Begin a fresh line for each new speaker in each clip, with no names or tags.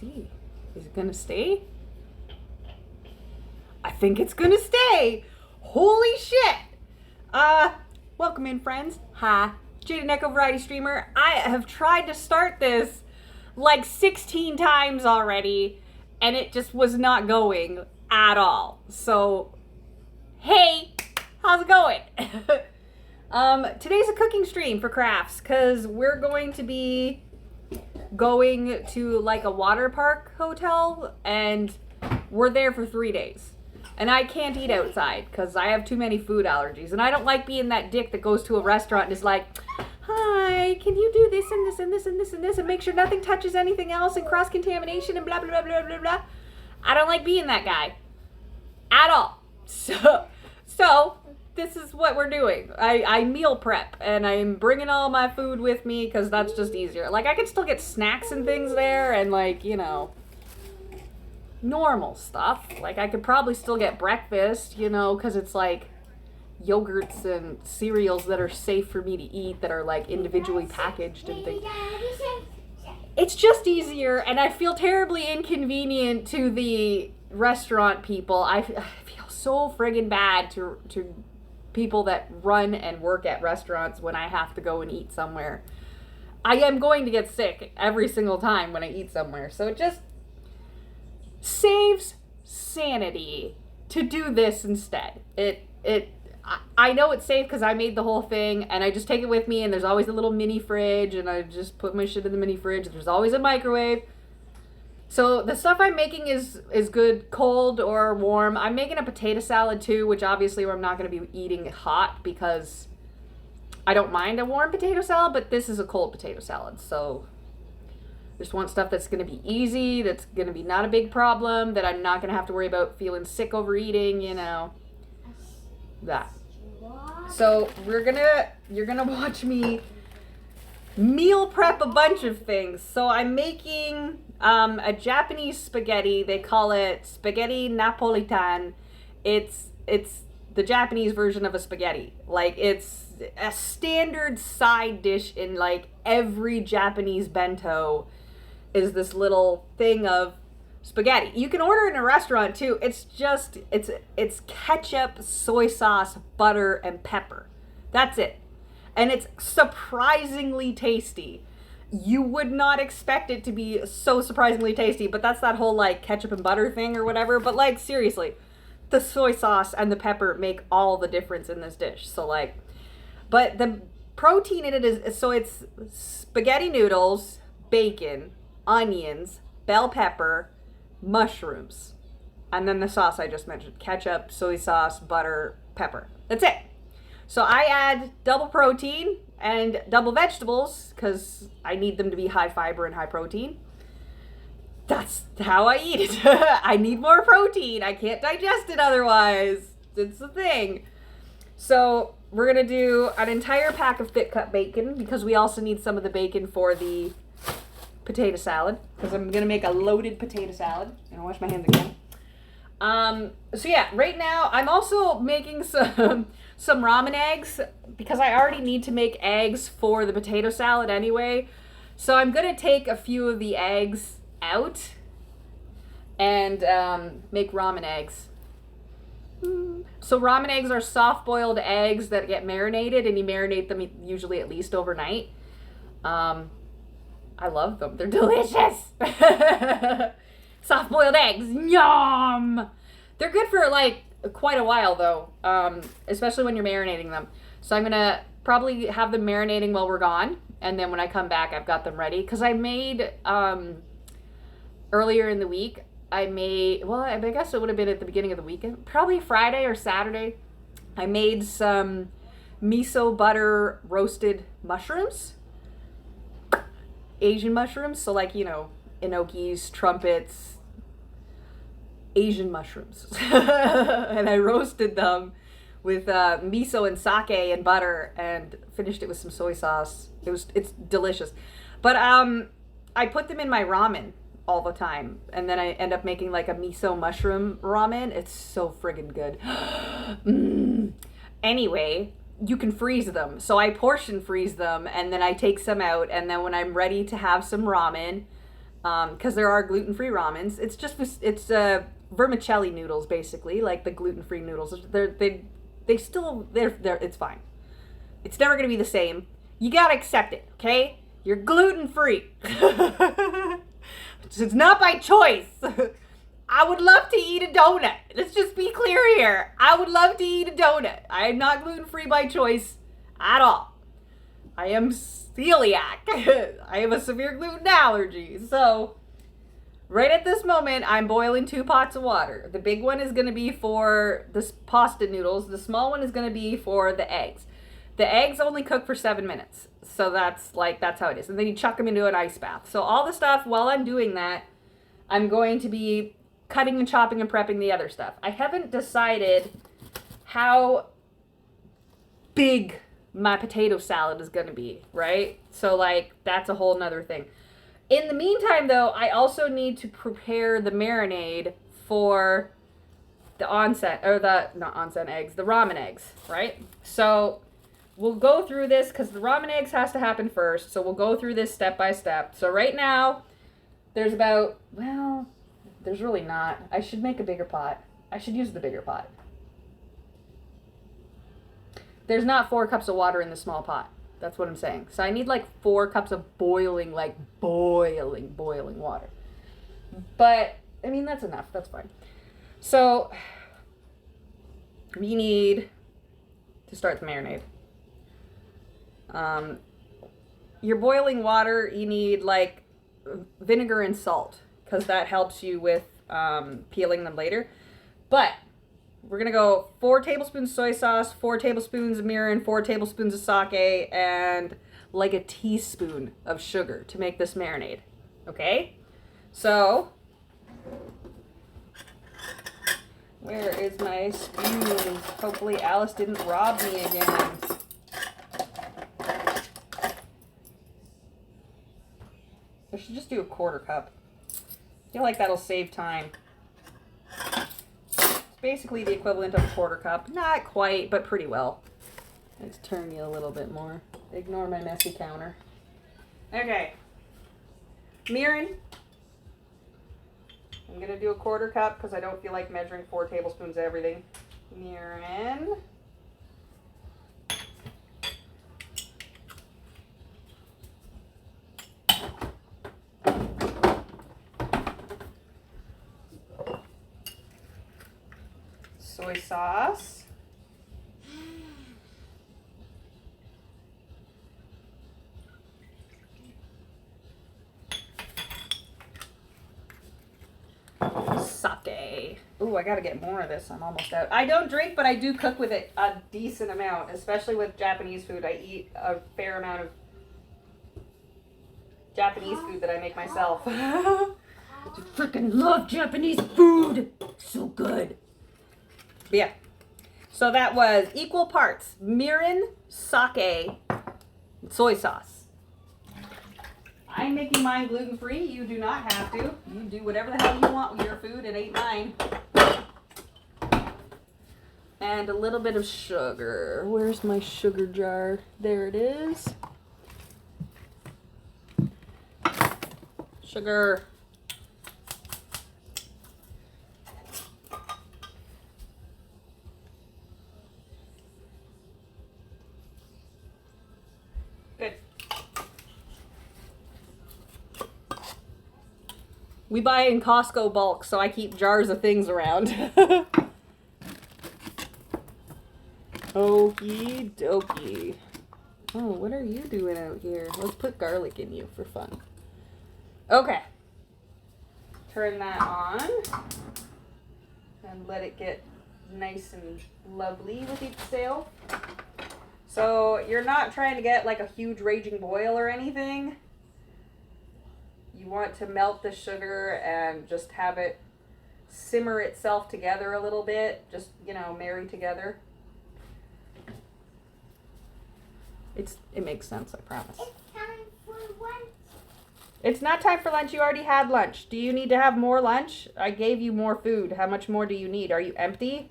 see. Is it gonna stay? I think it's gonna stay. Holy shit. Welcome in, friends. Hi. Jaden Echo Variety Streamer. I have tried to start this like 16 times already, and it just was not going at all. So, hey, how's it going? Today's a cooking stream for crafts, because we're going to be going to like a water park hotel, and we're there for 3 days. And I can't eat outside because I have too many food allergies. And I don't like being that dick that goes to a restaurant and is like, hi, can you do this and this and this and this and this and make sure nothing touches anything else and cross-contamination and blah, blah, blah, blah, blah, blah. I don't like being that guy. At all. So this is what we're doing. I meal prep, and I'm bringing all my food with me because that's just easier. Like, I can still get snacks and things there and, like, you know, normal stuff. Like, I could probably still get breakfast, you know, because it's like yogurts and cereals that are safe for me to eat that are like individually packaged and things. It's just easier, and I feel terribly inconvenient to the restaurant people. I feel so friggin' bad to people that run and work at restaurants when I have to go and eat somewhere. I am going to get sick every single time when I eat somewhere, so it just saves sanity to do this instead. I know it's safe because I made the whole thing, and I just take it with me, and there's always a little mini fridge, and I just put my shit in the mini fridge. There's always a microwave. So the stuff I'm making is good cold or warm. I'm making a potato salad too, which obviously I'm not going to be eating hot because I don't mind a warm potato salad, but this is a cold potato salad. So just want stuff that's going to be easy, that's going to be not a big problem, that I'm not going to have to worry about feeling sick overeating, you know, that. So you're going to watch me meal prep a bunch of things. So I'm making a Japanese spaghetti. They call it spaghetti napolitan. It's the Japanese version of a spaghetti. Like, it's a standard side dish in like every Japanese bento is this little thing of spaghetti. You can order it in a restaurant too. It's just it's ketchup, soy sauce, butter, and pepper. That's it. And it's surprisingly tasty. You would not expect it to be so surprisingly tasty, but that's that whole like ketchup and butter thing or whatever. But like, seriously, the soy sauce and the pepper make all the difference in this dish. So like, but the protein in it is, so it's spaghetti noodles, bacon, onions, bell pepper, mushrooms, and then the sauce I just mentioned, ketchup, soy sauce, butter, pepper. That's it. So I add double protein and double vegetables because I need them to be high fiber and high protein. That's how I eat it. I need more protein. I can't digest it otherwise. It's the thing. So we're going to do an entire pack of thick cut bacon because we also need some of the bacon for the potato salad, because I'm going to make a loaded potato salad. And I'll wash my hands again. So yeah, right now I'm also making some ramen eggs because I already need to make eggs for the potato salad anyway. So I'm going to take a few of the eggs out and make ramen eggs. So ramen eggs are soft boiled eggs that get marinated, and you marinate them usually at least overnight. I love them. They're delicious. Soft boiled eggs. Yum. They're good for like quite a while though, especially when you're marinating them. So I'm going to probably have them marinating while we're gone. And then when I come back, I've got them ready. Because I made, earlier in the week, I guess it would have been at the beginning of the weekend. Probably Friday or Saturday. I made some miso butter roasted mushrooms. Asian mushrooms. So like, you know, enokis, trumpets, Asian mushrooms. And I roasted them with miso and sake and butter and finished it with some soy sauce. It's delicious. But I put them in my ramen all the time, and then I end up making like a miso mushroom ramen. It's so friggin' good. Anyway, you can freeze them. So I portion freeze them, and then I take some out, and then when I'm ready to have some ramen, because there are gluten-free ramens. It's vermicelli noodles basically, like the gluten-free noodles. They're it's fine. It's never gonna be the same. You gotta accept it, okay? You're gluten-free. It's not by choice. I would love to eat a donut. Let's just be clear here. I would love to eat a donut. I am not gluten-free by choice at all. I am celiac. I have a severe gluten allergy. So, right at this moment, I'm boiling 2 pots of water. The big one is going to be for the pasta noodles. The small one is going to be for the eggs. The eggs only cook for 7 minutes. So that's how it is. And then you chuck them into an ice bath. So all the stuff, while I'm doing that, I'm going to be cutting and chopping and prepping the other stuff. I haven't decided how big my potato salad is going to be, right? So like that's a whole nother thing. In the meantime though, I also need to prepare the marinade for the the ramen eggs, right? So we'll go through this because the ramen eggs has to happen first. So we'll go through this step by step. So right now there's there's really not. I should make a bigger pot. I should use the bigger pot. There's not 4 cups of water in the small pot. That's what I'm saying. So I need like 4 cups of boiling water. But, I mean, that's enough. That's fine. So, we need to start the marinade. Your boiling water, you need like vinegar and salt because that helps you with peeling them later. But we're going to go 4 tablespoons soy sauce, 4 tablespoons of mirin, 4 tablespoons of sake, and like a teaspoon of sugar to make this marinade. Okay? So, where is my spoon? Hopefully Alice didn't rob me again. I should just do a 1/4 cup. I feel like that'll save time. It's basically the equivalent of a 1/4 cup. Not quite, but pretty well. Let's turn you a little bit more. Ignore my messy counter. Okay. Mirin. I'm going to do a 1/4 cup because I don't feel like measuring 4 tablespoons of everything. Mirin. Soy sauce. Sake. Ooh, I gotta get more of this. I'm almost out. I don't drink, but I do cook with it a decent amount, especially with Japanese food. I eat a fair amount of Japanese food that I make myself. I freaking love Japanese food. So good. But yeah. So that was equal parts mirin, sake, and soy sauce. I'm making mine gluten-free. You do not have to. You do whatever the hell you want with your food. It ain't mine. And a little bit of sugar. Where's my sugar jar? There it is. Sugar. Good. We buy in Costco bulk, so I keep jars of things around. Okie dokie. Oh, what are you doing out here? Let's put garlic in you for fun. Okay. Turn that on. And let it get nice and lovely with itself. So you're not trying to get like a huge raging boil or anything. You want to melt the sugar and just have it simmer itself together a little bit. Just, marry together. It makes sense, I promise.
It's time for lunch.
It's not time for lunch. You already had lunch. Do you need to have more lunch? I gave you more food. How much more do you need? Are you empty?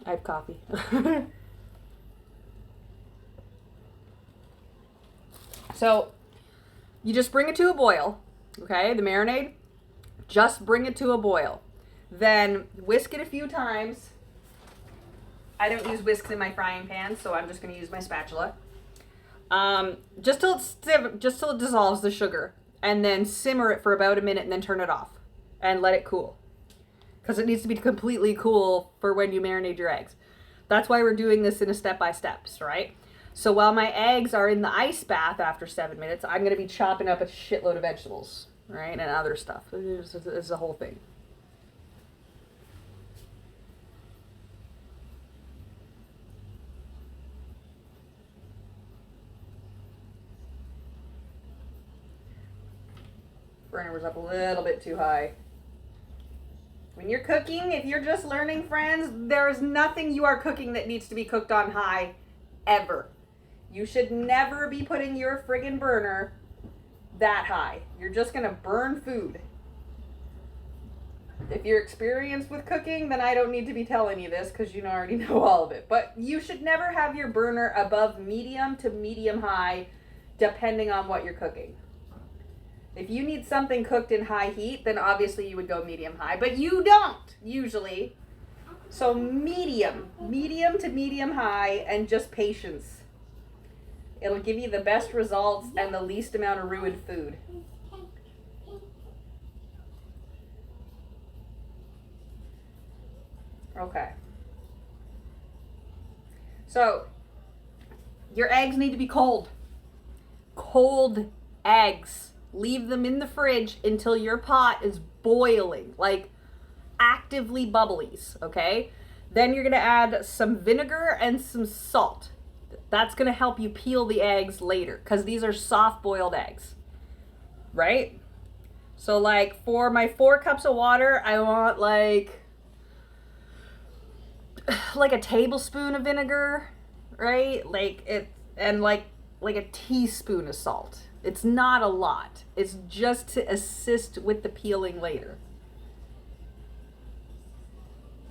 I have coffee. So You just bring it to a boil, okay? The marinade, just bring it to a boil. Then whisk it a few times. I don't use whisks in my frying pan, so I'm just going to use my spatula. Just till it dissolves the sugar, and then simmer it for about a minute, and then turn it off and let it cool, because it needs to be completely cool for when you marinate your eggs. That's why we're doing this in a step-by-steps, right? So while my eggs are in the ice bath after 7 minutes, I'm going to be chopping up a shitload of vegetables, right, and other stuff. It's a whole thing. Burner was up a little bit too high. When you're cooking, if you're just learning, friends, there is nothing you are cooking that needs to be cooked on high, ever. You should never be putting your friggin' burner that high. You're just gonna burn food. If you're experienced with cooking, then I don't need to be telling you this, because you already know all of it. But you should never have your burner above medium to medium high, depending on what you're cooking. If you need something cooked in high heat, then obviously you would go medium high, but you don't usually. So medium to medium high, and just patience. It'll give you the best results and the least amount of ruined food. Okay. So your eggs need to be cold. Cold eggs. Leave them in the fridge until your pot is boiling, like actively bubblies, okay? Then you're gonna add some vinegar and some salt. That's gonna help you peel the eggs later, because these are soft boiled eggs, right? So like for my 4 cups of water, I want like a tablespoon of vinegar, right? And like a teaspoon of salt. It's not a lot. It's just to assist with the peeling later.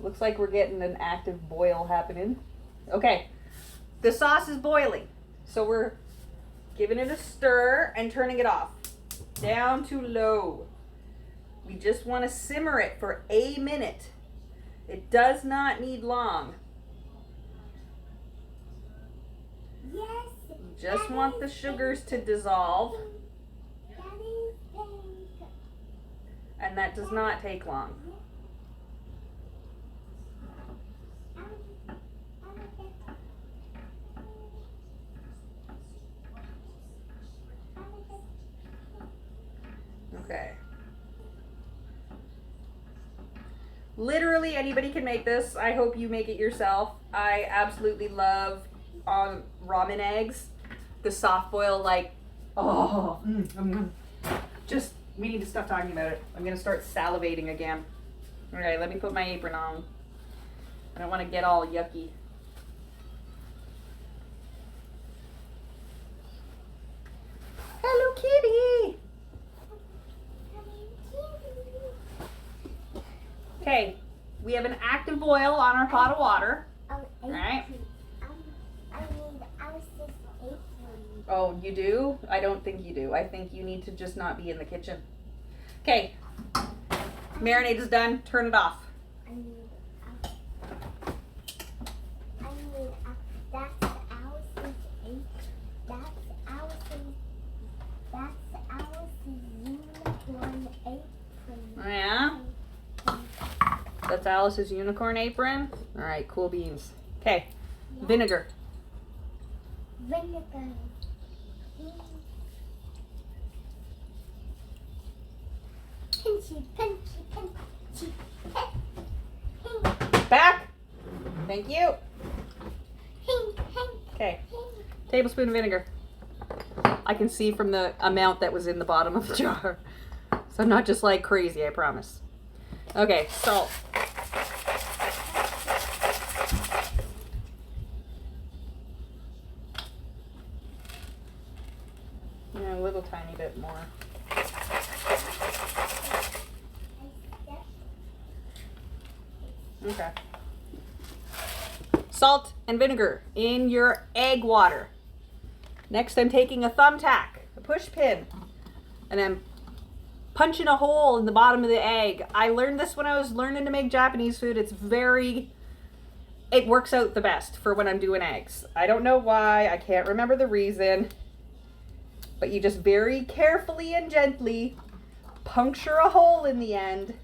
Looks like we're getting an active boil happening. Okay, the sauce is boiling. So we're giving it a stir and turning it off. Down to low. We just want to simmer it for a minute. It does not need long.
Yes.
Just want the sugars to dissolve, and that does not take long. Okay. Literally anybody can make this. I hope you make it yourself. I absolutely love ramen eggs. The soft boil, like, just, we need to stop talking about it. I'm gonna start salivating again. Okay, let me put my apron on. I don't want to get all yucky. Hello, kitty. Okay, we have an active boil on our pot of water. All right. Oh, you do? I don't think you do. I think you need to just not be in the kitchen. Okay. Marinade is done. Turn it off. Yeah? That's Alice's unicorn apron? All right, cool beans. Okay. Vinegar.
Vinegar. Pinchy, pinchy, pinchy.
Back. Thank you. Okay. Tablespoon of vinegar. I can see from the amount that was in the bottom of the jar. So I'm not just like crazy, I promise. Okay, salt. Yeah, a little tiny bit more. Okay. Salt and vinegar in your egg water. Next, I'm taking a thumbtack, a push pin. and I'm punching a hole in the bottom of the egg. I learned this when I was learning to make Japanese food. It works out the best for when I'm doing eggs. I don't know why, I can't remember the reason, but you just very carefully and gently puncture a hole in the end.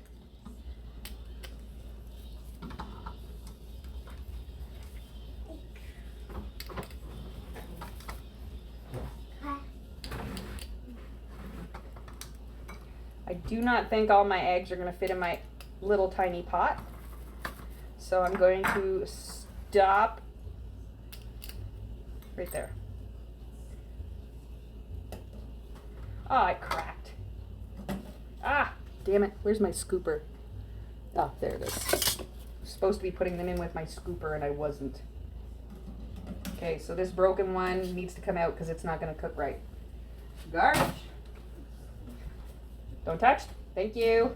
I do not think all my eggs are going to fit in my little tiny pot. So I'm going to stop right there. Oh, it cracked. Ah, damn it. Where's my scooper? Oh, there it is. I'm supposed to be putting them in with my scooper and I wasn't. Okay, so this broken one needs to come out because it's not going to cook right. Garbage. Don't touch. Thank you.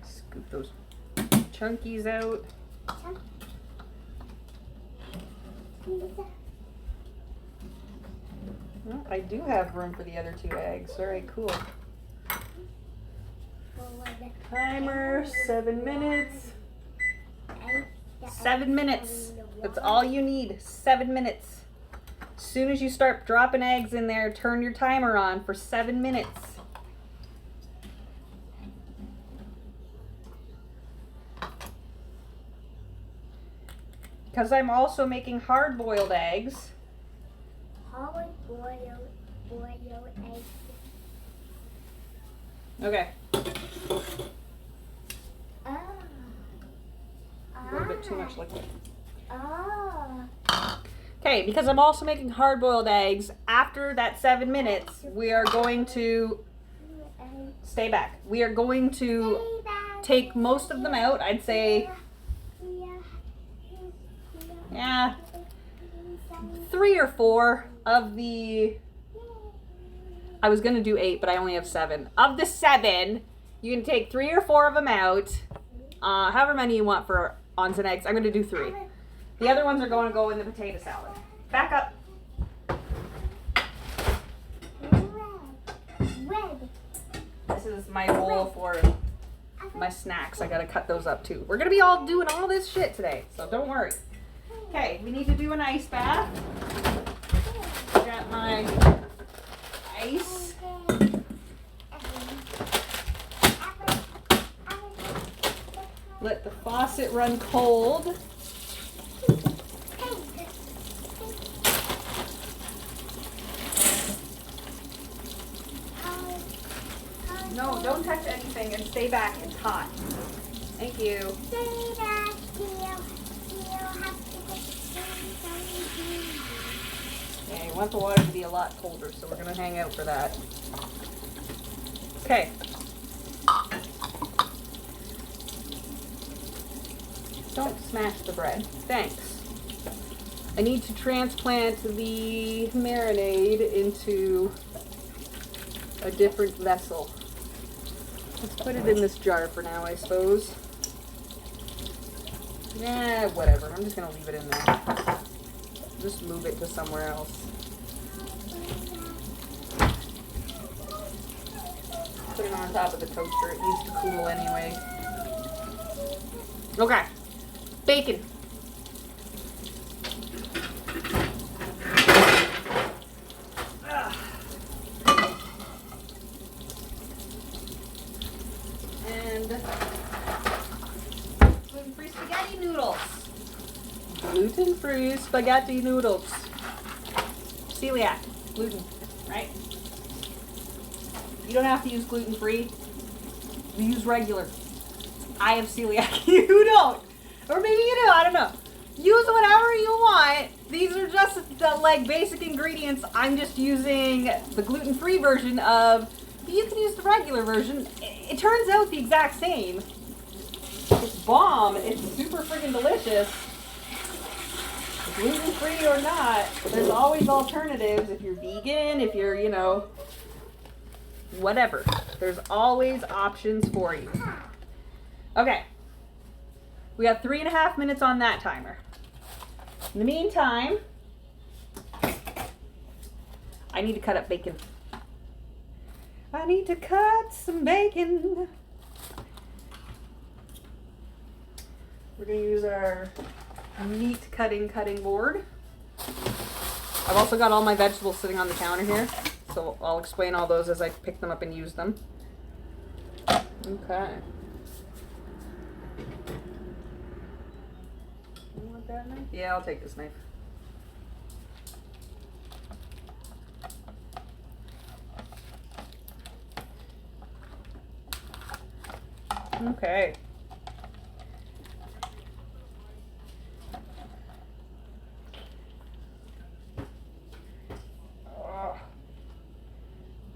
Scoop those chunkies out. Well, I do have room for the other 2 eggs. All right, cool. Timer, 7 minutes. 7 minutes. That's all you need. 7 minutes. As soon as you start dropping eggs in there, turn your timer on for 7 minutes. Because I'm also making hard-boiled eggs.
Hard-boiled eggs.
Okay.
Ah.
A little bit too much liquid.
Ah.
Okay, because I'm also making hard-boiled eggs, after that 7 minutes, we are going to stay back. We are going to take most of them out. I'd say, yeah, 3 or 4 of the, I was going to do 8, but I only have 7. Of the 7, you can take 3 or 4 of them out, however many you want for onsen eggs. I'm going to do 3. The other ones are going to go in the potato salad. Back up.
Red.
This is my bowl for my snacks. I got to cut those up too. We're going to be all doing all this shit today, so don't worry. Okay, we need to do an ice bath. I got my ice. Let the faucet run cold. No, don't touch anything and stay back. It's hot. Thank you. Okay, I want the water to be a lot colder, so we're going to hang out for that. Okay. Don't smash the bread. Thanks. I need to transplant the marinade into a different vessel. Let's put it in this jar for now, I suppose. Yeah, whatever. I'm just going to leave it in there. Just move it to somewhere else. Put it on top of the toaster. It needs to cool anyway. Okay. Bacon. And gluten-free spaghetti noodles. Gluten-free spaghetti noodles. Celiac. Gluten, right? You don't have to use gluten-free. You use regular. I have celiac. You don't. Or maybe you do. I don't know. Use whatever you want. These are just the like basic ingredients. I'm just using the gluten-free version of. You can use the regular version. It turns out the exact same. It's bomb. It's super freaking delicious. Gluten-free or not, there's always alternatives. If you're vegan, if you're, whatever. There's always options for you. Okay. We have 3.5 minutes on that timer. In the meantime, I need to cut up bacon. I need to cut some bacon. We're gonna use our meat cutting board. I've also got all my vegetables sitting on the counter here, so I'll explain all those as I pick them up and use them. Okay. You want that knife? Yeah, I'll take this knife. Okay.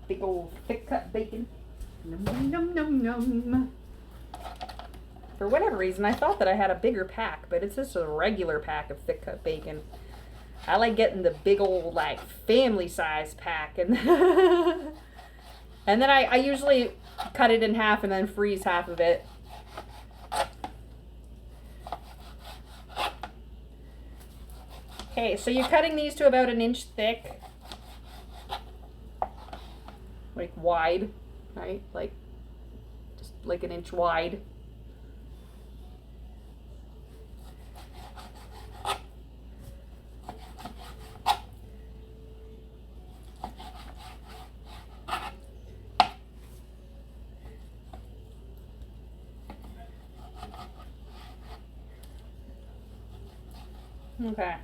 Big old thick cut bacon. Num, num, num, num, num. For whatever reason, I thought that I had a bigger pack, but it's just a regular pack of thick cut bacon. I like getting the big old, like, family size pack. And, and then I usually cut it in half and then freeze half of it. Okay, so you're cutting these to about 1 inch thick. Like wide, right? Like, just like 1 inch wide. Okay.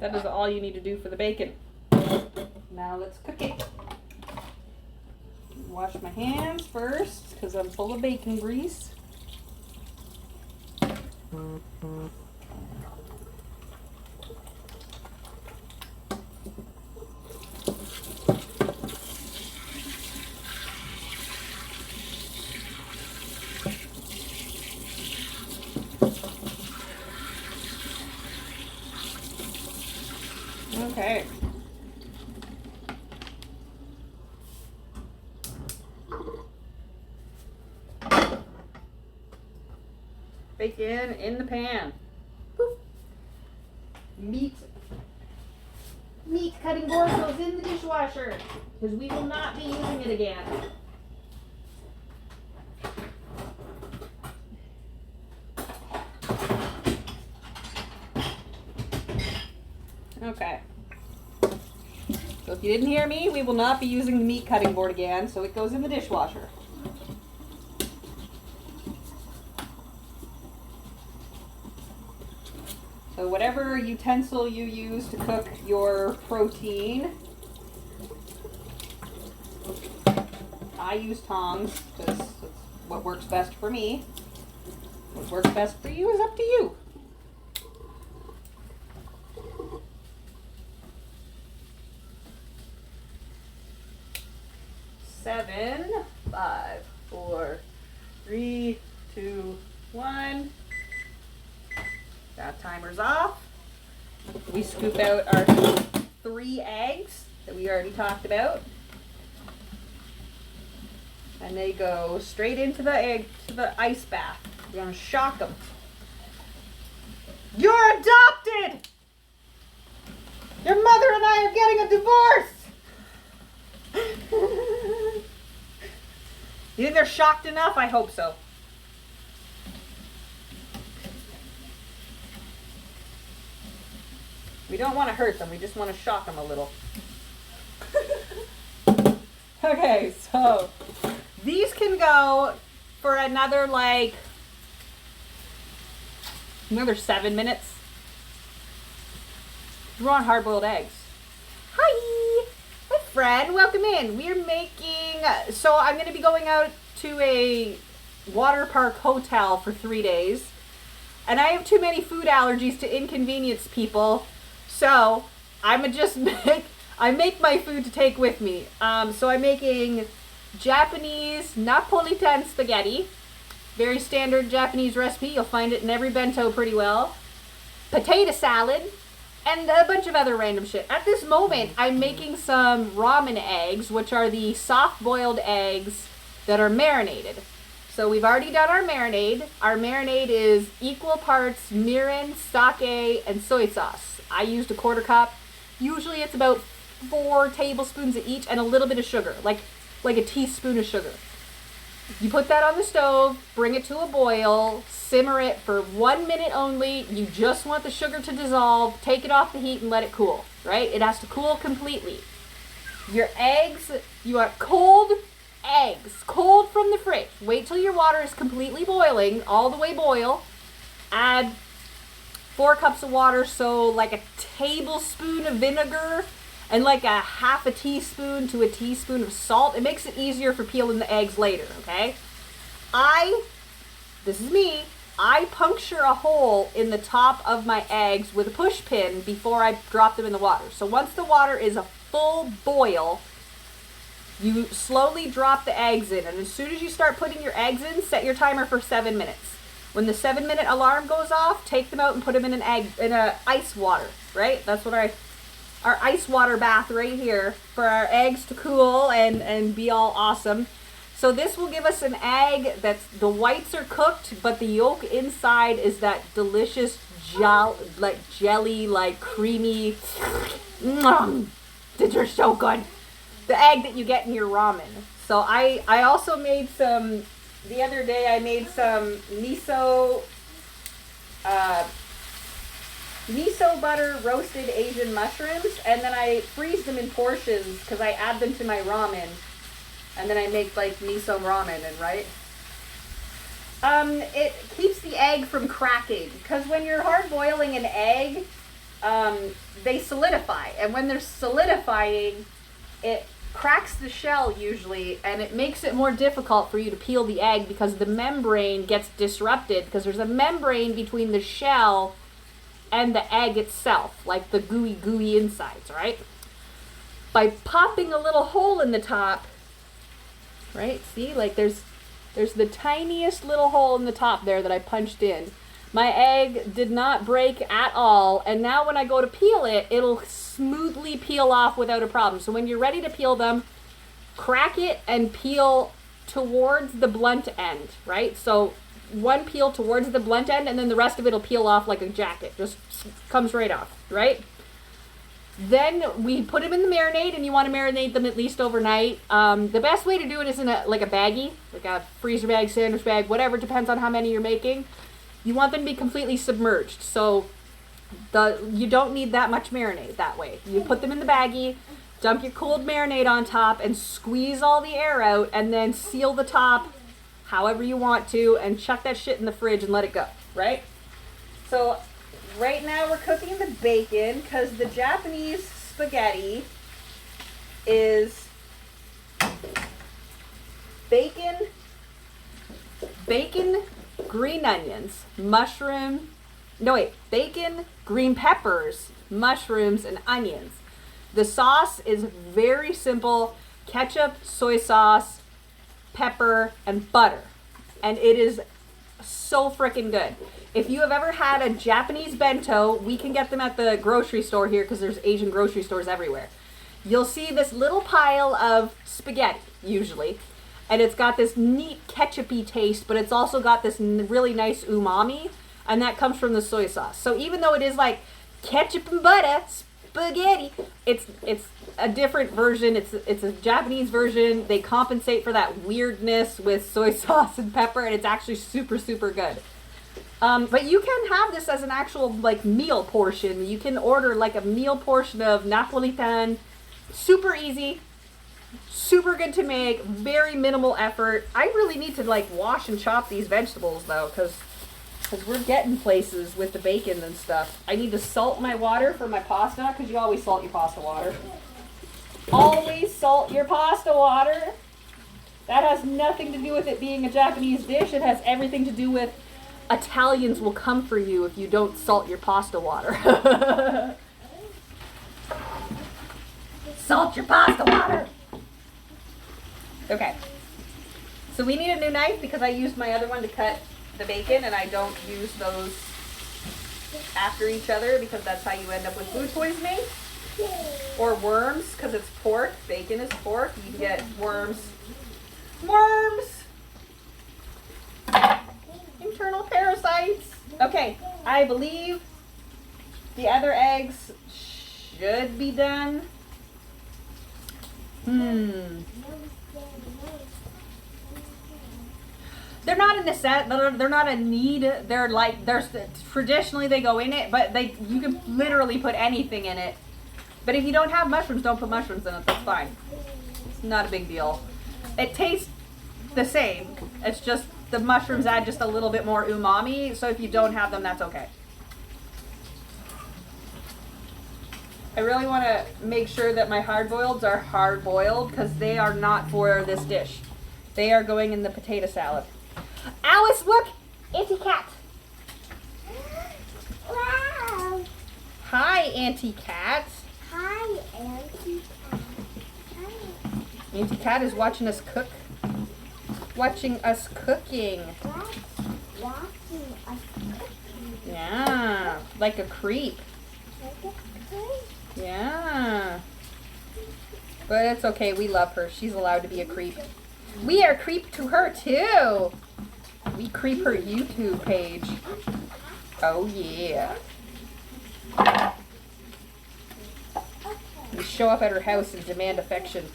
That is all you need to do for the bacon. Now let's cook it. Wash my hands first because I'm full of bacon grease. Okay. Bacon in the pan. Boop. Meat cutting board goes in the dishwasher because we will not be using it again. Okay. So if you didn't hear me, we will not be using the meat cutting board again, so it goes in the dishwasher. So whatever utensil you use to cook your protein, I use tongs because that's what works best for me. What works best for you is up to you. Seven, 5, 4, 3, 2, 1. That timer's off. We scoop out our 3 eggs that we already talked about. And they go straight into the ice bath. We're gonna shock them. You're adopted! Your mother and I are getting a divorce! You think they're shocked enough? I hope so. We don't want to hurt them. We just want to shock them a little. Okay, so these can go for another 7 minutes. We're on hard-boiled eggs. Hi! Hi, friend. Welcome in. We're making... So I'm going to be going out to a water park hotel for 3 days. And I have too many food allergies to inconvenience people. So I make my food to take with me. So I'm making Japanese Napolitan spaghetti. Very standard Japanese recipe. You'll find it in every bento pretty well. Potato salad. And a bunch of other random shit. At this moment, I'm making some ramen eggs, which are the soft-boiled eggs that are marinated. So we've already done our marinade. Our marinade is equal parts mirin, sake, and soy sauce. I used a 1/4 cup. Usually it's about 4 tablespoons of each and a little bit of sugar, like a teaspoon of sugar. You put that on the stove, bring it to a boil, simmer it for 1 minute only. You just want the sugar to dissolve. Take it off the heat and let it cool, right? It has to cool completely. Your eggs, you want cold eggs, cold from the fridge. Wait till your water is completely boiling, all the way boil. Add 4 cups of water, so like a tablespoon of vinegar and like a half a teaspoon to a teaspoon of salt. It makes it easier for peeling the eggs later, okay? This is me, I puncture a hole in the top of my eggs with a push pin before I drop them in the water. So once the water is a full boil, you slowly drop the eggs in, and as soon as you start putting your eggs in, set your timer for 7 minutes. When the 7-minute alarm goes off, take them out and put them in a ice water, right? That's what our ice water bath right here for our eggs to cool and be all awesome. So this will give us an egg that's, the whites are cooked, but the yolk inside is that delicious jelly, like creamy, they're so good. The egg that you get in your ramen. So I also made some, the other day I made some miso butter roasted Asian mushrooms, and then I freeze them in portions because I add them to my ramen, and then I make like miso ramen, and right? It keeps the egg from cracking, because when you're hard boiling an egg, they solidify, and when they're solidifying, it cracks the shell usually, and it makes it more difficult for you to peel the egg because the membrane gets disrupted, because there's a membrane between the shell and the egg itself, like the gooey insides, right? By popping a little hole in the top, right? See, like there's the tiniest little hole in the top there that I punched in. My egg did not break at all, and now when I go to peel it, it'll smoothly peel off without a problem. So when you're ready to peel them, crack it and peel towards the blunt end, right? So one peel towards the blunt end, and then the rest of it will peel off like a jacket. Just comes right off, right? Then we put them in the marinade, and you want to marinate them at least overnight. The best way to do it is in a baggie, like a freezer bag, sandwich bag, whatever, depends on how many you're making. You want them to be completely submerged, so you don't need that much marinade that way. You put them in the baggie, dump your cold marinade on top, and squeeze all the air out, and then seal the top however you want to, and chuck that shit in the fridge and let it go, right? So right now we're cooking the bacon, because the Japanese spaghetti is bacon, green onions, bacon, green peppers, mushrooms, and onions. The sauce is very simple: ketchup, soy sauce, pepper, and butter. And it is so freaking good. If you have ever had a Japanese bento, we can get them at the grocery store here because there's Asian grocery stores everywhere. You'll see this little pile of spaghetti, usually, and it's got this neat ketchup-y taste, but it's also got this really nice umami, and that comes from the soy sauce. So even though it is like ketchup and butter spaghetti, it's a different version. It's a Japanese version. They compensate for that weirdness with soy sauce and pepper, and it's actually super, super good. But you can have this as an actual like meal portion. You can order like a meal portion of Napolitan. Super easy, super good to make, very minimal effort. I really need to like wash and chop these vegetables though, because we're getting places with the bacon and stuff. I need to salt my water for my pasta, because you always salt your pasta water. Always salt your pasta water. That has nothing to do with it being a Japanese dish. It has everything to do with Italians will come for you if you don't salt your pasta water. Salt your pasta water. Okay. So we need a new knife because I used my other one to cut the bacon, and I don't use those after each other because that's how you end up with food poisoning. Or worms, because it's pork. Bacon is pork. You can get worms. Internal parasites. Okay, I believe the other eggs should be done. They're not a they're not a need. They're like, traditionally they go in it, but you can literally put anything in it. But if you don't have mushrooms, don't put mushrooms in it. That's fine. It's not a big deal. It tastes the same. It's just the mushrooms add just a little bit more umami. So if you don't have them, that's okay. I really want to make sure that my hard-boileds are hard-boiled because they are not for this dish. They are going in the potato salad. Alice, look! Auntie Cat.
Wow.
Hi, Auntie Cat.
Hi, Auntie Cat. Hi.
Auntie Cat is watching us cook. Watching us cooking.
Watching us cooking.
Yeah, like a creep.
Like a creep.
Yeah. But it's okay, we love her. She's allowed to be a creep. We are creep to her too. We creep her YouTube page. Oh yeah. We show up at her house and demand affection.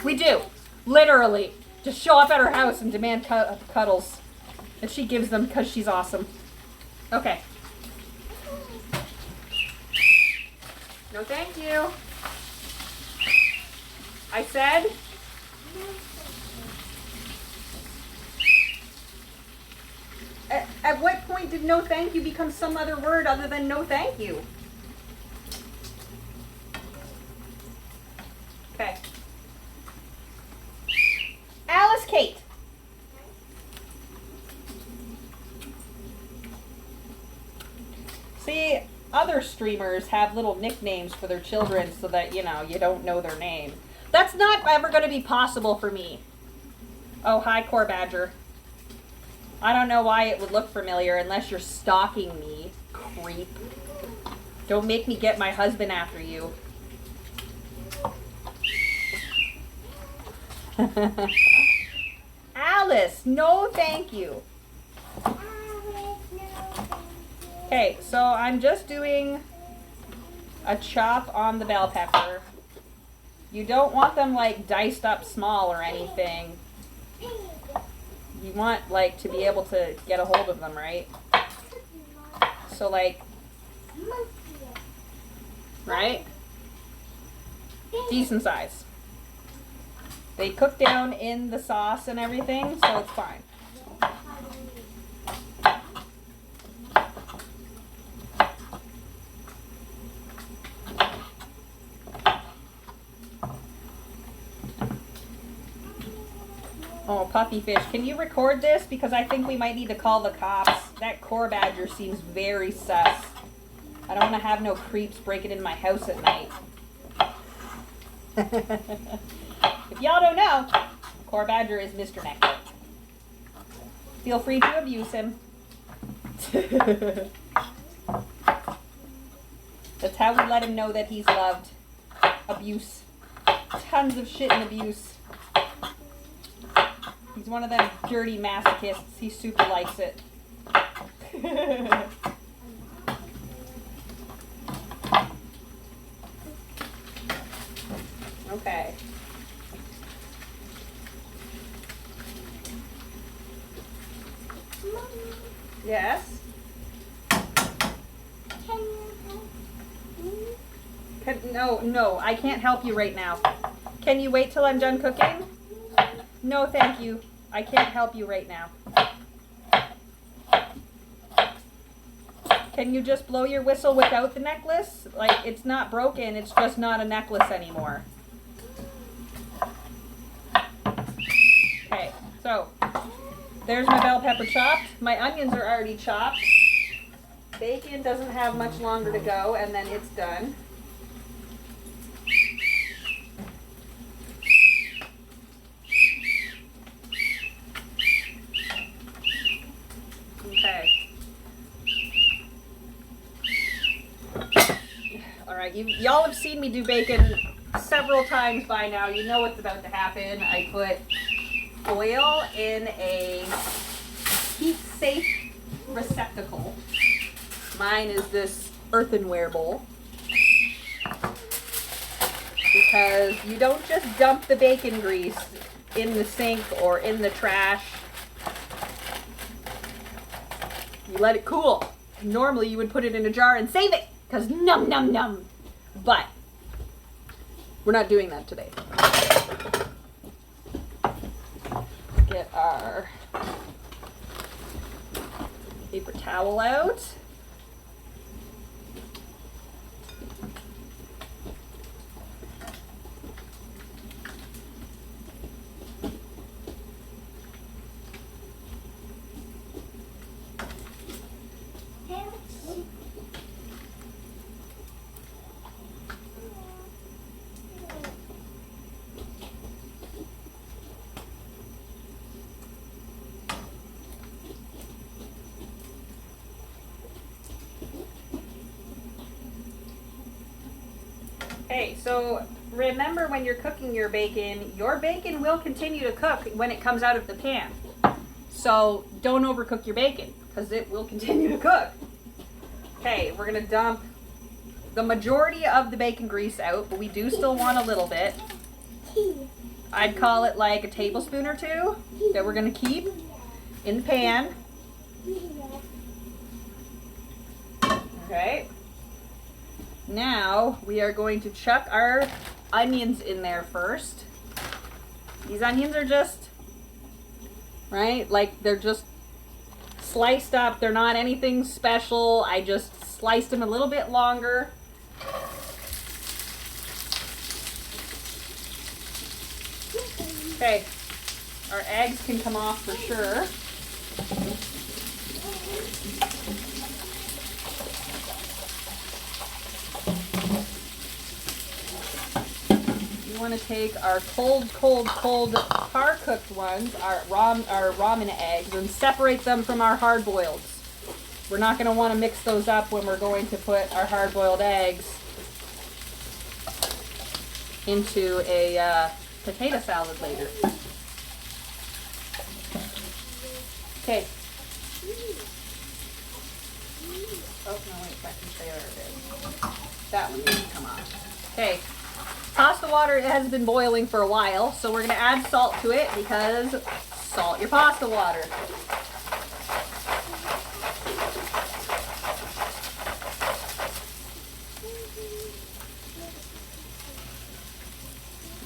We do. Literally. Just show up at her house and demand cuddles. And she gives them because she's awesome. Okay. No, thank you. I said. At what point did no thank you become some other word other than no thank you? Okay. Alice Kate. See, other streamers have little nicknames for their children so that, you know, you don't know their name. That's not ever going to be possible for me. Oh, hi, Core Badger. I don't know why it would look familiar unless you're stalking me, creep. Don't make me get my husband after you. Alice, no thank you. Okay, so I'm just doing a chop on the bell pepper. You don't want them like diced up small or anything. You want like to be able to get a hold of them, right? So like, right? Decent size. They cook down in the sauce and everything, so it's fine. Oh, puppy fish. Can you record this? Because I think we might need to call the cops. That Core Badger seems very sus. I don't want to have no creeps breaking into my house at night. If y'all don't know, Core Badger is Mr. Nectar. Feel free to abuse him. That's how we let him know that he's loved. Abuse. Tons of shit and abuse. He's one of them dirty masochists. He super likes it. Okay. Yes? No, I can't help you right now. Can you wait till I'm done cooking? No, thank you. I can't help you right now. Can you just blow your whistle without the necklace? Like, it's not broken, it's just not a necklace anymore. Okay, so, there's my bell pepper chopped. My onions are already chopped. Bacon doesn't have much longer to go, and then it's done. Y'all have seen me do bacon several times by now. You know what's about to happen. I put oil in a heat-safe receptacle. Mine is this earthenware bowl. is you don't just dump the bacon grease in the sink or in the trash. You let it cool. Normally you would put it in a jar and save it, because num num num. But we're not doing that today. Get our paper towel out. Okay, so remember when you're cooking your bacon will continue to cook when it comes out of the pan. So don't overcook your bacon, because it will continue to cook. Okay, we're gonna dump the majority of the bacon grease out, but we do still want a little bit. I'd call it like a tablespoon or two that we're gonna keep in the pan. Okay. Now we are going to chuck our onions in there first. These onions are just, right? Like they're just sliced up. They're not anything special. I just sliced them a little bit longer. Okay, our eggs can come off for sure. We want to take our cold par cooked ones, our ramen eggs, and separate them from our hard boileds. We're not going to want to mix those up when we're going to put our hard boiled eggs into a potato salad later. Okay. Oh no, wait, that can stay there. It is. That one needs to come off. Okay. Pasta water has been boiling for a while, so we're going to add salt to it, because salt your pasta water.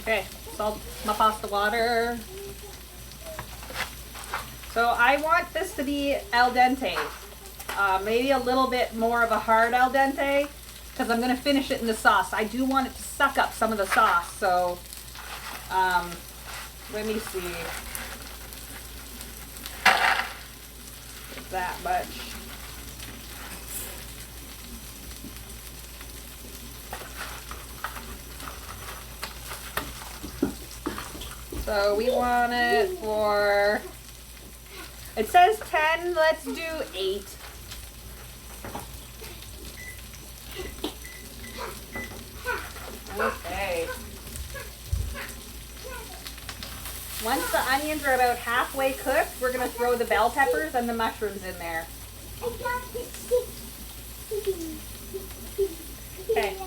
Okay, salt my pasta water. So I want this to be al dente, maybe a little bit more of a hard al dente, because I'm going to finish it in the sauce. I do want it to suck up some of the sauce, so let me see. That much. So we want it for, it says 10, let's do 8. Okay. Once the onions are about halfway cooked, we're going to throw the bell peppers and the mushrooms in there. Okay.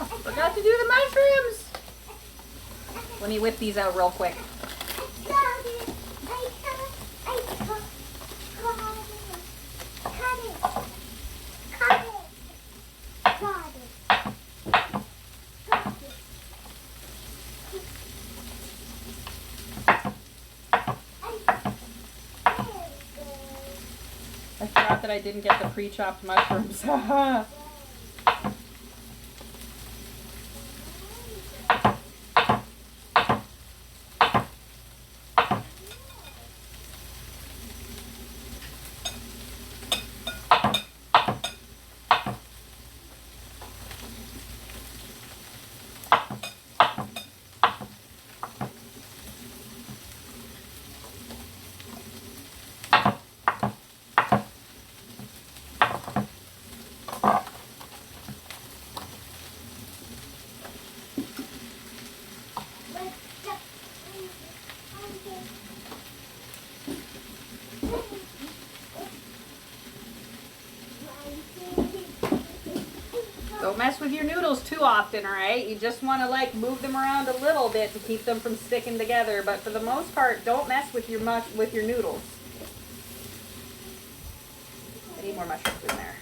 Oh, forgot to do the mushrooms. Let me whip these out real quick. I forgot that I didn't get the pre-chopped mushrooms. with your noodles too often, all right? You just want to like move them around a little bit to keep them from sticking together, but for the most part, don't mess with your noodles. I need more mushrooms in there.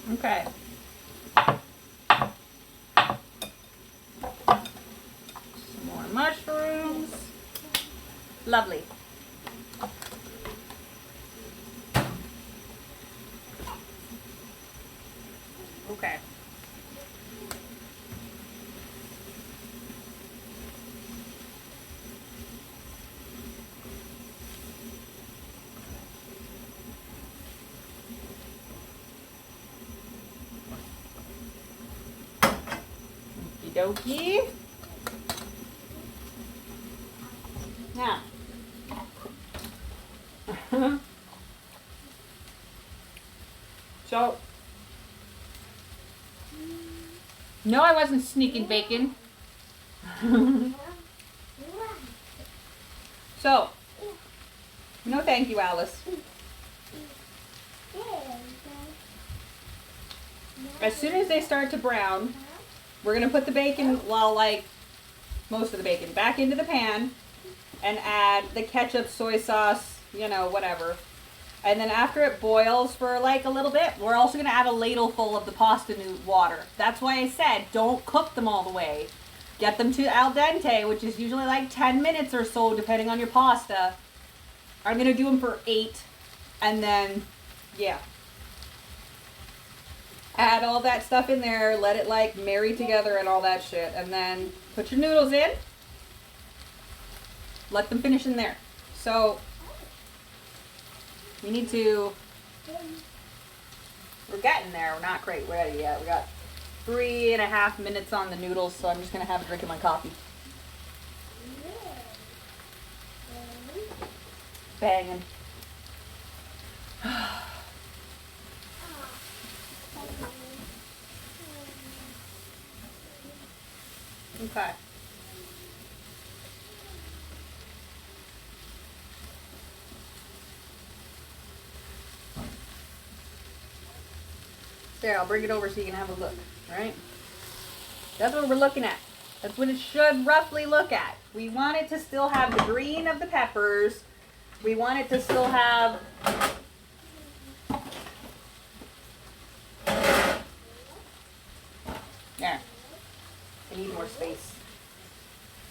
Okay. Some more mushrooms. Lovely. Okay. Okie dokie. Now. So. No, I wasn't sneaking bacon. So. No, thank you, Alice. As soon as they start to brown, we're going to put the bacon, well, like most of the bacon, back into the pan and add the ketchup, soy sauce, you know, whatever. And then after it boils for like a little bit, we're also going to add a ladle full of the pasta water. That's why I said don't cook them all the way. Get them to al dente, which is usually like 10 minutes or so, depending on your pasta. I'm going to do them for 8. And then, yeah. Add all that stuff in there, let it like marry together and all that shit, and then put your noodles in. Let them finish in there. So, we need to, we're getting there, we're not quite ready yet. We got 3.5 minutes on the noodles, so I'm just going to have a drink of my coffee. Banging. Okay. There, I'll bring it over so you can have a look, alright? That's what we're looking at. That's what it should roughly look at. We want it to still have the green of the peppers. We want it to still have there. I need more space.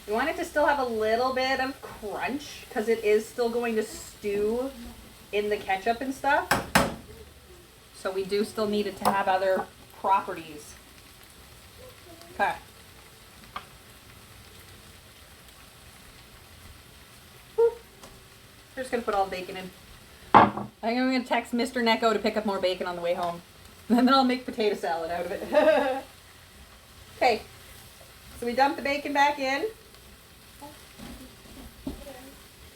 We want it to still have a little bit of crunch because it is still going to stew in the ketchup and stuff. So we do still need it to have other properties. Okay. Whew. I'm just going to put all the bacon in. I think I'm going to text Mr. Necco to pick up more bacon on the way home. And then I'll make potato salad out of it. Okay. So we dump the bacon back in.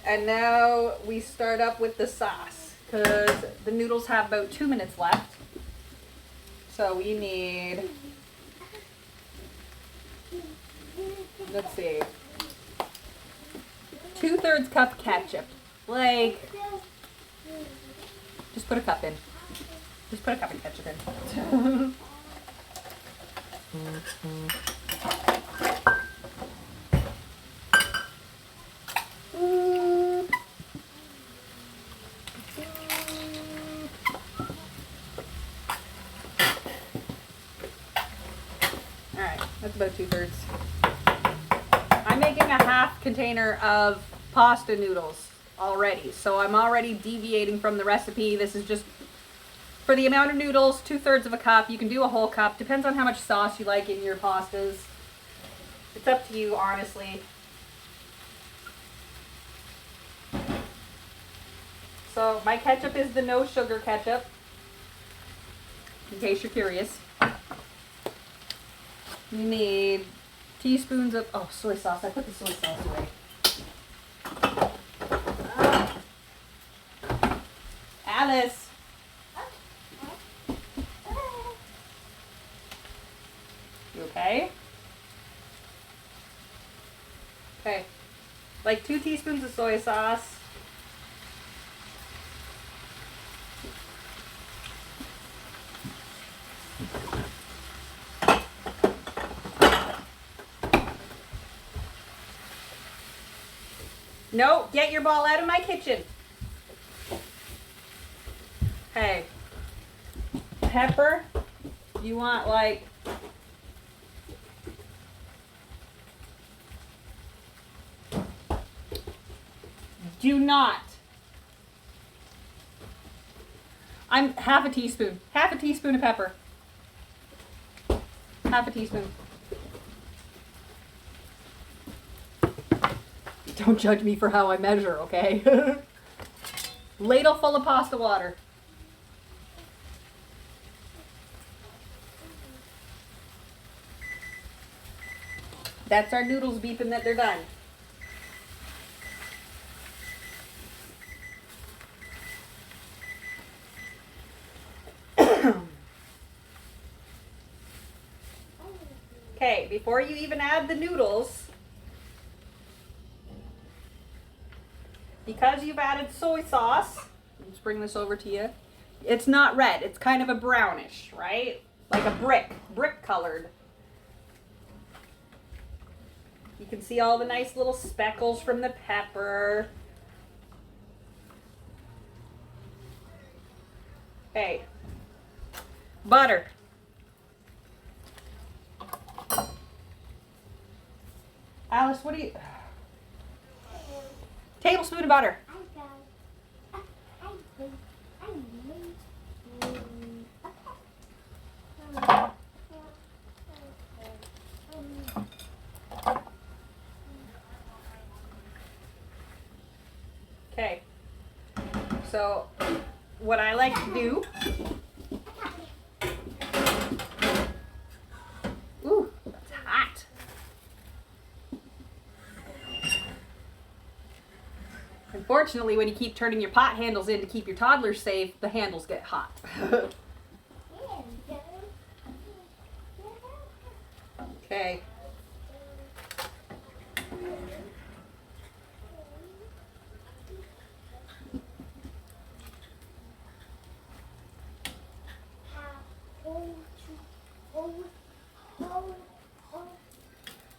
And now we start up with the sauce because the noodles have about 2 minutes left. So we need, let's see, 2/3 cup ketchup. Like, just put a cup in. Just put a cup of ketchup in. Alright, that's about 2/3. I'm making a half container of pasta noodles already, so I'm already deviating from the recipe. This is just for the amount of noodles, 2/3 of a cup. You can do a whole cup. Depends on how much sauce you like in your pastas. It's up to you, honestly. So my ketchup is the no sugar ketchup. in case you're curious. You need teaspoons of, oh, soy sauce. I put the soy sauce away. Alice. You okay? Okay. Like 2 teaspoons of soy sauce. No, get your ball out of my kitchen. Hey, pepper, you want like, do not. I'm half a teaspoon of pepper. Half a teaspoon. Don't judge me for how I measure, okay? Ladle full of pasta water. That's our noodles beeping that they're done. Okay, before you even add the noodles, because you've added soy sauce, let's bring this over to you. It's not red, it's kind of a brownish, right? Like a brick colored. You can see all the nice little speckles from the pepper. Okay. Butter. Alice, what do you... Tablespoon of butter. Okay. So, what I like to do... Ooh, that's hot. Unfortunately, when you keep turning your pot handles in to keep your toddlers safe, the handles get hot. Okay.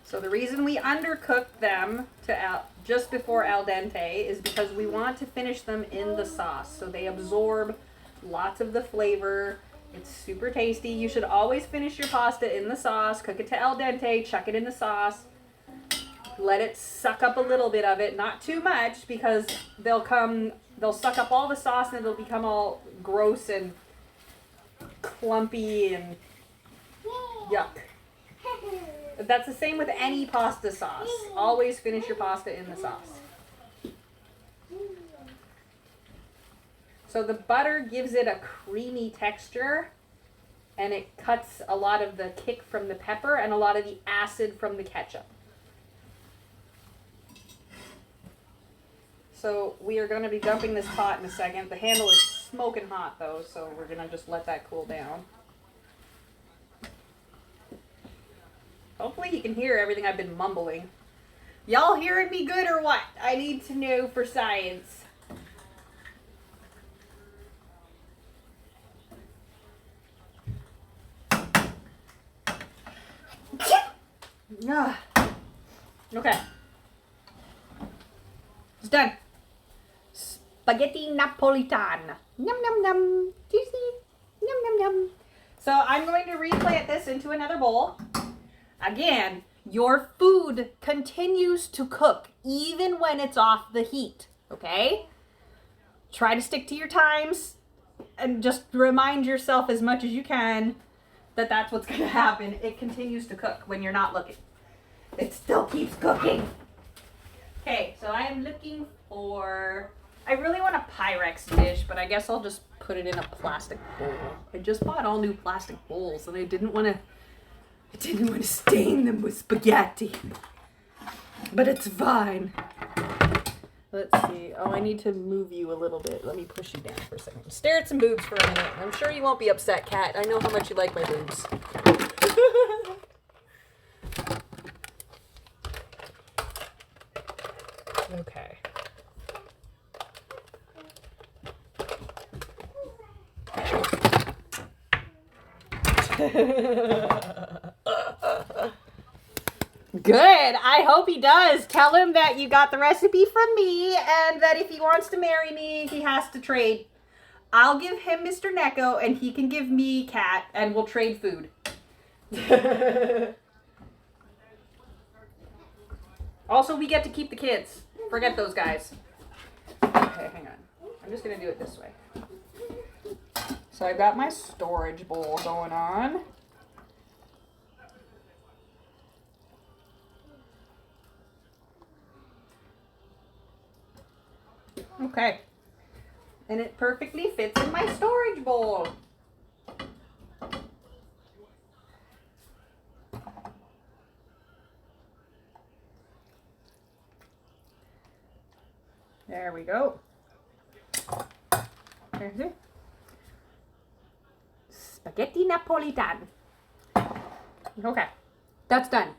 So the reason we undercook them to just before al dente is because we want to finish them in the sauce so they absorb lots of the flavor. It's super tasty. You should always finish your pasta in the sauce, cook it to al dente, chuck it in the sauce. Let it suck up a little bit of it, not too much, because they'll suck up all the sauce and it'll become all gross and clumpy and yuck. But that's the same with any pasta sauce. Always finish your pasta in the sauce. So the butter gives it a creamy texture, and it cuts a lot of the kick from the pepper and a lot of the acid from the ketchup. So we are going to be dumping this pot in a second. The handle is smoking hot though, so we're going to just let that cool down. Hopefully you can hear everything I've been mumbling. Y'all hearing me good or what? I need to know for science. Okay. It's done. Spaghetti Napolitana. Yum, yum, yum. Juicy. Yum, yum, yum. So I'm going to replant this into another bowl. Again, your food continues to cook even when it's off the heat, okay? Try to stick to your times and just remind yourself as much as you can that that's what's going to happen. It continues to cook when you're not looking. It still keeps cooking. Okay, so I am looking for... I really want a Pyrex dish, but I guess I'll just put put it in a plastic bowl. I just bought all new plastic bowls and I didn't want to stain them with spaghetti. But it's fine. Let's see. Oh, I need to move you a little bit. Let me push you down for a second. Stare at some boobs for a minute. I'm sure you won't be upset, Kat. I know how much you like my boobs. Okay. Good. I hope he does. Tell him that you got the recipe from me and that if he wants to marry me, he has to trade. I'll give him Mr. Neko and he can give me Kat and we'll trade food. Also, we get to keep the kids. Forget those guys. Okay, hang on. I'm just going to do it this way. So I've got my storage bowl going on. Okay. And it perfectly fits in my storage bowl. There we go. There's it. Spaghetti Napolitan. Okay. That's done.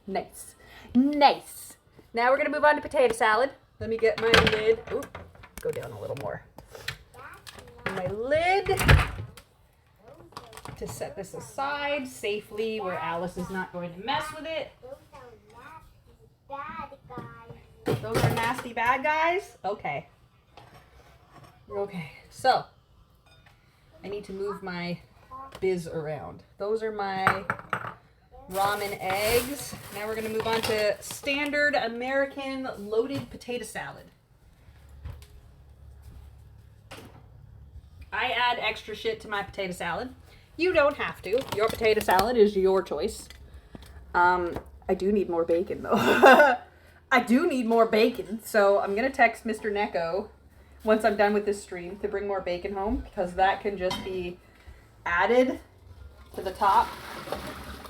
Nice. Nice. Now we're going to move on to potato salad. Let me get my lid. Ooh, go down a little more. My lid to set this aside safely where Alice is not going to mess with it. Those are nasty bad guys? Okay. Okay, so I need to move my biz around. Those are my ramen eggs. Now we're going to move on to standard American loaded potato salad. I add extra shit to my potato salad. You don't have to. Your potato salad is your choice. I do need more bacon though. I do need more bacon, so I'm going to text Mr. Neko once I'm done with this stream to bring more bacon home because that can just be added to the top.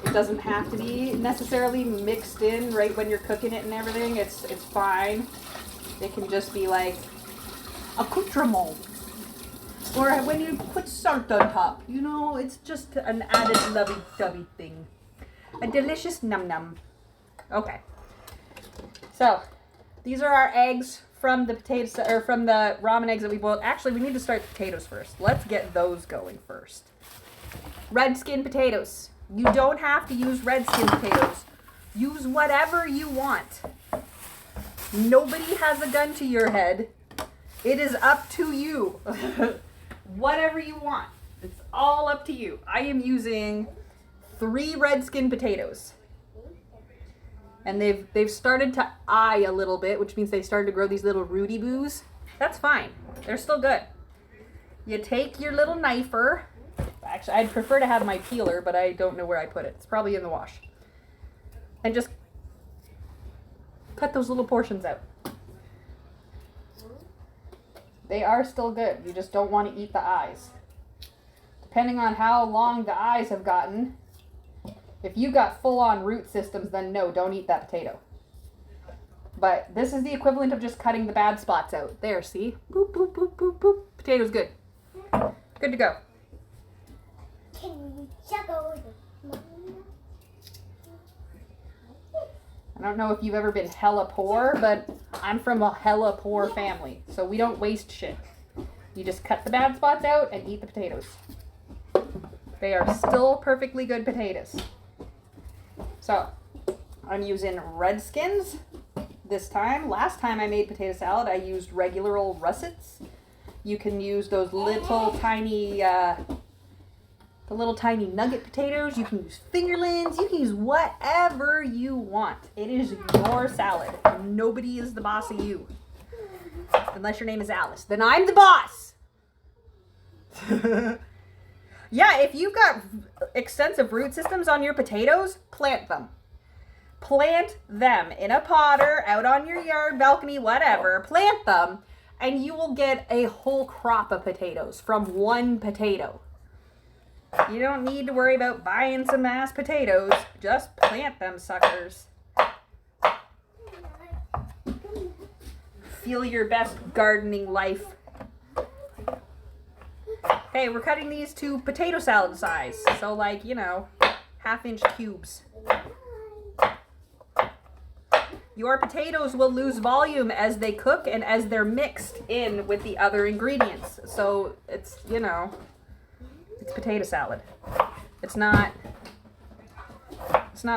It doesn't have to be necessarily mixed in right when you're cooking it and everything. It's fine. It can just be like accoutrement. Or when you put salt on top. You know, it's just an added lovey-dovey thing. A delicious num-num. Okay. So, these are our eggs from the from the ramen eggs that we boiled. Actually, we need to start the potatoes first. Let's get those going first. Red skin potatoes. You don't have to use red skin potatoes. Use whatever you want. Nobody has a gun to your head. It is up to you. Whatever you want. It's all up to you. I am using 3 red skin potatoes. And they've started to eye a little bit, which means they started to grow these little rooty boos. That's fine. They're still good. You take your little knifer. Actually, I'd prefer to have my peeler, but I don't know where I put it. It's probably in the wash. And just cut those little portions out. They are still good. You just don't want to eat the eyes. Depending on how long the eyes have gotten, if you got full-on root systems, then no, don't eat that potato. But this is the equivalent of just cutting the bad spots out. There, see? Boop, boop, boop, boop, boop. Potato's good. Good to go.
Can you juggle the
I don't know if you've ever been hella poor, but I'm from a hella poor family, so we don't waste shit. You just cut the bad spots out and eat the potatoes. They are still perfectly good potatoes. So, I'm using red skins this time. Last time I made potato salad, I used regular old russets. You can use those little tiny, the little tiny nugget potatoes. You can use fingerlings. You can use whatever you want. It is your salad. Nobody is the boss of you. Unless your name is Alice. Then I'm the boss. Yeah, if you've got extensive root systems on your potatoes, plant them. Plant them in a pot or out on your yard, balcony, whatever. Plant them and you will get a whole crop of potatoes from one potato. You don't need to worry about buying some mashed potatoes. Just plant them suckers. Feel your best gardening life. Okay, we're cutting these to potato salad size. So like, you know, 1/2-inch cubes. Your potatoes will lose volume as they cook and as they're mixed in with the other ingredients. So it's, you know, it's potato salad. It's not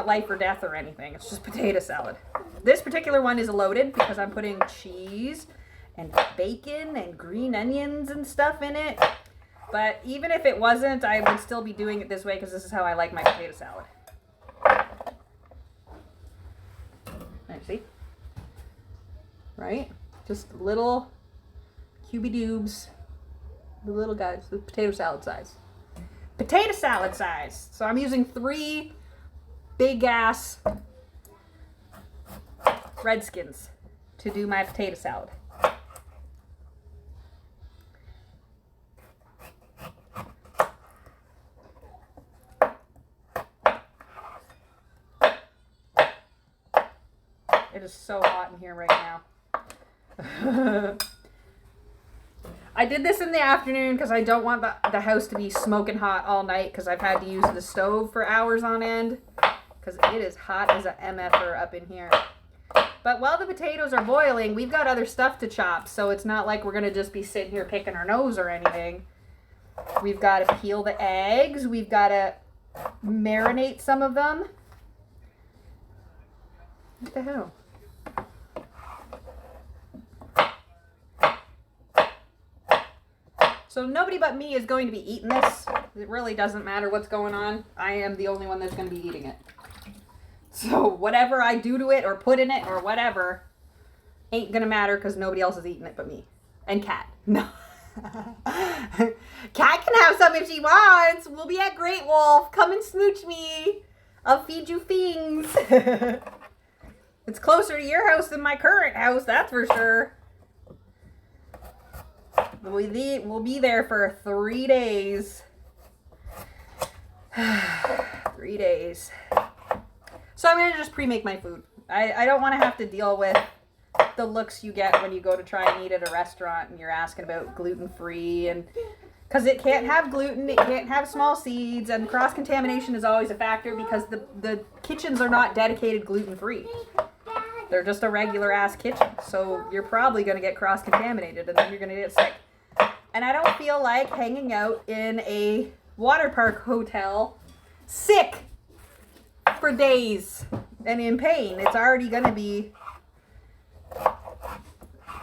life or death or anything. It's just potato salad. This particular one is loaded because I'm putting cheese and bacon and green onions and stuff in it. But even if it wasn't, I would still be doing it this way because this is how I like my potato salad. There, see? Right? Just little cubey doobs. The little guys, the potato salad size. Potato salad size. So I'm using 3 big ass Redskins to do my potato salad. It is so hot in here right now. I did this in the afternoon because I don't want the house to be smoking hot all night because I've had to use the stove for hours on end because it is hot as a MFer up in here. But while the potatoes are boiling, we've got other stuff to chop, so it's not like we're going to just be sitting here picking our nose or anything. We've got to peel the eggs. We've got to marinate some of them. What the hell? So nobody but me is going to be eating this. It really doesn't matter what's going on. I am the only one that's going to be eating it. So whatever I do to it or put in it or whatever ain't going to matter because nobody else is eating it but me. And Kat. No. Kat can have some if she wants. We'll be at Great Wolf. Come and smooch me. I'll feed you things. It's closer to your house than my current house, that's for sure. We'll be there for 3 days. 3 days. So I'm going to just pre-make my food. I don't want to have to deal with the looks you get when you go to try and eat at a restaurant and you're asking about gluten-free, and because it can't have gluten, it can't have small seeds, and cross-contamination is always a factor because the kitchens are not dedicated gluten-free. They're just a regular-ass kitchen, so you're probably going to get cross-contaminated and then you're going to get sick. And I don't feel like hanging out in a water park hotel sick for days and in pain. It's already going to be...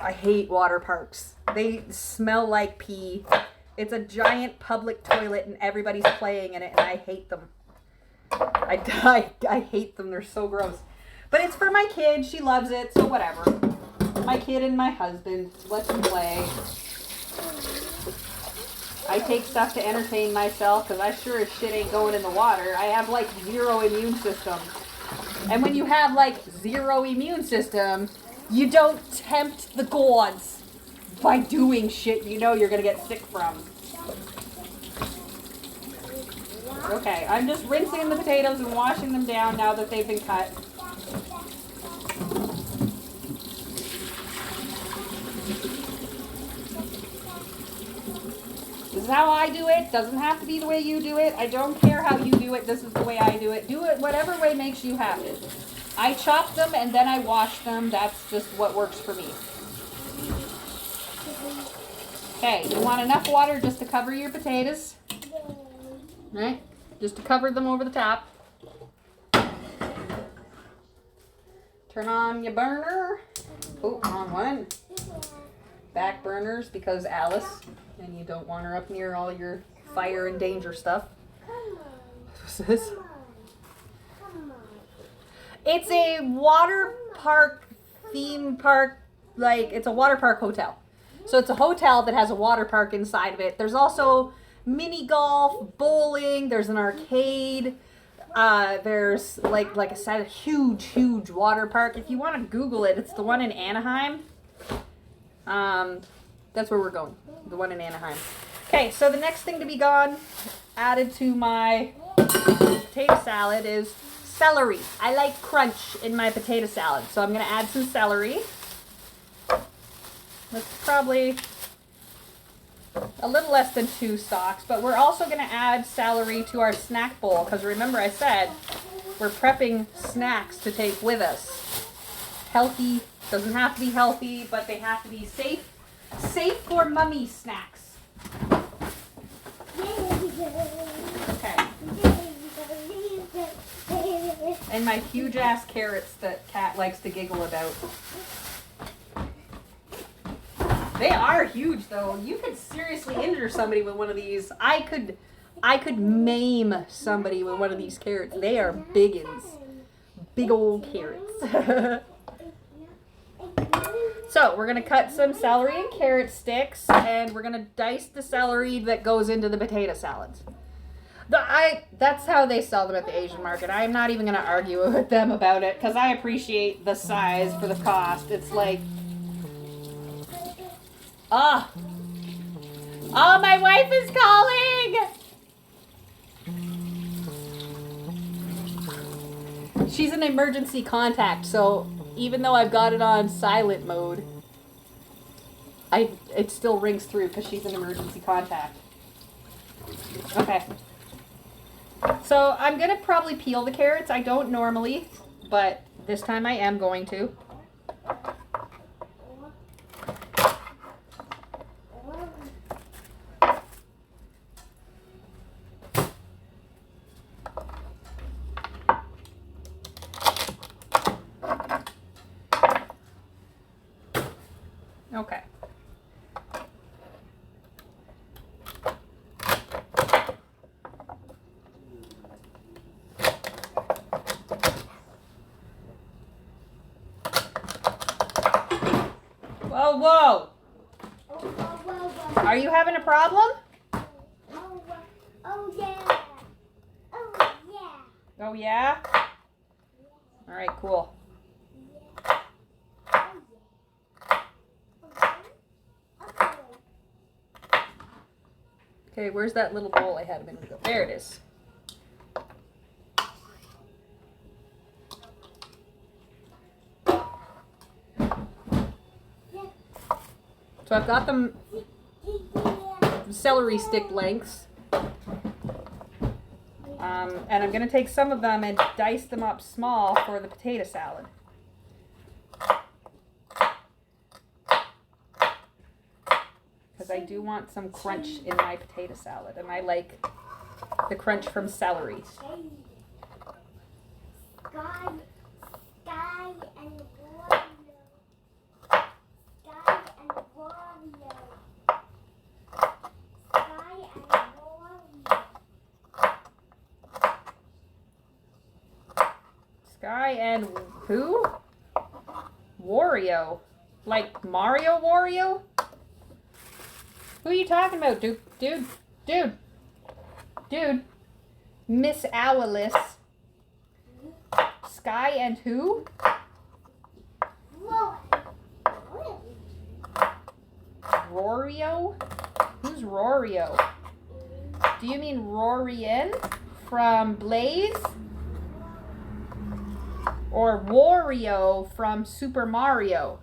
I hate water parks. They smell like pee. It's a giant public toilet and everybody's playing in it and I hate them. I hate them. They're so gross. But it's for my kid. She loves it, so whatever. My kid and my husband. Let them play. I take stuff to entertain myself because I sure as shit ain't going in the water. I have like 0 immune system. And when you have like 0 immune system, you don't tempt the gods by doing shit you know you're going to get sick from. Okay, I'm just rinsing the potatoes and washing them down now that they've been cut. This is how I do it. Doesn't have to be the way you do it. I don't care how you do it. This is the way I do it. Do it whatever way makes you happy. I chop them and then I wash them. That's just what works for me. Okay, you want enough water just to cover your potatoes. Right? Just to cover them over the top. Turn on your burner. Oh, wrong one. Back burners because Alice, and you don't want her up near all your fire and danger stuff. What's this? It's a water park, theme park, like it's a water park hotel. So it's a hotel that has a water park inside of it. There's also mini golf, bowling, there's an arcade. There's like I said, a huge water park. If you want to Google it, it's the one in Anaheim. That's where we're going. The one in Anaheim. Okay, so the next thing to be gone, added to my potato salad is celery. I like crunch in my potato salad, so I'm going to add some celery. That's probably a little less than 2 stalks, but we're also going to add celery to our snack bowl, because remember I said we're prepping snacks to take with us. Healthy, doesn't have to be healthy, but they have to be safe for mummy snacks. Okay. And my huge ass carrots that Kat likes to giggle about. They are huge though. You could seriously injure somebody with one of these. I could maim somebody with one of these carrots. They are biggins. Big old carrots. So we're gonna cut some celery and carrot sticks, and we're gonna dice the celery that goes into the potato salads. That's how they sell them at the Asian market. I'm not even gonna argue with them about it because I appreciate the size for the cost. It's like, oh, my wife is calling. She's an emergency contact, so even though I've got it on silent mode, it still rings through because she's an emergency contact. Okay. So I'm going to probably peel the carrots. I don't normally, but this time I am going to. Okay. Whoa, whoa. Are you having a problem?
Oh yeah. Oh yeah.
Oh, yeah? All right, cool. Okay, where's that little bowl I had a minute ago? There it is. So I've got them celery stick lengths. And I'm going to take some of them and dice them up small for the potato salad. Because I do want some crunch in my potato salad, and I like the crunch from celery.
Sky and Wario. Sky and Wario. Sky and Wario.
Sky and who? Wario. Like Mario Wario? Who are you talking about, dude? Dude. Miss Owlis. Sky and who? Rorio? Who's Rorio? Do you mean Rorian from Blaze? Or Wario from Super Mario?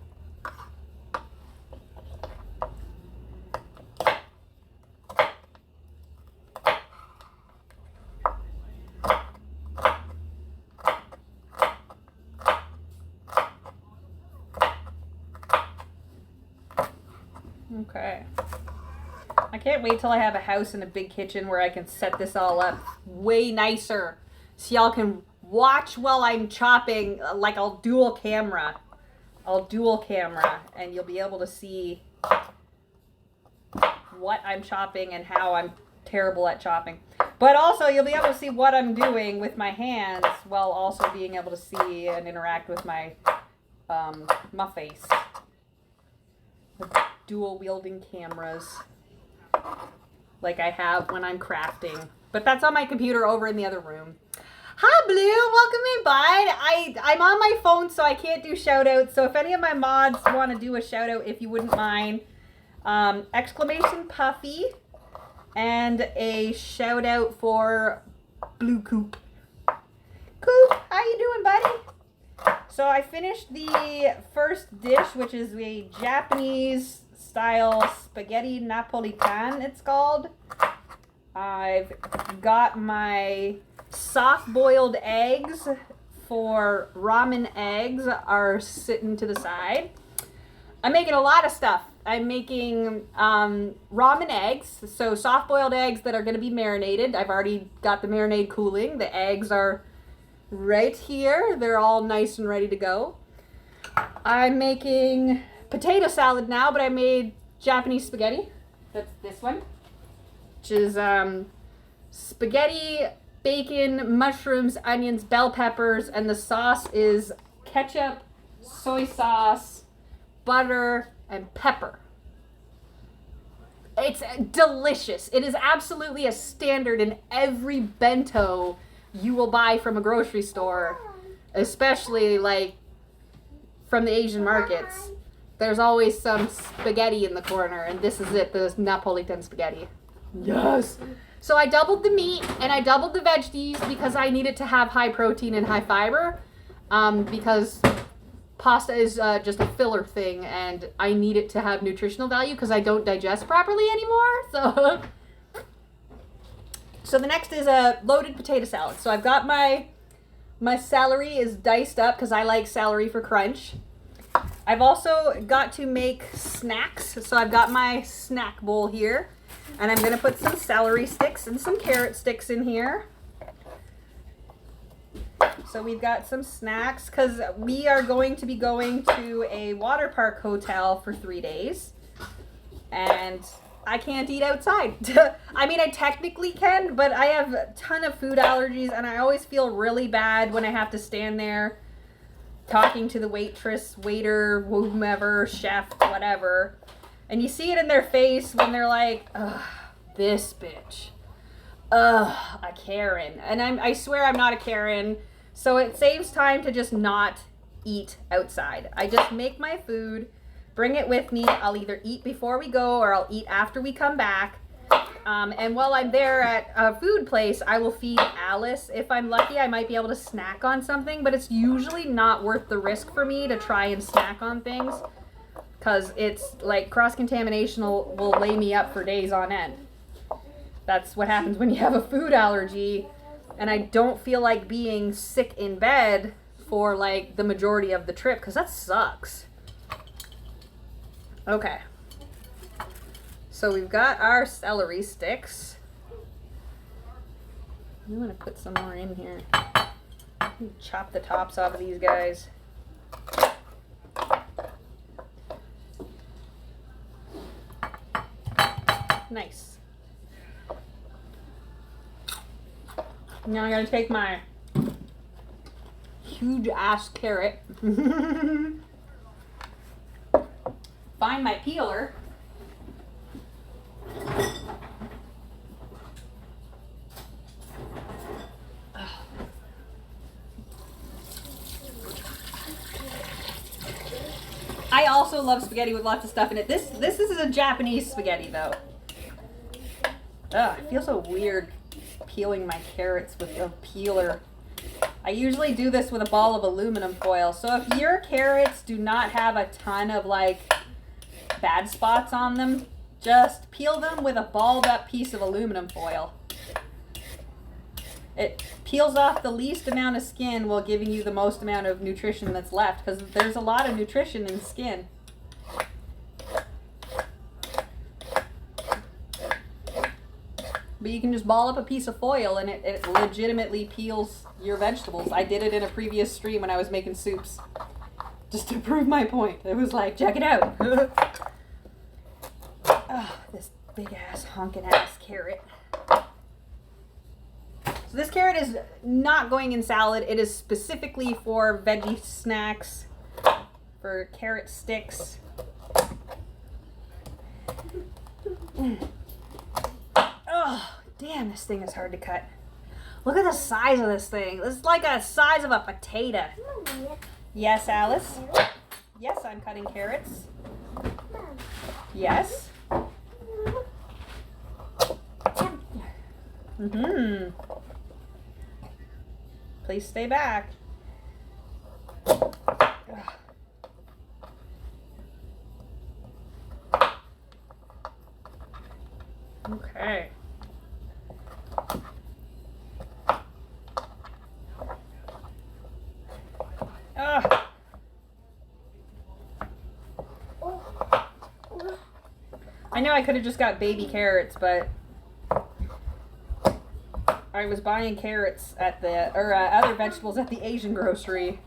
Okay. I can't wait till I have a house and a big kitchen where I can set this all up way nicer. So y'all can watch while I'm chopping. Like I'll dual camera and you'll be able to see what I'm chopping and how I'm terrible at chopping. But also you'll be able to see what I'm doing with my hands while also being able to see and interact with my face. Dual wielding cameras like I have when I'm crafting. But that's on my computer over in the other room. Hi, Blue. Welcome in, bud. I'm on my phone, so I can't do shout-outs. So if any of my mods want to do a shout-out, if you wouldn't mind, exclamation Puffy and a shout-out for Blue Coop. Coop, how you doing, buddy? So I finished the first dish, which is a Japanese-style spaghetti napolitan, it's called. I've got my soft-boiled eggs for ramen eggs are sitting to the side. I'm making a lot of stuff. I'm making ramen eggs, so soft-boiled eggs that are going to be marinated. I've already got the marinade cooling. The eggs are right here. They're all nice and ready to go. I'm making potato salad now, but I made Japanese spaghetti. That's this one, which is spaghetti, bacon, mushrooms, onions, bell peppers, and the sauce is ketchup, soy sauce, butter, and pepper. It's delicious. It is absolutely a standard in every bento you will buy from a grocery store, especially like from the Asian markets. There's always some spaghetti in the corner, and this is it, the Napolitan spaghetti. Yes. So I doubled the meat and I doubled the veggies because I needed to have high protein and high fiber, because pasta is just a filler thing, and I need it to have nutritional value because I don't digest properly anymore. So the next is a loaded potato salad. So I've got my celery is diced up because I like celery for crunch. I've also got to make snacks. So I've got my snack bowl here, and I'm going to put some celery sticks and some carrot sticks in here. So we've got some snacks because we are going to be going to a water park hotel for 3 days, and I can't eat outside. I mean, I technically can, but I have a ton of food allergies, and I always feel really bad when I have to stand there talking to the waitress, waiter, whomever, chef, whatever, and you see it in their face when they're like, ugh, this bitch. Ugh, a Karen. And I swear I'm not a Karen. So it saves time to just not eat outside. I just make my food, bring it with me. I'll either eat before we go or I'll eat after we come back. And while I'm there at a food place, I will feed Alice. If I'm lucky, I might be able to snack on something, but it's usually not worth the risk for me to try and snack on things because it's like cross-contamination will lay me up for days on end. That's what happens when you have a food allergy. And I don't feel like being sick in bed for like the majority of the trip because that sucks. Okay. So we've got our celery sticks. I'm going to put some more in here. Chop the tops off of these guys. Nice. Now I gotta take my huge ass carrot, find my peeler, I also love spaghetti with lots of stuff in it. This is a Japanese spaghetti though. Ugh, it feels so weird peeling my carrots with a peeler. I usually do this with a ball of aluminum foil. So if your carrots do not have a ton of like bad spots on them, just peel them with a balled up piece of aluminum foil. It peels off the least amount of skin while giving you the most amount of nutrition that's left, because there's a lot of nutrition in skin. But you can just ball up a piece of foil and it legitimately peels your vegetables. I did it in a previous stream when I was making soups. Just to prove my point. It was like, check it out. Oh, this big ass honking ass carrot. So this carrot is not going in salad. It is specifically for veggie snacks, for carrot sticks. Oh, damn, this thing is hard to cut. Look at the size of this thing. This is like the size of a potato. Yes, Alice? Yes, I'm cutting carrots. Yes. Mm-hmm. Please stay back. Okay. I know I could have just got baby carrots, but I was buying carrots at the, or other vegetables at the Asian grocery.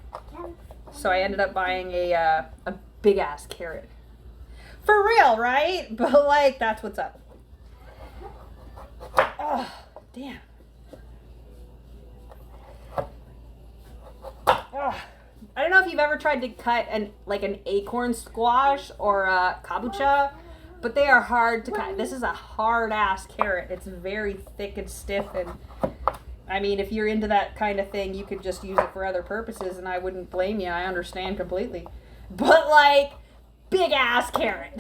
So I ended up buying a big ass carrot. For real, right? But like, that's what's up. Oh, damn. Oh. I don't know if you've ever tried to cut an acorn squash or a kabocha, but they are hard to cut. This is a hard ass carrot. It's very thick and stiff, and I mean, if you're into that kind of thing, you could just use it for other purposes, and I wouldn't blame you. I understand completely. But like, big ass carrot.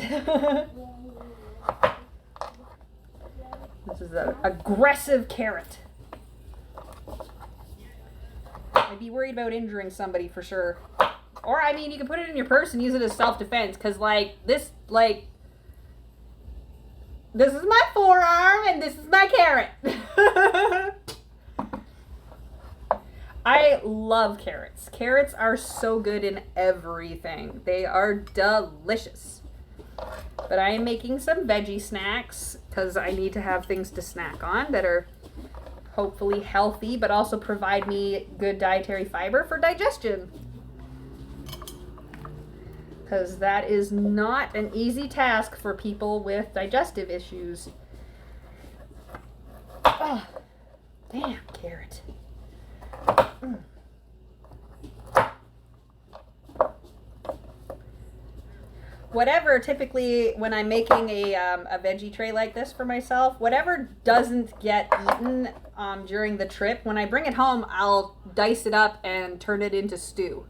This is an aggressive carrot. I'd be worried about injuring somebody for sure. Or, I mean, you can put it in your purse and use it as self-defense, because, like, this is my forearm, and this is my carrot. I love carrots. Carrots are so good in everything. They are delicious. But I am making some veggie snacks, because I need to have things to snack on that are hopefully healthy, but also provide me good dietary fiber for digestion. Because that is not an easy task for people with digestive issues. Oh, damn, carrot. Whatever, typically when I'm making a veggie tray like this for myself, whatever doesn't get eaten during the trip, when I bring it home, I'll dice it up and turn it into stew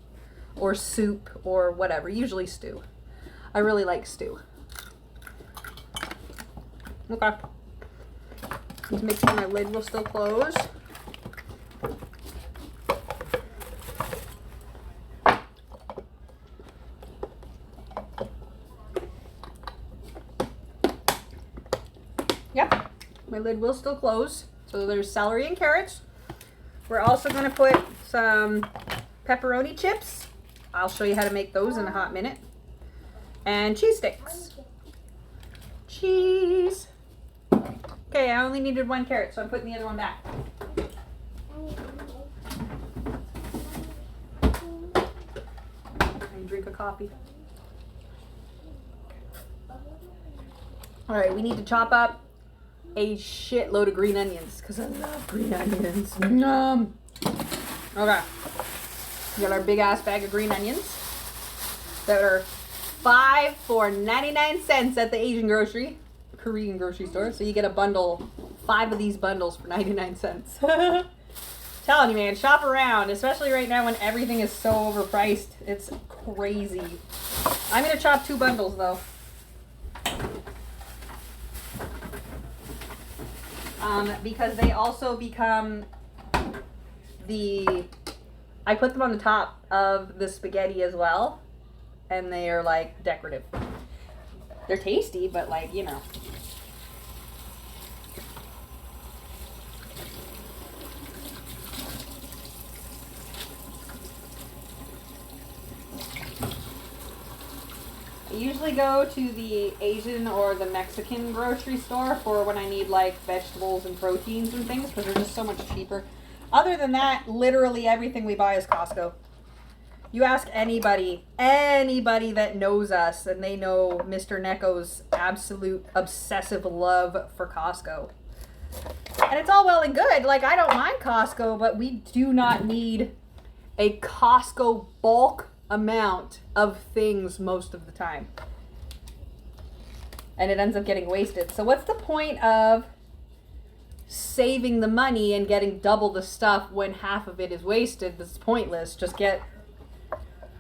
or soup or whatever, usually stew. I really like stew. Okay. Just make sure my lid will still close. Yep, my lid will still close. So there's celery and carrots. We're also going to put some pepperoni chips. I'll show you how to make those in a hot minute. And cheese sticks. Cheese. Okay, I only needed one carrot, so I'm putting the other one back. And drink a coffee. All right, we need to chop up a shitload of green onions because I love green onions. Yum. Okay. We got our big ass bag of green onions that are 5 for 99 cents at the Asian grocery, Korean grocery store. So you get a bundle, 5 of these bundles for 99 cents. Telling you, man, shop around, especially right now when everything is so overpriced. It's crazy. I'm gonna chop 2 bundles though. Because they also become I put them on the top of the spaghetti as well, and they are like decorative. They're tasty, but like, you know. I usually go to the Asian or the Mexican grocery store for when I need like vegetables and proteins and things because they're just so much cheaper. Other than that, literally everything we buy is Costco. You ask anybody that knows us, and they know Mr. Necco's absolute obsessive love for Costco. And it's all well and good. Like, I don't mind Costco, but we do not need a Costco bulk amount of things most of the time. And it ends up getting wasted. So what's the point of saving the money and getting double the stuff when half of it is wasted. This is pointless. Just get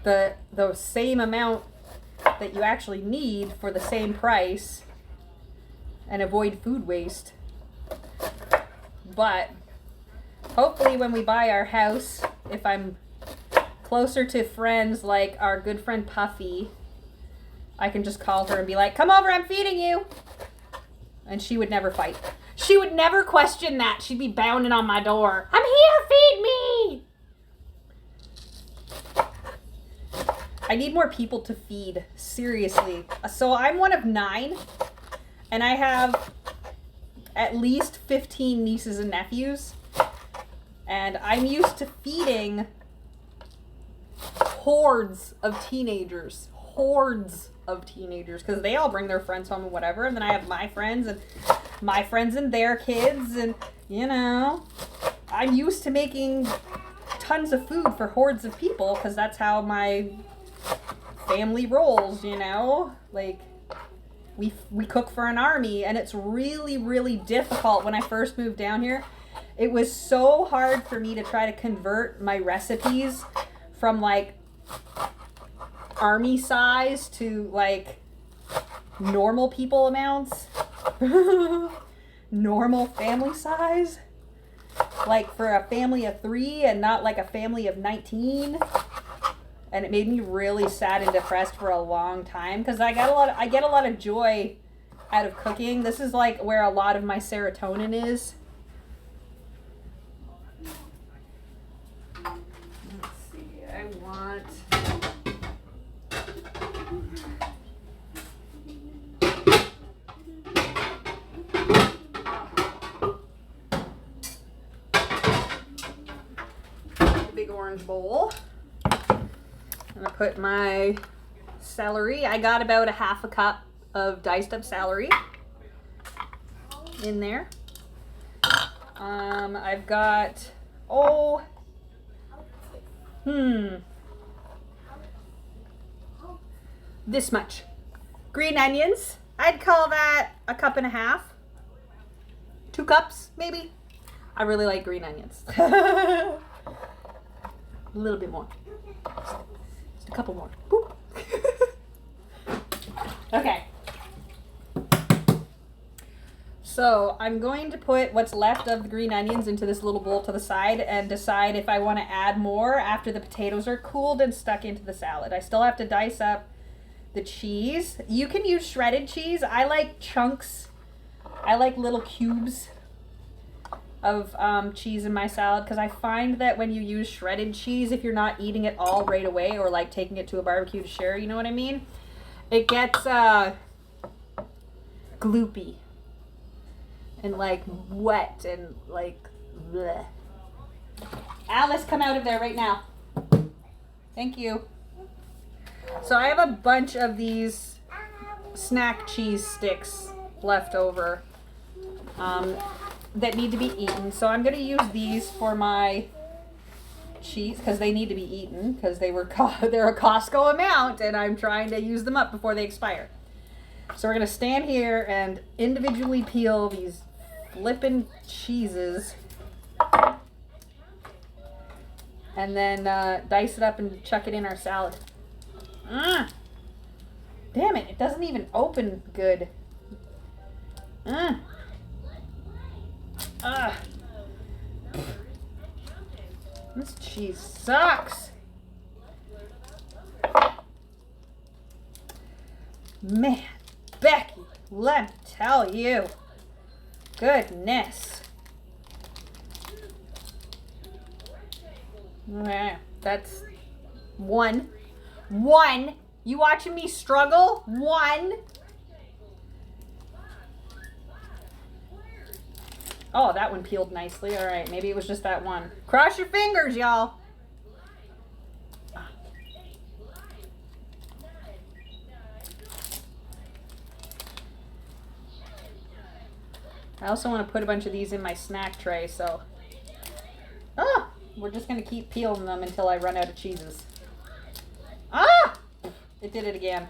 the same amount that you actually need for the same price and avoid food waste. But hopefully when we buy our house, if I'm closer to friends like our good friend Puffy, I can just call her and be like, come over, I'm feeding you. And she would never fight. She would never question that. She'd be pounding on my door. I'm here, feed me. I need more people to feed, seriously. So I'm one of 9, and I have at least 15 nieces and nephews. And I'm used to feeding hordes of teenagers. Hordes of teenagers, because they all bring their friends home and whatever, and then I have my friends and their kids, and you know, I'm used to making tons of food for hordes of people because that's how my family rolls, you know, like we cook for an army. And it's really, really difficult. When I first moved down here, it was so hard for me to try to convert my recipes from like army size to like normal people amounts. Normal family size, like for a family of 3 and not like a family of 19. And it made me really sad and depressed for a long time because I get a lot of joy out of cooking. This is like where a lot of my serotonin is. Let's see, I want big orange bowl. I'm gonna put my celery. I got about a half a cup of diced up celery in there. I've got this much green onions. I'd call that a cup and a half. 2 cups maybe. I really like green onions. A little bit more. Just a couple more. Okay. So I'm going to put what's left of the green onions into this little bowl to the side and decide if I want to add more after the potatoes are cooled and stuck into the salad. I still have to dice up the cheese. You can use shredded cheese. I like chunks. I like little cubes of cheese in my salad because I find that when you use shredded cheese, if you're not eating it all right away or like taking it to a barbecue to share, you know what I mean? It gets gloopy and like wet and like bleh. Alice, come out of there right now. Thank you. So I have a bunch of these snack cheese sticks left over that need to be eaten. So I'm going to use these for my cheese because they need to be eaten because they're a Costco amount and I'm trying to use them up before they expire. So we're going to stand here and individually peel these flippin' cheeses and then dice it up and chuck it in our salad. Damn it, it doesn't even open good. This cheese sucks. Man, Becky, let me tell you. Goodness. Okay, that's one. You watching me struggle? 1. Oh, that one peeled nicely. All right, maybe it was just that one. Cross your fingers, y'all. I also want to put a bunch of these in my snack tray, so... we're just going to keep peeling them until I run out of cheeses. It did it again.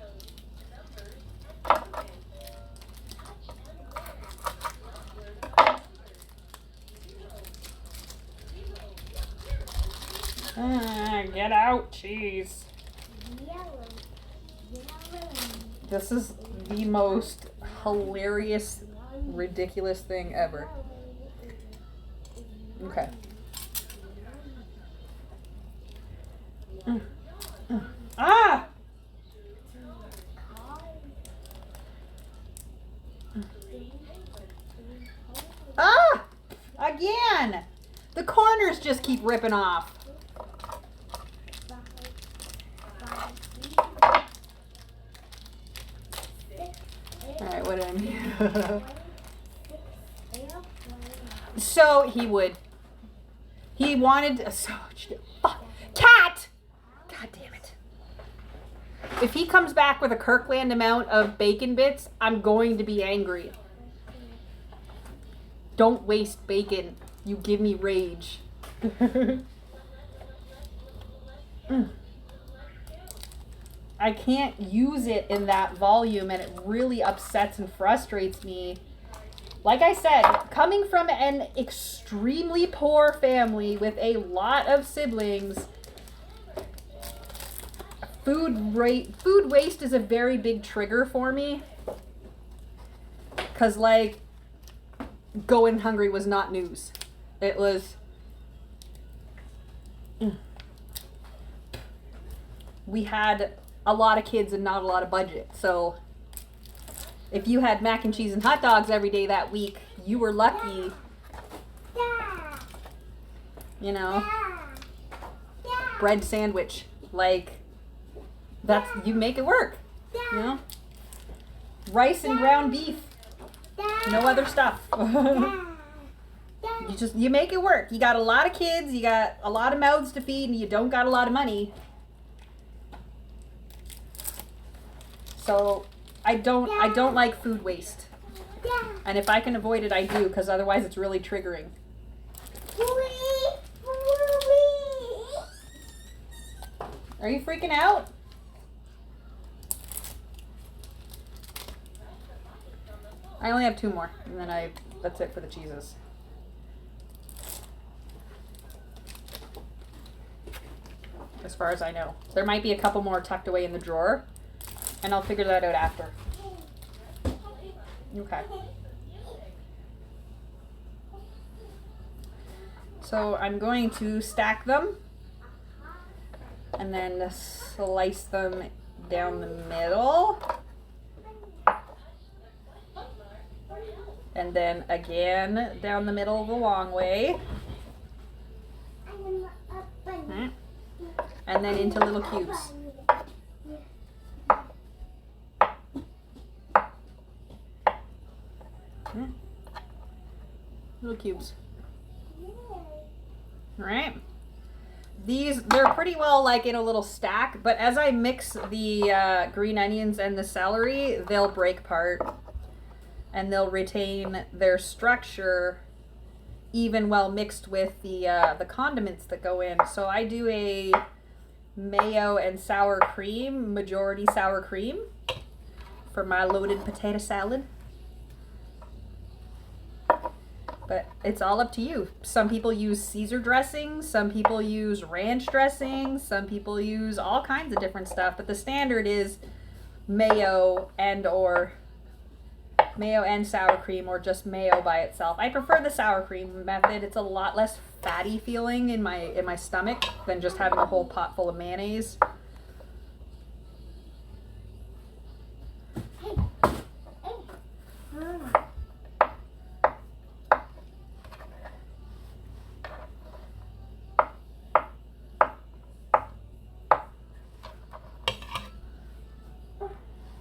Get out, cheese.
Yellow. Yellow.
This is the most hilarious, ridiculous thing ever. Okay. Ah! Ah! Again! The corners just keep ripping off. Alright, what I mean. So he would. He wanted. So, cat! God damn it. If he comes back with a Kirkland amount of bacon bits, I'm going to be angry. Don't waste bacon. You give me rage. I can't use it in that volume, and it really upsets and frustrates me. Like I said, coming from an extremely poor family with a lot of siblings, food waste is a very big trigger for me. 'Cause like, going hungry was not news. It was... We had a lot of kids and not a lot of budget, so if you had mac and cheese and hot dogs every day that week, you were lucky. You know, bread sandwich, like, that's, you make it work, you know. Rice and ground beef, no other stuff. You make it work. You got a lot of kids, you got a lot of mouths to feed, and you don't got a lot of money. So I don't like food waste. And if I can avoid it, I do, because otherwise it's really triggering. Are you freaking out? I only have 2 more, and then that's it for the cheeses. As far as I know. There might be a couple more tucked away in the drawer, and I'll figure that out after. Okay. So I'm going to stack them and then slice them down the middle. And then again down the middle the long way. And then into little cubes. Little cubes. Alright. They're pretty well like in a little stack, but as I mix the green onions and the celery, they'll break apart. And they'll retain their structure even while mixed with the condiments that go in. So I do a mayo and sour cream, majority sour cream, for my loaded potato salad. But it's all up to you. Some people use Caesar dressing, some people use ranch dressing, some people use all kinds of different stuff, but the standard is mayo and sour cream, or just mayo by itself. I prefer the sour cream method. It's a lot less fatty feeling in my stomach than just having a whole pot full of mayonnaise.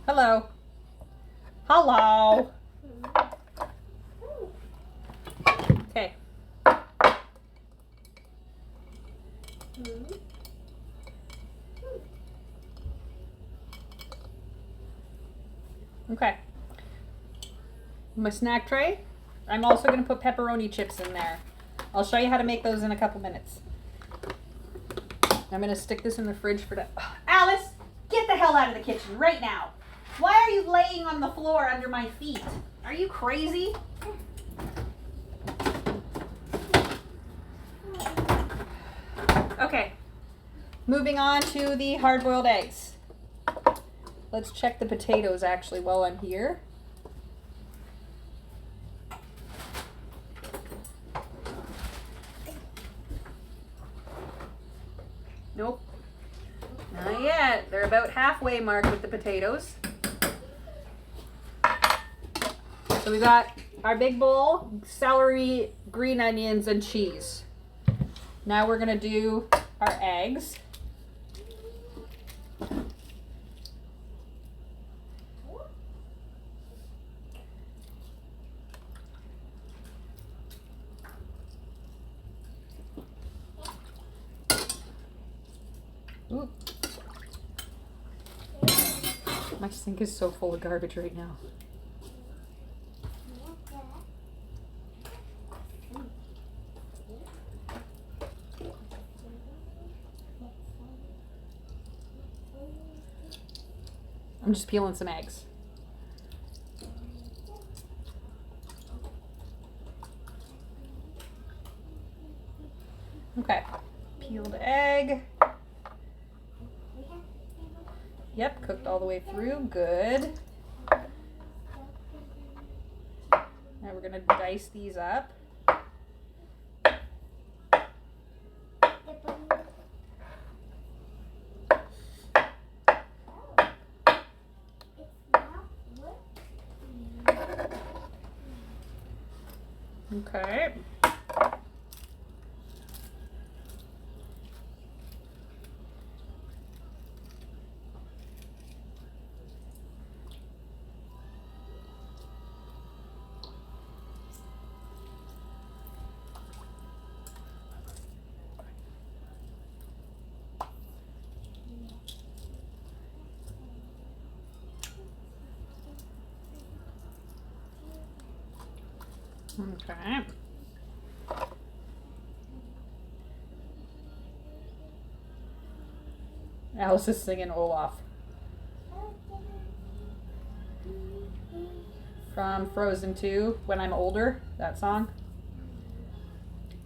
Hello. Hello. Okay. Okay. My snack tray. I'm also going to put pepperoni chips in there. I'll show you how to make those in a couple minutes. I'm going to stick this in the fridge for Alice, get the hell out of the kitchen right now. Why are you laying on the floor under my feet? Are you crazy? Okay. moving on to the hard-boiled eggs. Let's check the potatoes actually while I'm here. Nope. Not yet. They're about halfway mark with the potatoes. So we got our big bowl, celery, green onions, and cheese. Now we're gonna do our eggs. Ooh. My sink is so full of garbage right now. I'm just peeling some eggs. Okay, peeled egg. Yep, cooked all the way through, good. Now we're gonna dice these up. Okay. Okay. Alice is singing Olaf from Frozen 2, When I'm Older, that song.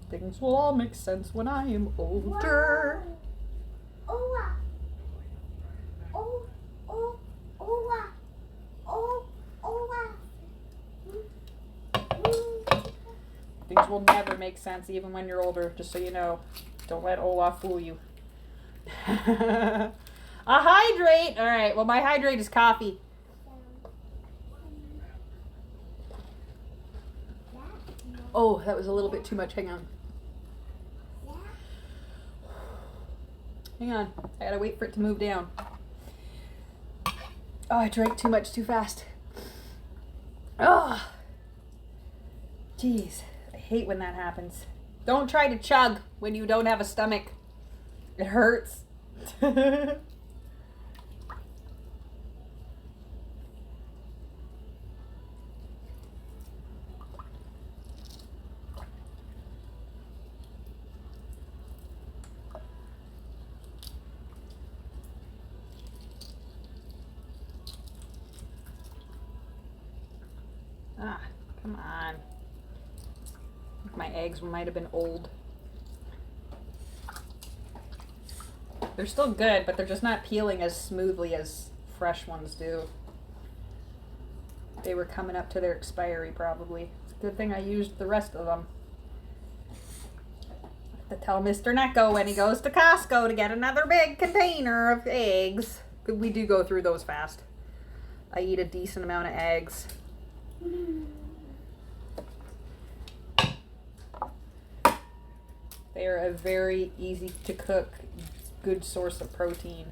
Things will all make sense when I am older.
Olaf. Oh, oh, Olaf. Oh, Olaf.
Things will never make sense even when you're older, just so you know. Don't let Olaf fool you. A hydrate! Alright, well my hydrate is coffee. Oh, that was a little bit too much. Hang on. Hang on. I gotta wait for it to move down. Oh, I drank too much too fast. Oh. Jeez. I hate when that happens. Don't try to chug when you don't have a stomach. It hurts. Ah, come on. My eggs might have been old. They're still good, but they're just not peeling as smoothly as fresh ones do. They were coming up to their expiry probably. It's a good thing I used the rest of them. I have to tell Mr. Necco when he goes to Costco to get another big container of eggs. We do go through those fast. I eat a decent amount of eggs. They are a very easy to cook, good source of protein.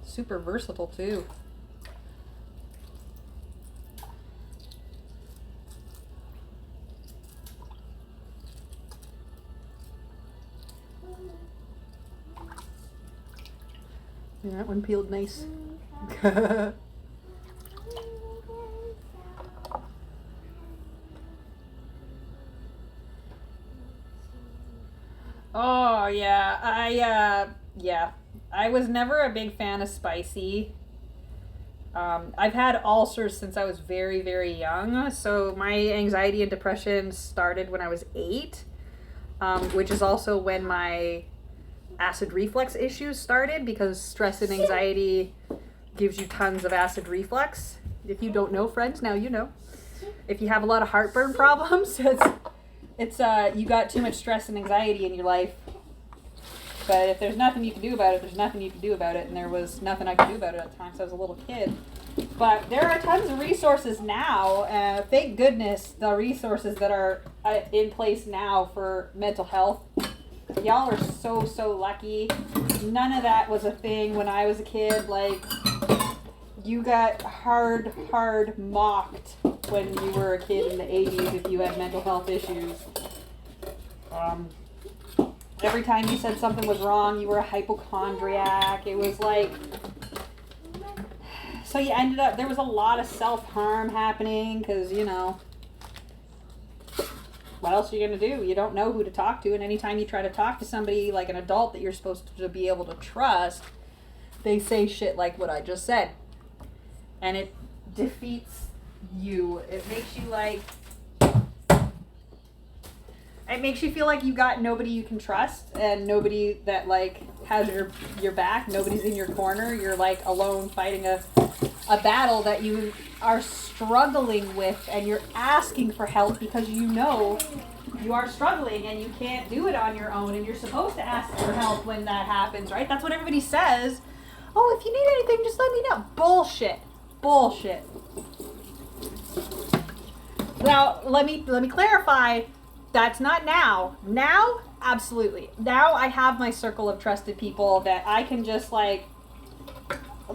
Super versatile too. Yeah, that one peeled nice. Oh yeah, I was never a big fan of spicy. I've had ulcers since I was very, very young, so my anxiety and depression started when I was 8. which is also when my acid reflux issues started, because stress and anxiety gives you tons of acid reflux. If you don't know, friends, now you know. If you have a lot of heartburn problems, it's you got too much stress and anxiety in your life. But if there's nothing you can do about it, there's nothing you can do about it, and there was nothing I could do about it at the time because I was a little kid. But there are tons of resources now. Thank goodness the resources that are in place now for mental health. Y'all are so lucky. None of that was a thing when I was a kid. Like, you got hard mocked when you were a kid in the 80s if you had mental health issues. Every time you said something was wrong, you were a hypochondriac. It was like... So you ended up... There was a lot of self-harm happening because, you know... What else are you going to do? You don't know who to talk to, and anytime you try to talk to somebody like an adult that you're supposed to be able to trust, they say shit like what I just said. And it defeats you. It makes you like... It makes you feel like you got nobody you can trust and nobody that like has your back. Nobody's in your corner. You're like alone fighting a battle that you are struggling with, and you're asking for help because you know you are struggling and you can't do it on your own, and you're supposed to ask for help when that happens, right? That's what everybody says. Oh, if you need anything, just let me know. Bullshit. Now, let me clarify. That's not now. Now, absolutely. Now I have my circle of trusted people that I can just like,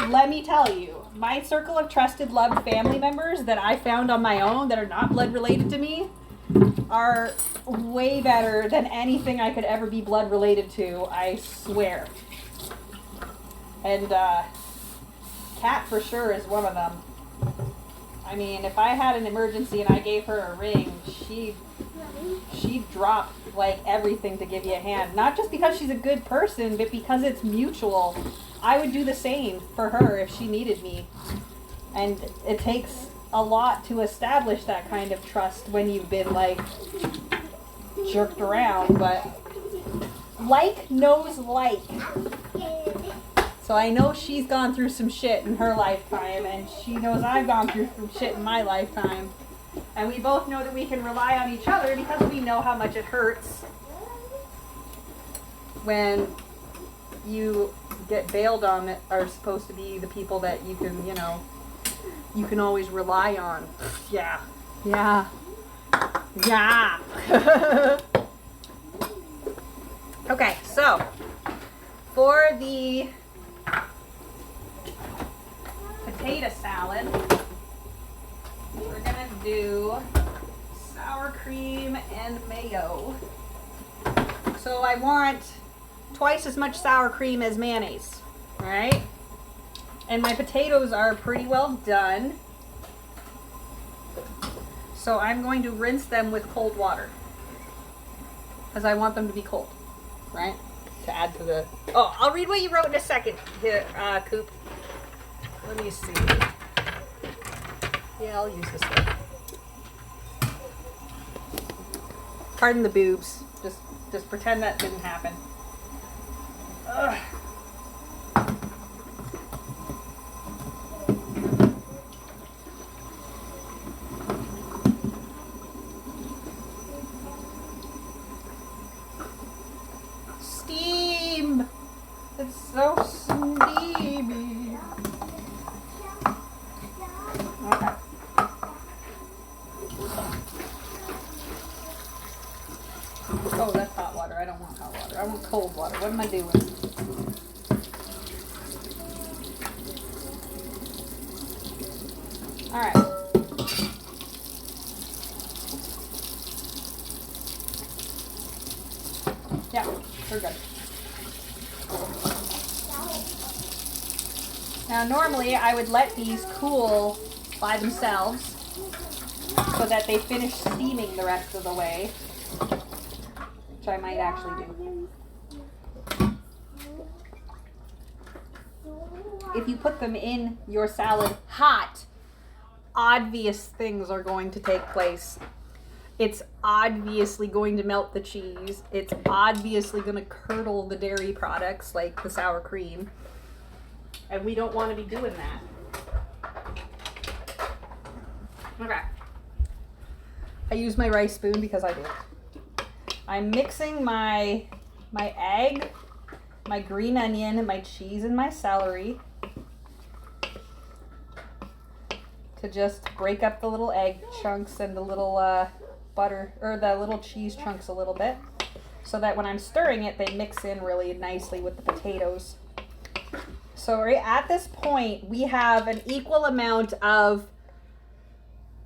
let me tell you, my circle of trusted loved family members that I found on my own that are not blood related to me are way better than anything I could ever be blood related to, I swear. And Kat for sure is one of them. I mean, if I had an emergency and I gave her a ring, she'd drop like everything to give you a hand. Not just because she's a good person, but because it's mutual. I would do the same for her if she needed me. And it takes a lot to establish that kind of trust when you've been like jerked around, but like knows like. So I know she's gone through some shit in her lifetime, and she knows I've gone through some shit in my lifetime. And we both know that we can rely on each other because we know how much it hurts when you get bailed on that are supposed to be the people that you can, you know, you can always rely on. Yeah. Okay, so for the potato salad, we're gonna do sour cream and mayo. So I want twice as much sour cream as mayonnaise, all right? And my potatoes are pretty well done. So I'm going to rinse them with cold water because I want them to be cold, right? To add to the... Oh, I'll read what you wrote in a second here, Coop. Let me see. Yeah, I'll use this one. Pardon the boobs. Just pretend that didn't happen. Ugh. Steam! It's so steamy. Okay. Oh, that's hot water. I don't want hot water. I want cold water. What am I doing? All right. Yeah, we're good. Now, normally I would let these cool by themselves so that they finish steaming the rest of the way, which I might actually do. If you put them in your salad hot, obvious things are going to take place. It's obviously going to melt the cheese. It's obviously going to curdle the dairy products like the sour cream. And we don't want to be doing that. Okay. I use my rice spoon because I do. I'm mixing my egg, my green onion, my cheese, and my celery to just break up the little egg chunks and the little butter or the little cheese chunks a little bit, so that when I'm stirring it, they mix in really nicely with the potatoes. So right at this point, we have an equal amount of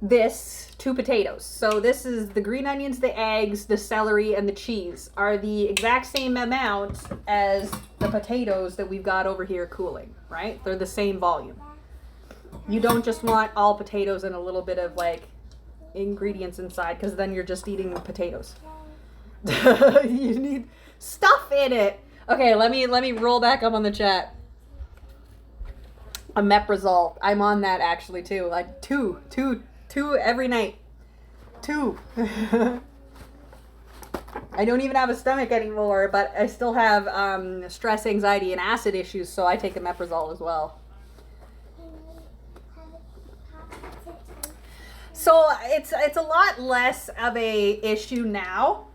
this to potatoes. So this is the green onions, the eggs, the celery, and the cheese are the exact same amount as the potatoes that we've got over here cooling, right? They're the same volume. You don't just want all potatoes and a little bit of like ingredients inside, because then you're just eating potatoes. You need stuff in it. Okay, let me roll back up on the chat. Omeprazole. I'm on that actually too. Like two every night. 2. I don't even have a stomach anymore, but I still have stress, anxiety, and acid issues, so I take omeprazole as well. So it's a lot less of a issue now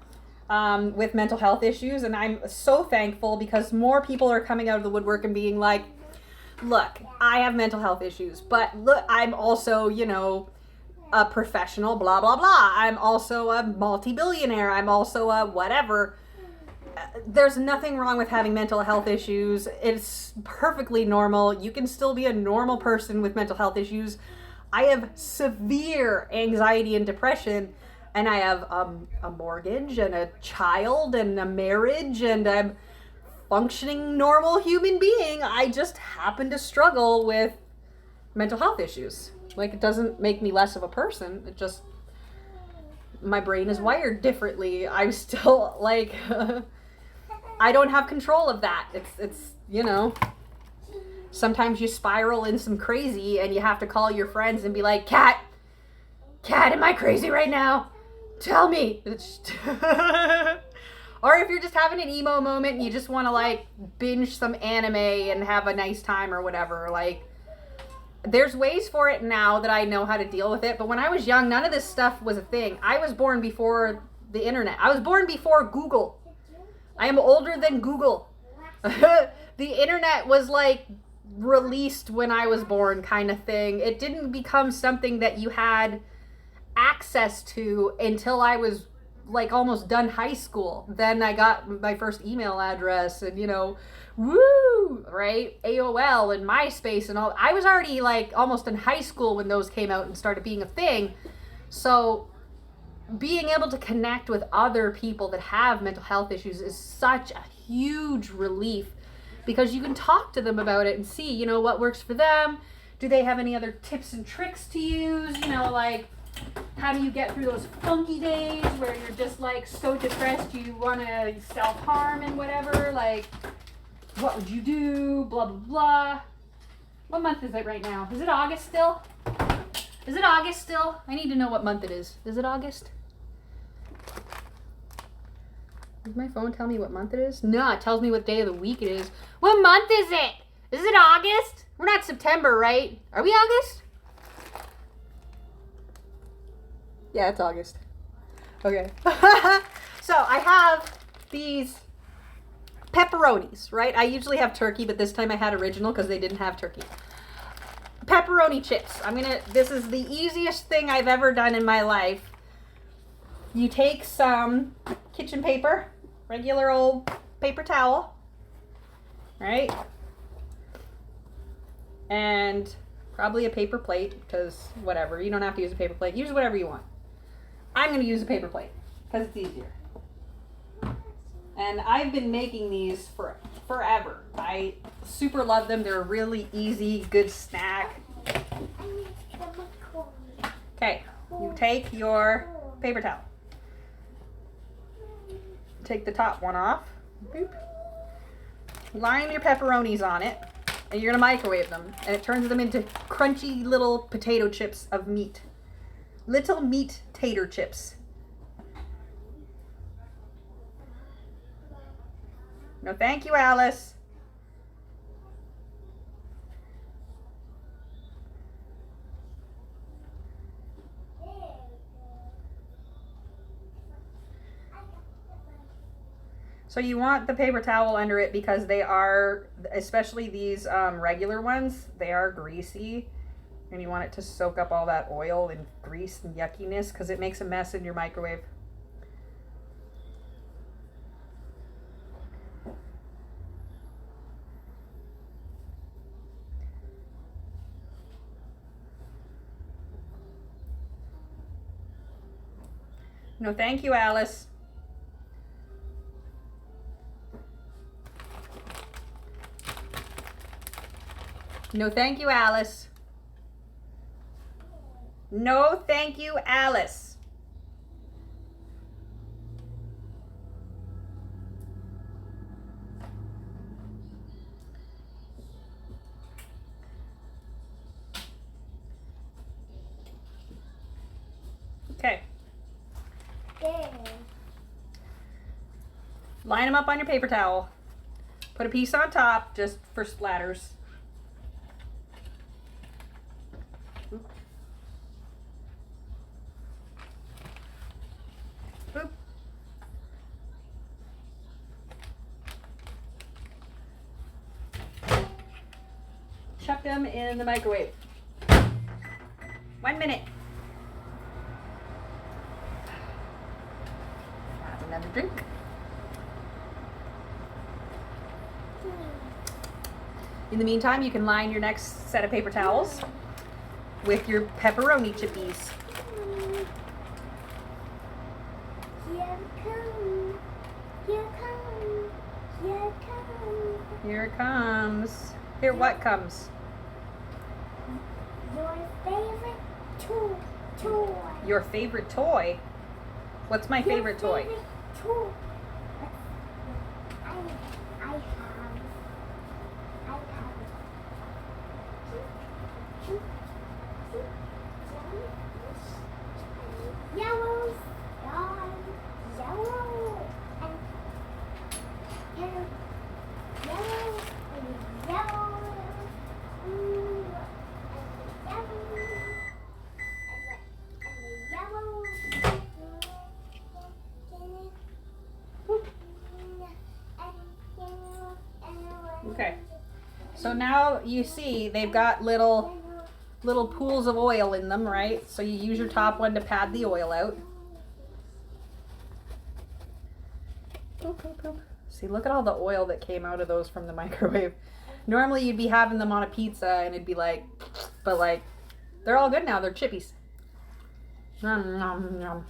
with mental health issues, and I'm so thankful because more people are coming out of the woodwork and being like, look, I have mental health issues, but look, I'm also, you know, a professional, blah, blah, blah. I'm also a multi-billionaire. I'm also a whatever. There's nothing wrong with having mental health issues. It's perfectly normal. You can still be a normal person with mental health issues. I have severe anxiety and depression, and I have a mortgage and a child and a marriage, and I'm functioning normal human being. I just happen to struggle with mental health issues. Like, it doesn't make me less of a person. It just, my brain is wired differently. I'm still like, I don't have control of that. It's, you know, sometimes you spiral in some crazy and you have to call your friends and be like, Kat, am I crazy right now? Tell me. Or if you're just having an emo moment and you just want to like binge some anime and have a nice time or whatever, like, there's ways for it now that I know how to deal with it. But when I was young, none of this stuff was a thing. I was born before the internet. I was born before Google. I am older than Google. The internet was like released when I was born, kind of thing. It didn't become something that you had access to until I was like almost done high school. Then I got my first email address and, you know, woo, right? AOL and MySpace and all. I was already like almost in high school when those came out and started being a thing. So being able to connect with other people that have mental health issues is such a huge relief, because you can talk to them about it and see, you know, what works for them. Do they have any other tips and tricks to use? You know, like, how do you get through those funky days where you're just like so depressed you want to self-harm and whatever? Like, what would you do? Blah, blah, blah. What month is it right now? Is it August still? Is it August still? I need to know what month it is. Is it August? Does my phone tell me what month it is? No, it tells me what day of the week it is. What month is it? Is it August? We're not September, right? Are we August? Yeah, it's August. Okay. So I have these pepperonis, right? I usually have turkey, but this time I had original because they didn't have turkey. Pepperoni chips. This is the easiest thing I've ever done in my life. You take some kitchen paper, regular old paper towel, right? And probably a paper plate, because whatever, you don't have to use a paper plate. Use whatever you want. I'm going to use a paper plate because it's easier. And I've been making these for forever. I super love them. They're a really easy, good snack. Okay, you take your paper towel. Take the top one off. Boop. Line your pepperonis on it, and you're going to microwave them. And it turns them into crunchy little potato chips of meat. Little meat tater chips. No, thank you, Alice. So you want the paper towel under it because they are, especially these regular ones, they are greasy. And you want it to soak up all that oil and grease and yuckiness because it makes a mess in your microwave. No, thank you, Alice. No, thank you, Alice. No, thank you, Alice. Okay.
There.
Line them up on your paper towel. Put a piece on top just for splatters. Boop. Chuck them in the microwave. 1 minute. Have another drink. In the meantime, you can line your next set of paper towels with your pepperoni chippies.
Here come. Here come. Here come.
Here it comes. Here, what comes?
Your favorite toy.
Your favorite toy? What's my favorite toy?
Favorite toy. I have. Yellow, yellow, and yellow, yellow, and yellow, blue, and yellow,
Okay. So now you see they've got little pools of oil in them, right? So you use your top one to pad the oil out. See, look at all the oil that came out of those from the microwave. Normally you'd be having them on a pizza and it'd be like, but like, they're all good now. They're chippies. Nom, nom, nom.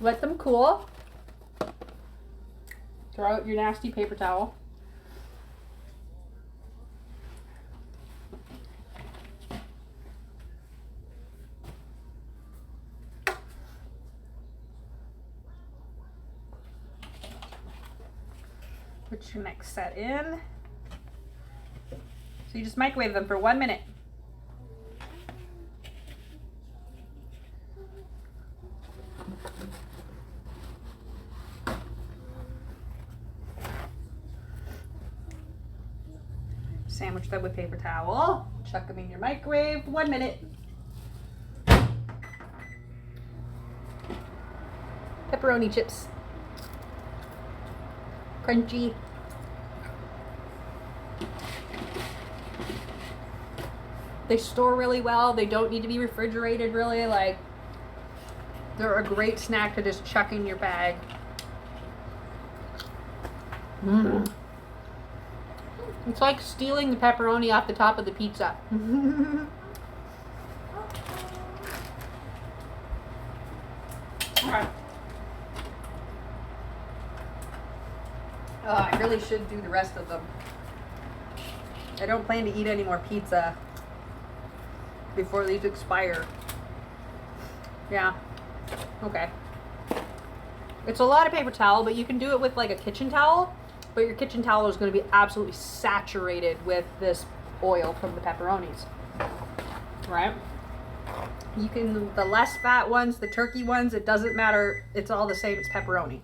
Let them cool. Throw out your nasty paper towel. Put your next set in. So you just microwave them for 1 minute. Sandwich them with paper towel. Chuck them in your microwave. 1 minute. Pepperoni chips. Crunchy. They store really well. They don't need to be refrigerated really. Like, they're a great snack to just chuck in your bag. Mmm. It's like stealing the pepperoni off the top of the pizza. Okay. Oh, I really should do the rest of them. I don't plan to eat any more pizza before these expire. Yeah. Okay. It's a lot of paper towel, but you can do it with like a kitchen towel. But your kitchen towel is going to be absolutely saturated with this oil from the pepperonis. Right? You can, the less fat ones, the turkey ones, it doesn't matter. It's all the same. It's pepperoni.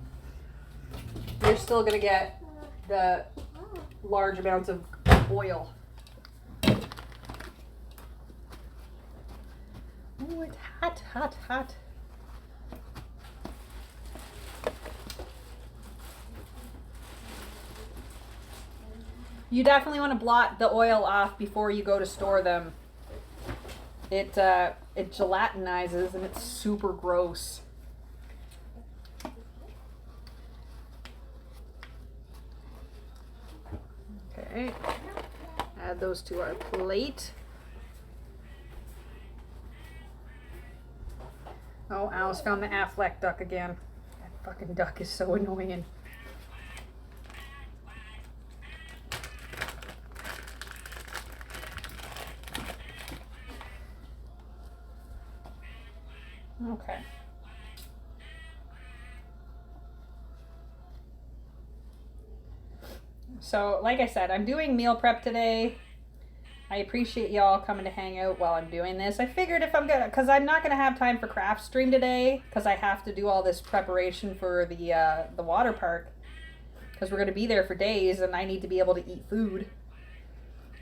you're still gonna get the large amounts of oil. Oh, it's hot, hot, hot. You definitely want to blot the oil off before you go to store them. It gelatinizes and it's super gross. Okay, add those to our plate. Oh, Alice found the Affleck duck again. That fucking duck is so annoying. Okay. So, like I said, I'm doing meal prep today. I appreciate y'all coming to hang out while I'm doing this. I figured if I'm gonna, because I'm not gonna have time for craft stream today, because I have to do all this preparation for the water park, because we're gonna be there for days, and I need to be able to eat food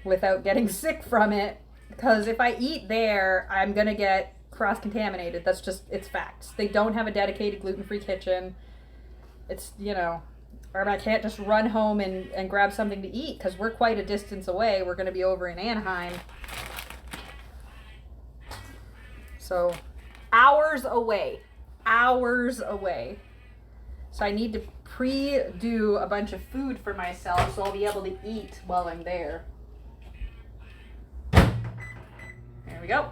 without getting sick from it. Because if I eat there, I'm gonna get cross-contaminated. That's just, it's facts. They don't have a dedicated gluten-free kitchen. It's, you know, or I can't just run home and grab something to eat because we're quite a distance away. We're going to be over in Anaheim. So, hours away. Hours away. So I need to pre-do a bunch of food for myself so I'll be able to eat while I'm there. There we go.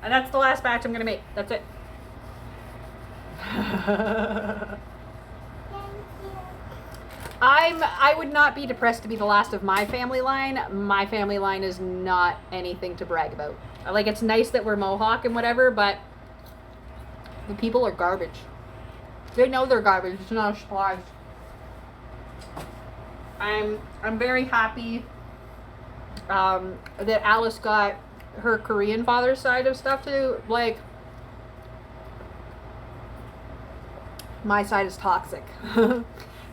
And that's the last batch I'm going to make. That's it. I would not be depressed to be the last of my family line. My family line is not anything to brag about. Like, it's nice that we're Mohawk and whatever, but the people are garbage. They know they're garbage. It's not a surprise. I'm very happy that Alice got her Korean father's side of stuff too. Like, my side is toxic.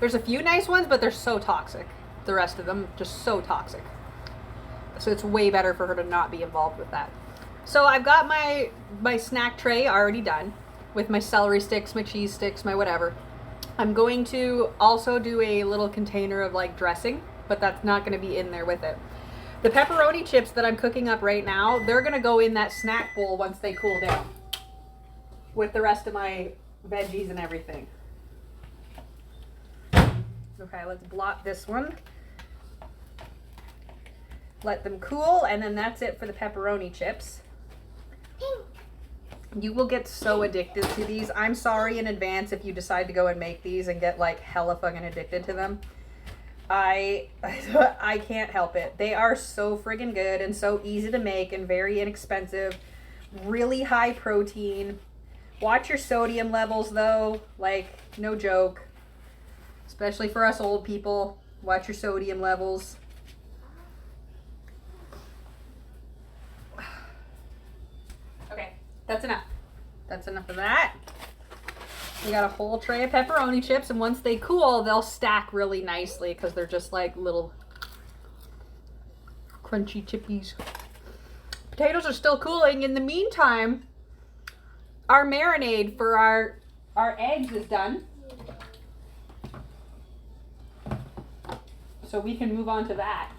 There's a few nice ones, but they're so toxic. The rest of them just so toxic. So it's way better for her to not be involved with that. So I've got my snack tray already done with my celery sticks, my cheese sticks, my whatever. I'm going to also do a little container of like dressing, but that's not going to be in there with it. The pepperoni chips that I'm cooking up right now, they're going to go in that snack bowl once they cool down with the rest of my veggies and everything. Okay, let's blot this one. Let them cool, and then that's it for the pepperoni chips. You will get so addicted to these. I'm sorry in advance if you decide to go and make these and get like hella fucking addicted to them. I can't help it. They are so friggin' good and so easy to make and very inexpensive. Really high protein. Watch your sodium levels though. Like, no joke. Especially for us old people. Watch your sodium levels. Okay, that's enough. That's enough of that. We got a whole tray of pepperoni chips, and once they cool, they'll stack really nicely because they're just like little crunchy chippies. Potatoes are still cooling. In the meantime, our marinade for our eggs is done. So we can move on to that.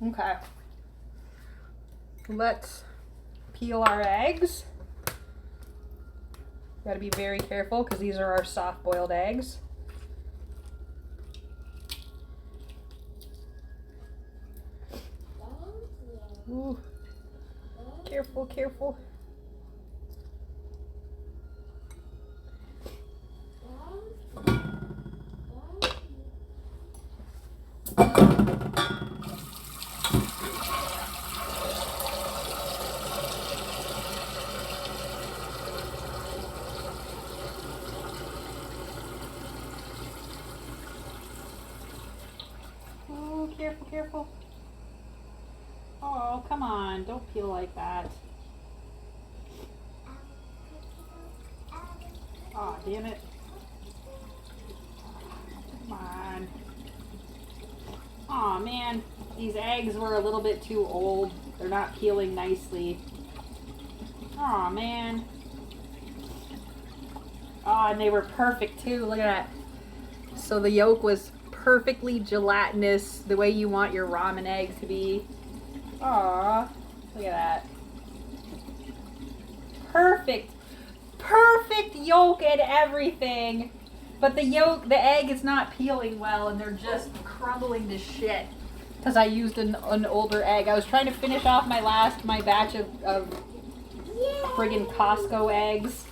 Okay. Let's peel our eggs. Got to be very careful because these are our soft-boiled eggs. Ooh. Careful, careful. Careful, careful. Oh, come on. Don't peel like that. Oh, damn it. Aw, man. These eggs were a little bit too old. They're not peeling nicely. Aw, man. Oh, and they were perfect too. Look at that. So the yolk was perfectly gelatinous, the way you want your ramen eggs to be. Aw, look at that. Perfect. Perfect yolk and everything. But the egg is not peeling well, and they're just crumbling to shit. Because I used an older egg. I was trying to finish off my batch of friggin' Costco eggs.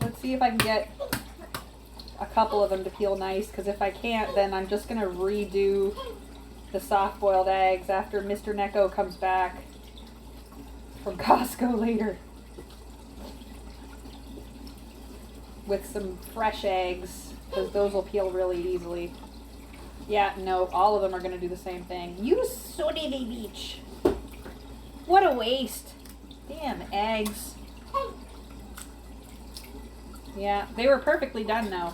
Let's see if I can get a couple of them to peel nice, because if I can't, then I'm just going to redo the soft-boiled eggs after Mr. Neko comes back from Costco later. With some fresh eggs, because those will peel really easily. Yeah, no, all of them are going to do the same thing. You sooty beach. What a waste. Damn eggs. Yeah, they were perfectly done though.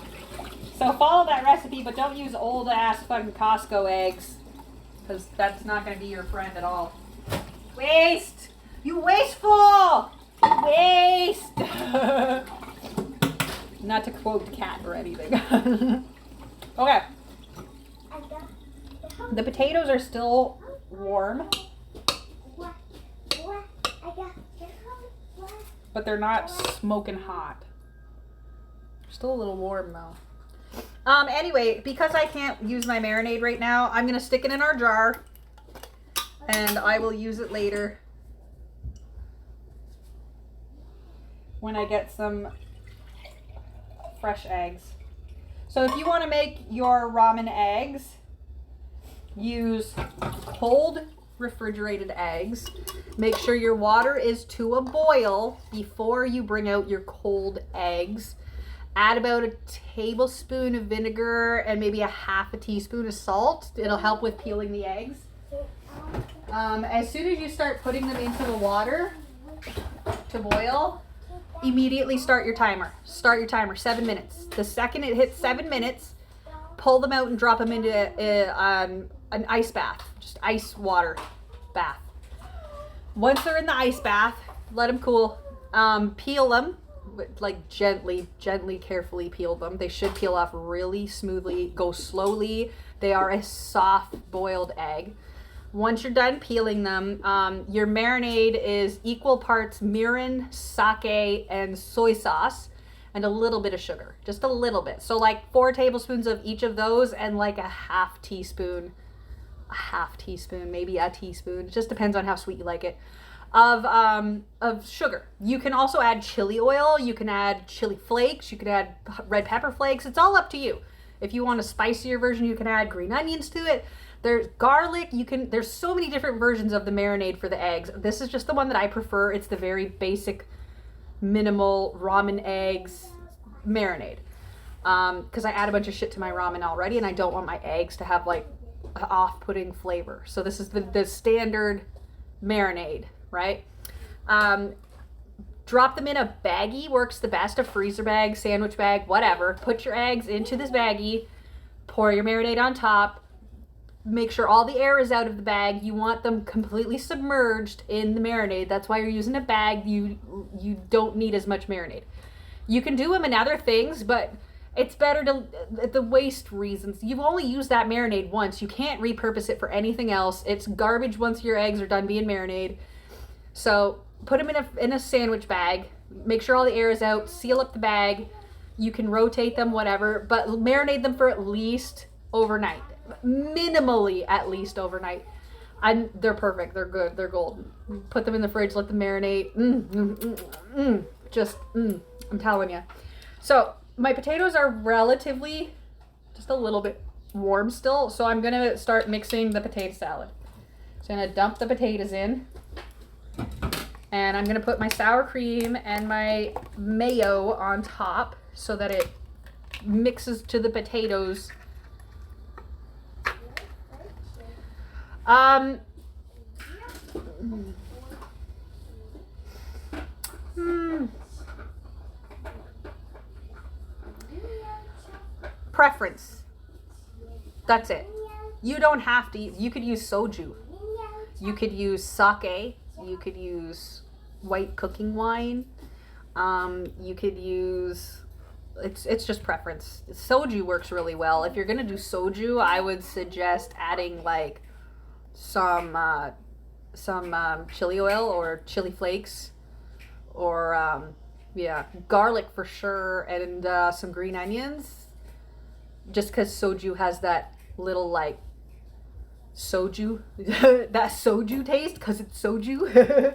So follow that recipe, but don't use old ass fucking Costco eggs, because that's not going to be your friend at all. Waste! You wasteful! Waste! Not to quote Cat or anything. Okay. The potatoes are still warm, but they're not smoking hot. Still a little warm though. Anyway, because I can't use my marinade right now, I'm gonna stick it in our jar, and I will use it later when I get some fresh eggs. So if you want to make your ramen eggs, use cold refrigerated eggs. Make sure your water is to a boil before you bring out your cold eggs. Add about a tablespoon of vinegar and maybe a half a teaspoon of salt. It'll help with peeling the eggs. As soon as you start putting them into the water to boil, immediately start your timer. Start your timer, 7 minutes. The second it hits 7 minutes, pull them out and drop them into an ice bath, just ice water bath. Once they're in the ice bath, let them cool. Peel them, like gently, carefully peel them. They should peel off really smoothly. Go slowly. They are a soft boiled egg. Once you're done peeling them, your marinade is equal parts mirin, sake, and soy sauce, and a little bit of sugar, just a little bit. So like 4 tablespoons of each of those, and like a half teaspoon, maybe a teaspoon. It just depends on how sweet you like it, of sugar. You can also add chili oil. You can add chili flakes. You can add red pepper flakes. It's all up to you. If you want a spicier version, you can add green onions to it. There's garlic. There's so many different versions of the marinade for the eggs. This is just the one that I prefer. It's the very basic, minimal ramen eggs marinade. Because I add a bunch of shit to my ramen already, and I don't want my eggs to have like an off-putting flavor. So this is the standard marinade, right? Drop them in a baggie, works the best. A freezer bag, sandwich bag, whatever. Put your eggs into this baggie. Pour your marinade on top. Make sure all the air is out of the bag. You want them completely submerged in the marinade. That's why you're using a bag. You don't need as much marinade. You can do them in other things, but it's better to, the waste reasons. You've only used that marinade once. You can't repurpose it for anything else. It's garbage once your eggs are done being marinated. So put them in a sandwich bag. Make sure all the air is out. Seal up the bag. You can rotate them, whatever, but marinate them for at least overnight. Minimally at least overnight. And they're perfect. They're good. They're golden. Put them in the fridge. Let them marinate. I'm telling you. So my potatoes are relatively just a little bit warm still. So I'm going to start mixing the potato salad. So I'm going to dump the potatoes in. And I'm going to put my sour cream and my mayo on top so that it mixes to the potatoes. Preference. That's it. You don't have to. You could use soju. You could use sake. You could use white cooking wine. You could use. It's just preference. Soju works really well. If you're gonna do soju, I would suggest adding like some chili oil or chili flakes, or garlic for sure, and some green onions. Just because soju has that little like soju, that soju taste, because it's soju.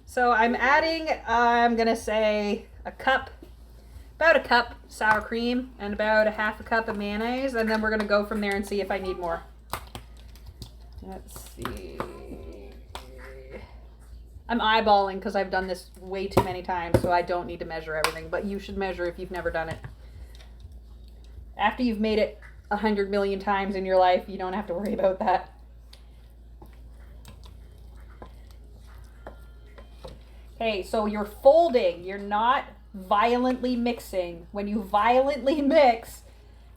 So I'm adding, I'm gonna say about a cup sour cream and about a half a cup of mayonnaise, and then we're gonna go from there and see if I need more. Let's see. I'm eyeballing because I've done this way too many times, so I don't need to measure everything, but you should measure if you've never done it. After you've made it 100 million times in your life, you don't have to worry about that. Okay, so you're folding. You're not violently mixing. When you violently mix,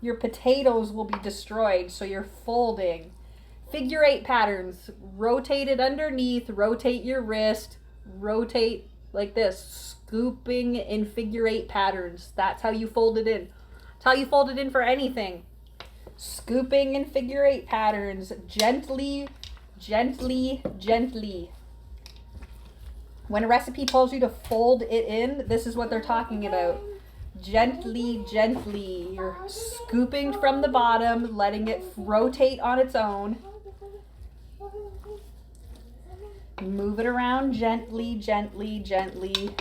your potatoes will be destroyed, so you're folding. Figure 8 patterns. Rotate it underneath, rotate your wrist, rotate like this, scooping in figure 8 patterns. That's how you fold it in. That's how you fold it in for anything. Scooping in figure 8 patterns, gently, gently, gently. When a recipe tells you to fold it in, this is what they're talking about. Gently, gently. You're scooping from the bottom, letting it rotate on its own. Move it around gently, gently, gently.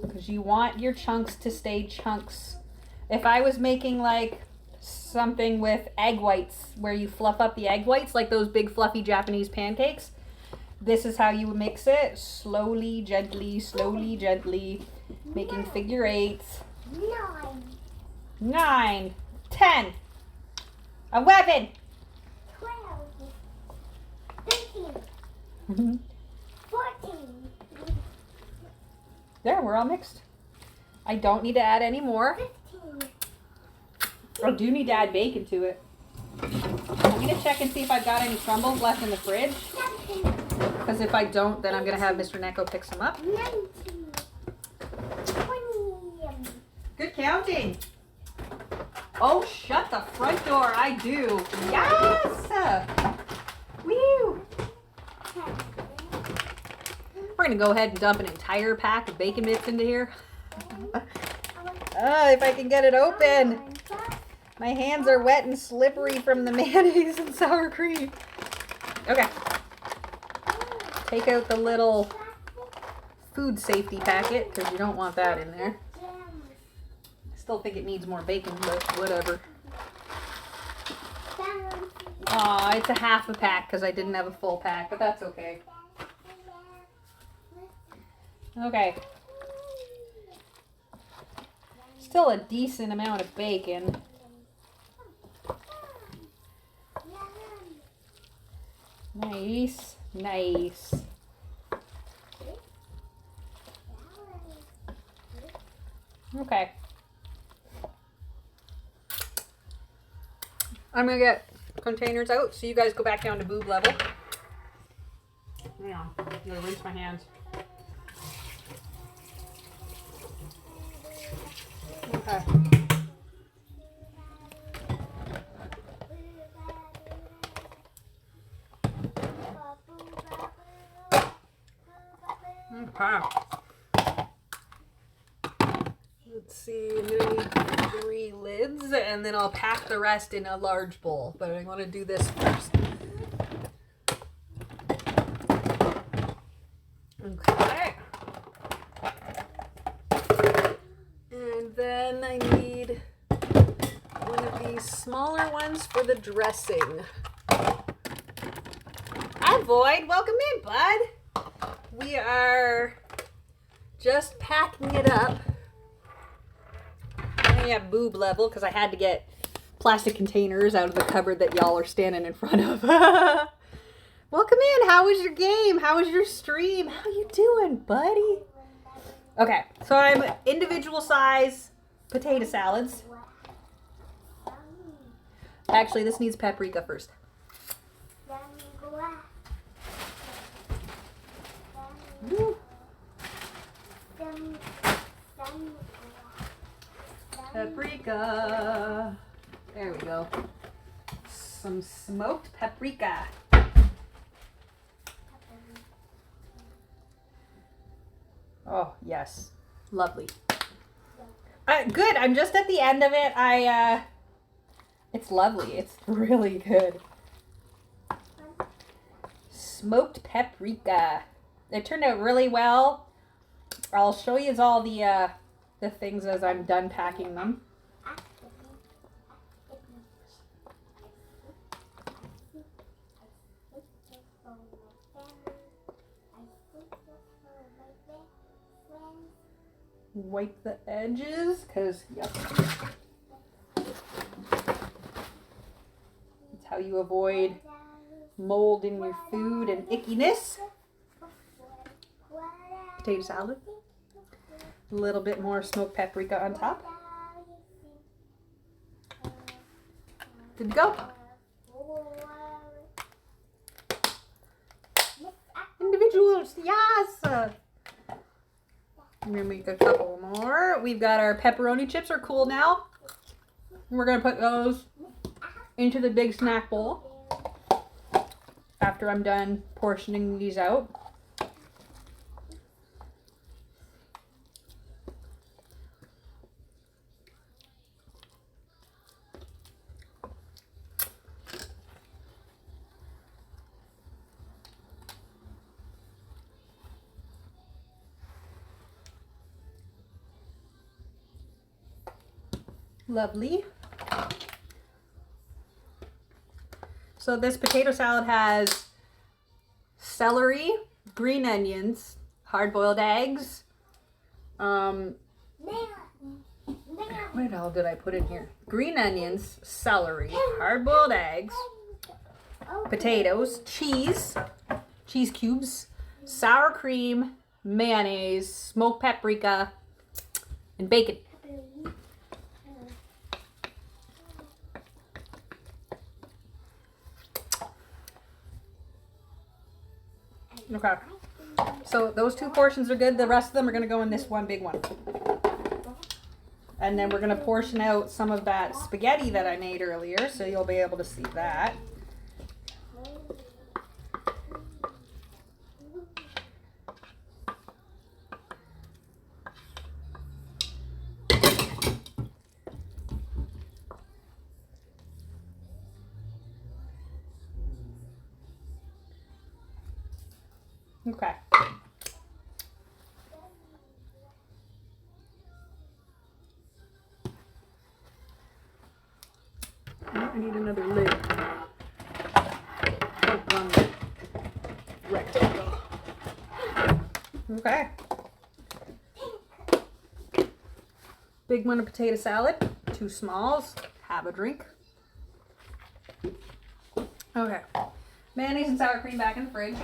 Because you want your chunks to stay chunks. If I was making like something with egg whites, where you fluff up the egg whites, like those big fluffy Japanese pancakes, this is how you would mix it. Slowly, gently, making figure 8s. 9, 10, 11,
12, 13, 14,
There, we're all mixed. I don't need to add any more.
15.
I do need to add bacon to it. I'm gonna check and see if I've got any crumbles left in the fridge.
17.
Because if I don't, then I'm gonna have Mr. Neko pick some up.
19. 20.
Good counting. Oh, shut the front door. I do. Yes! Woo!
10.
We're gonna go ahead and dump an entire pack of bacon bits into here. If I can get it open. My hands are wet and slippery from the mayonnaise and sour cream. Okay. Take out the little food safety packet because you don't want that in there. I still think it needs more bacon, but whatever. Aw, it's a half a pack because I didn't have a full pack, but that's okay. Okay. Still a decent amount of bacon. Nice, nice. Okay. I'm gonna get containers out so you guys go back down to boob level. Hang on, I'm gonna rinse my hands. Okay. Okay. Let's see, I'm gonna need 3 lids and then I'll pack the rest in a large bowl, but I want to do this first. Okay. And then I need one of these smaller ones for the dressing. Hi, Void. Welcome in, bud. We are just packing it up. I have boob level because I had to get plastic containers out of the cupboard that y'all are standing in front of. Welcome in. How was your game? How was your stream? How you doing, buddy? Okay, so I'm individual size potato salads. Actually, this needs paprika first. Woo. Paprika. There we go. Some smoked paprika. Oh, yes. Lovely. Good. I'm just at the end of it. It's lovely. It's really good. Smoked paprika. It turned out really well. I'll show you all the things as I'm done packing them. Wipe the edges, because, yep. That's how you avoid mold in your food and ickiness. Potato salad. A little bit more smoked paprika on top. Good to go. Individuals, yes! I'm gonna make a couple more. We've got our pepperoni chips are cool now. We're gonna put those into the big snack bowl after I'm done portioning these out. Lovely. So this potato salad has celery, green onions, hard-boiled eggs. What all did I put in here? Green onions, celery, hard-boiled eggs, potatoes, cheese cubes, sour cream, mayonnaise, smoked paprika, and bacon. Okay, so those two portions are good. The rest of them are going to go in this one big one. And then we're going to portion out some of that spaghetti that I made earlier, so you'll be able to see that. Okay. I need another lid. One rectangle. Okay. Big one of potato salad. 2 smalls. Have a drink. Okay. Mayonnaise and sour cream back in the fridge.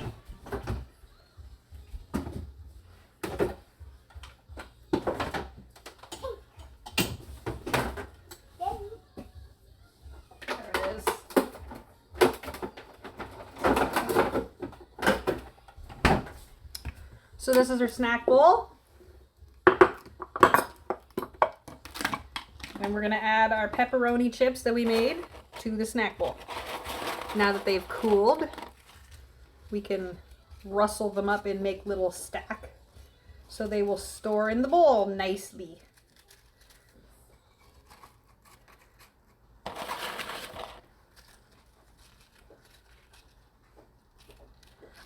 So this is our snack bowl. And we're gonna add our pepperoni chips that we made to the snack bowl. Now that they've cooled, we can rustle them up and make little stack so they will store in the bowl nicely.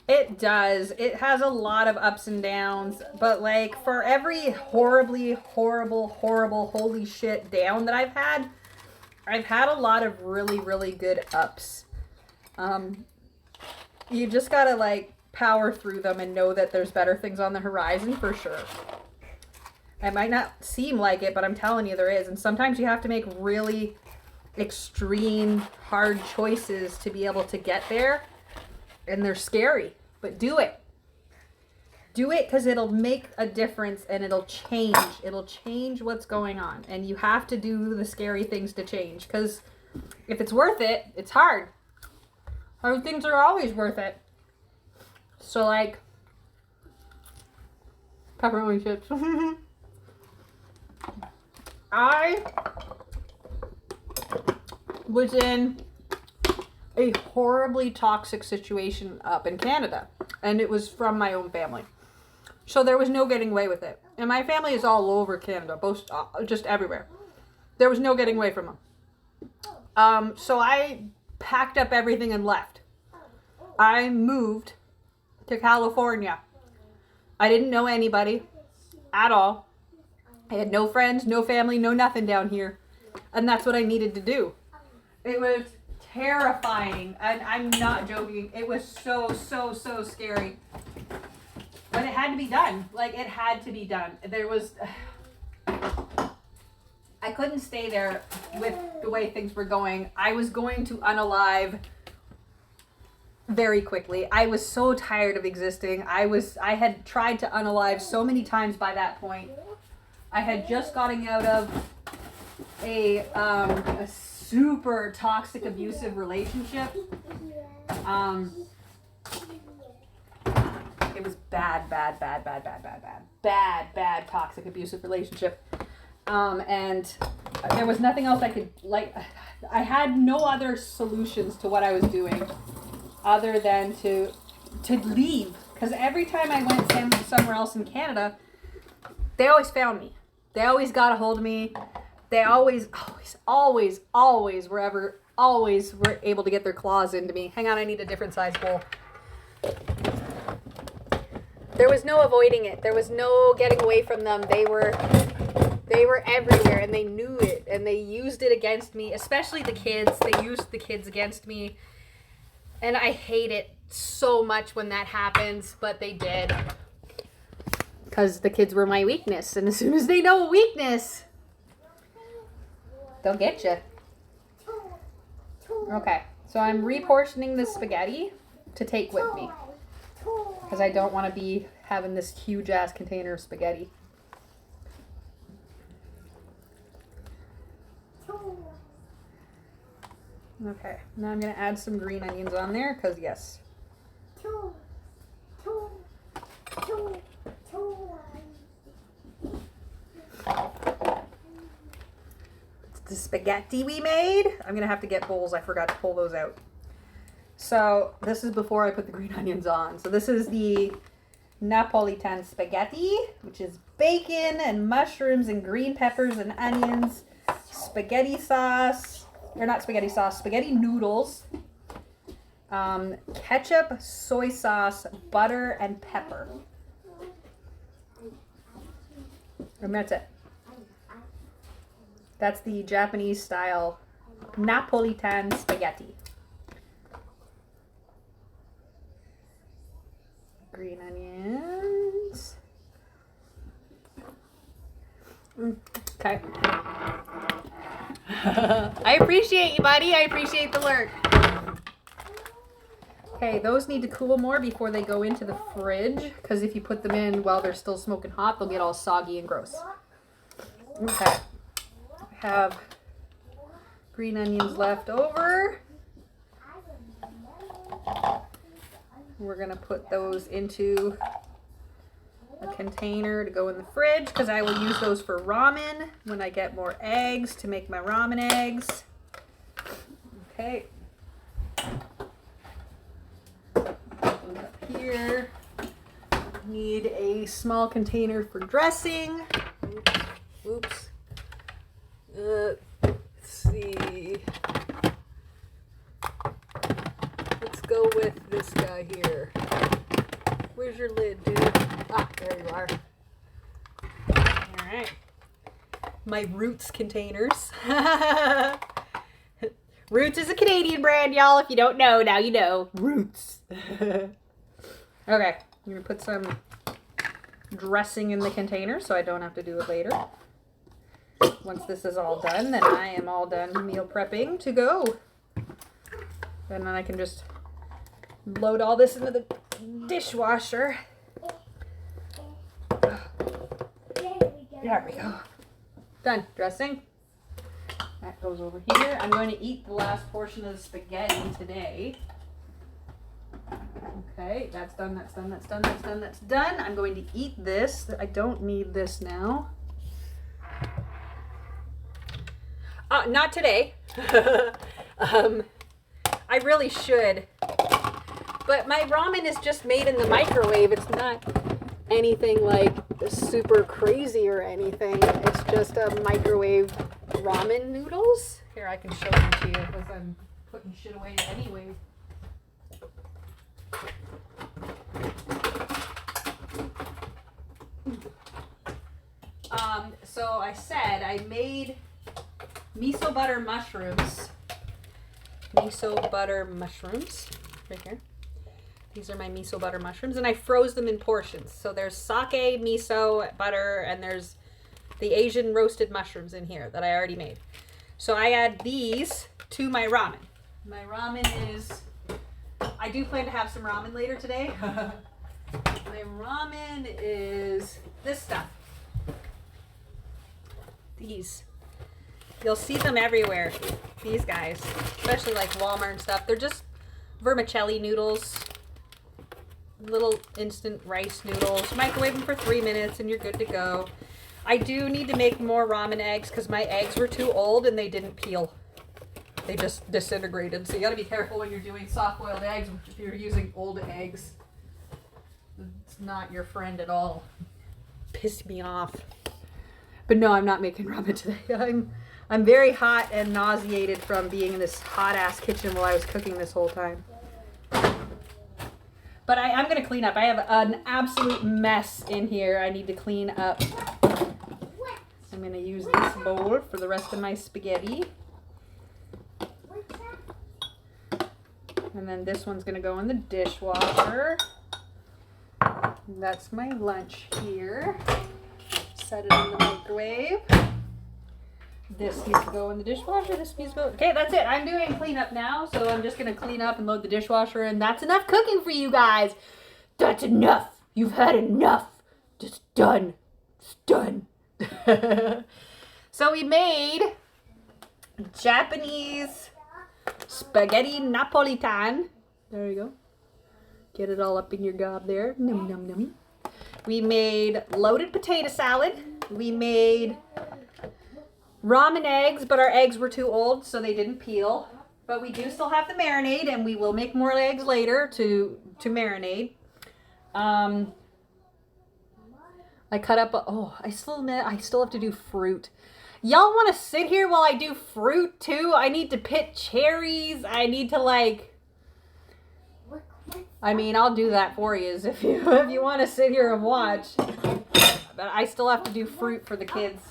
It does. It has a lot of ups and downs, but like for every horribly, horrible, holy shit down that I've had a lot of really, really good ups. You just gotta like power through them and know that there's better things on the horizon for sure. It might not seem like it, but I'm telling you there is. And sometimes you have to make really extreme, hard choices to be able to get there. And they're scary. But do it. Do it because it'll make a difference and it'll change. It'll change what's going on. And you have to do the scary things to change. Because if it's worth it, it's hard. Hard things are always worth it. So like pepperoni chips. I was in a horribly toxic situation up in Canada, and it was from my own family. So there was no getting away with it. And my family is all over Canada, both just everywhere. There was no getting away from them. So I packed up everything and left. I moved to California. I didn't know anybody at all. I had no friends, no family, no nothing down here. And that's what I needed to do. It was terrifying. And I'm not joking. It was so scary. But it had to be done. Like, it had to be done. There was... I couldn't stay there with the way things were going. I was going to unalive very quickly. I was so tired of existing. I had tried to unalive so many times by that point. I had just gotten out of a super toxic, abusive relationship. It was bad toxic, abusive relationship. And there was nothing else I could, like, I had no other solutions to what I was doing other than to leave. Because every time I went somewhere else in Canada, they always found me. They always got a hold of me. They always were able to get their claws into me. Hang on, I need a different size bowl. There was no avoiding it. There was no getting away from them. They were everywhere, and they knew it, and they used it against me, especially the kids. They used the kids against me, and I hate it so much when that happens, but they did. Because the kids were my weakness, and as soon as they know a weakness, they'll get you. Okay, so I'm reportioning the spaghetti to take with me, because I don't want to be having this huge-ass container of spaghetti. Okay, now I'm going to add some green onions on there, because yes. It's the spaghetti we made. I'm going to have to get bowls. I forgot to pull those out. So this is before I put the green onions on. So this is the Napolitan spaghetti, which is bacon and mushrooms and green peppers and onions, spaghetti sauce, or not spaghetti sauce, spaghetti noodles, ketchup, soy sauce, butter, and pepper. And that's it. That's the Japanese style Napolitan spaghetti. Green onions. Okay. I appreciate you, buddy. I appreciate the lurk. Okay, those need to cool more before they go into the fridge, because if you put them in while they're still smoking hot, they'll get all soggy and gross. Okay. I have green onions left over. We're going to put those into a container to go in the fridge, because I will use those for ramen when I get more eggs to make my ramen eggs. Okay. Up here, need a small container for dressing. Oops. Let's see. Let's go with this guy here. Where's your lid, dude? Ah, there you are. Alright. My Roots containers. Roots is a Canadian brand, y'all. If you don't know, now you know. Roots. Okay. I'm going to put some dressing in the container so I don't have to do it later. Once this is all done, then I am all done meal prepping to go. And then I can just load all this into the dishwasher. There we go. Done. Dressing. That goes over here. I'm going to eat the last portion of the spaghetti today. Okay, that's done, that's done, that's done, that's done, that's done. I'm going to eat this. I don't need this now. Not today. I really should. But my ramen is just made in the microwave. It's not anything like super crazy or anything. It's just a microwave ramen noodles. Here, I can show them to you because I'm putting shit away anyway. So I said I made miso butter mushrooms. Miso butter mushrooms, right here. These are my miso butter mushrooms, and I froze them in portions. So there's sake, miso, butter, and there's the Asian roasted mushrooms in here that I already made. So I add these to my ramen. My ramen is, I do plan to have some ramen later today. My ramen is this stuff. These. You'll see them everywhere. These guys, especially like Walmart and stuff. They're just vermicelli noodles. Little instant rice noodles. Microwave them for 3 minutes and you're good to go. I do need to make more ramen eggs because my eggs were too old and they didn't peel. They just disintegrated. So you gotta be careful when you're doing soft boiled eggs if you're using old eggs. It's not your friend at all. Pissed me off. But no, I'm not making ramen today. I'm very hot and nauseated from being in this hot ass kitchen while I was cooking this whole time. But I'm going to clean up. I have an absolute mess in here I need to clean up. I'm going to use this bowl for the rest of my spaghetti. And then this one's going to go in the dishwasher. And that's my lunch here. Set it in the microwave. This needs to go in the dishwasher. This needs to go. Okay, that's it. I'm doing cleanup now, so I'm just gonna clean up and load the dishwasher, and that's enough cooking for you guys. That's enough. You've had enough. It's done. It's done. So we made Japanese spaghetti Napolitan. There you go. Get it all up in your gob there. Num num num. We made loaded potato salad. We made ramen eggs, but our eggs were too old, so they didn't peel. But we do still have the marinade, and we will make more eggs later to marinate. I cut up. I still have to do fruit. Y'all want to sit here while I do fruit too? I need to pit cherries. I need to I mean, I'll do that for you if you want to sit here and watch. But I still have to do fruit for the kids.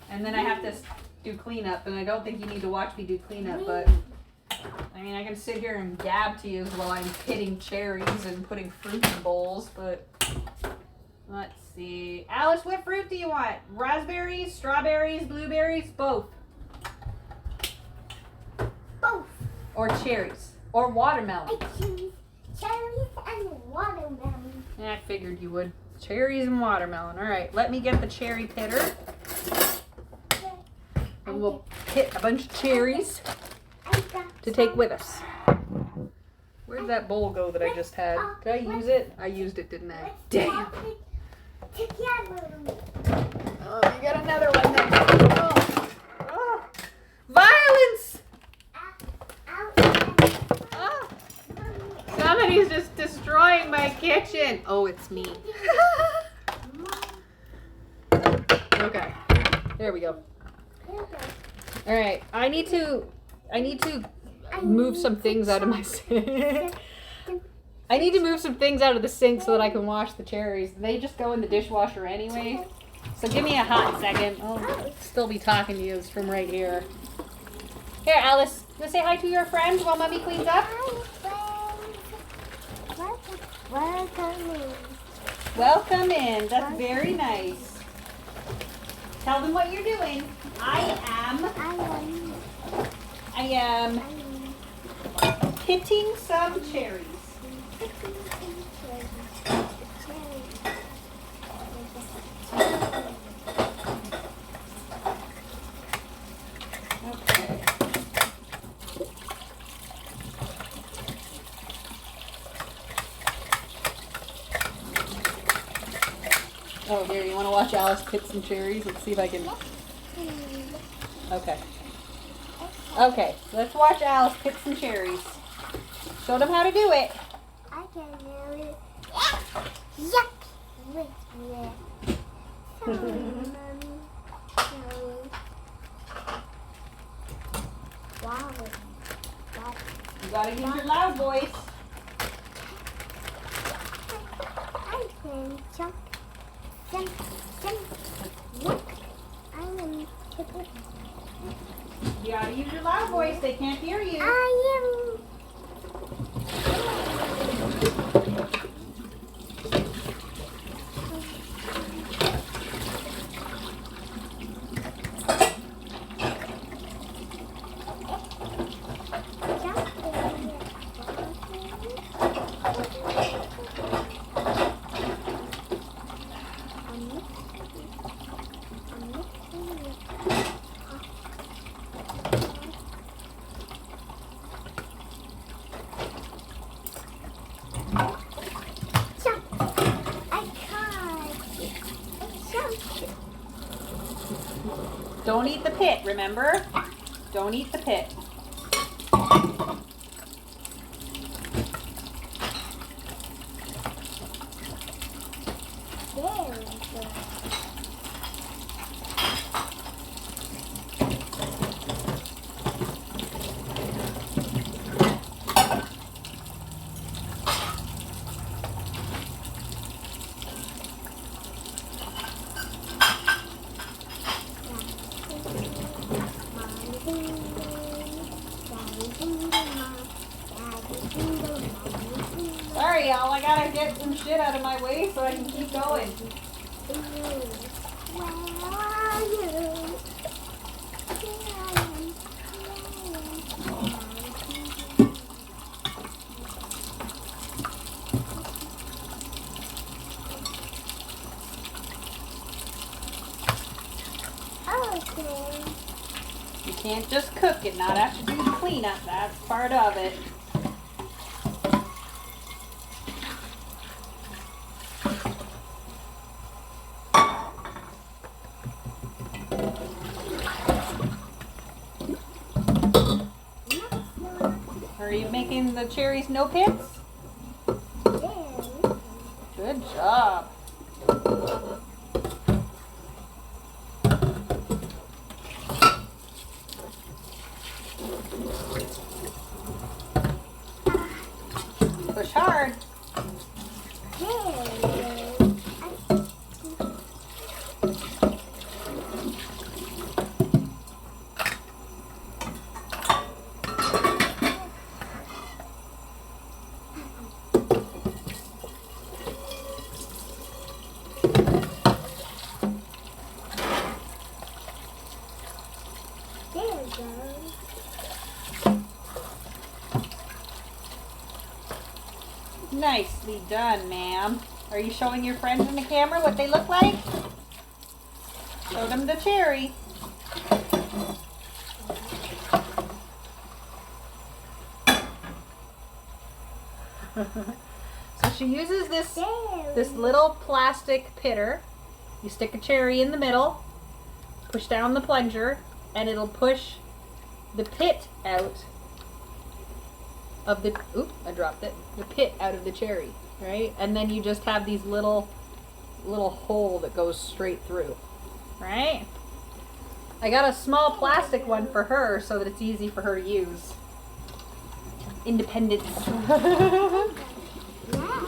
And then I have to do cleanup, and I don't think you need to watch me do cleanup, but I mean, I can sit here and gab to you while I'm pitting cherries and putting fruit in bowls, but let's see. Alice, what fruit do you want? Raspberries, strawberries, blueberries, both?
Both.
Or cherries? Or watermelon?
I choose cherries and watermelon.
Yeah, I figured you would. Cherries and watermelon. All right, let me get the cherry pitter. And we'll pit a bunch of cherries to take with us. Where'd that bowl go that I just had? Did I use it? I used it, didn't I? Damn. Oh, you got another one then. Oh. Violence! Oh. Somebody's just destroying my kitchen. Oh, it's me. Okay. There we go. All right, I need to move some things out of my sink. I need to move some things out of the sink so that I can wash the cherries. They just go in the dishwasher anyway. So give me a hot second. I'll still be talking to you from right here. Here, Alice, you want to say hi to your friends while Mommy cleans up?
Welcome in.
Welcome in. That's very nice. Tell them what you're doing. I am pitting some cherries. watch Alice pit some cherries? Let's see if I can. Okay. Okay, let's watch Alice pick some cherries. Show them how to do it.
I can do it. Yuck! Wait, wait. Sorry, Mommy. Sorry. Wow. Wow.
You gotta use your loud voice.
I can jump, jump, jump. Yuck! I am tripping.
You gotta use your loud voice. They can't hear you.
I am.
Don't eat the pit, remember? Don't eat the pit. Sorry, y'all. I gotta get some shit out of my way so I can keep going.
Where are you? Okay.
You can't just cook and not have to do the cleanup. That's part of it. Are you making the cherries no pits? Good job. Push hard. Nicely done, ma'am. Are you showing your friends in the camera what they look like? Show them the cherry. So she uses this little plastic pitter. You stick a cherry in the middle, push down the plunger, and it'll push the pit out of the, oop, I dropped it, the pit out of the cherry, right? And then you just have these little hole that goes straight through, right? I got a small plastic one for her so that it's easy for her to use. Independence.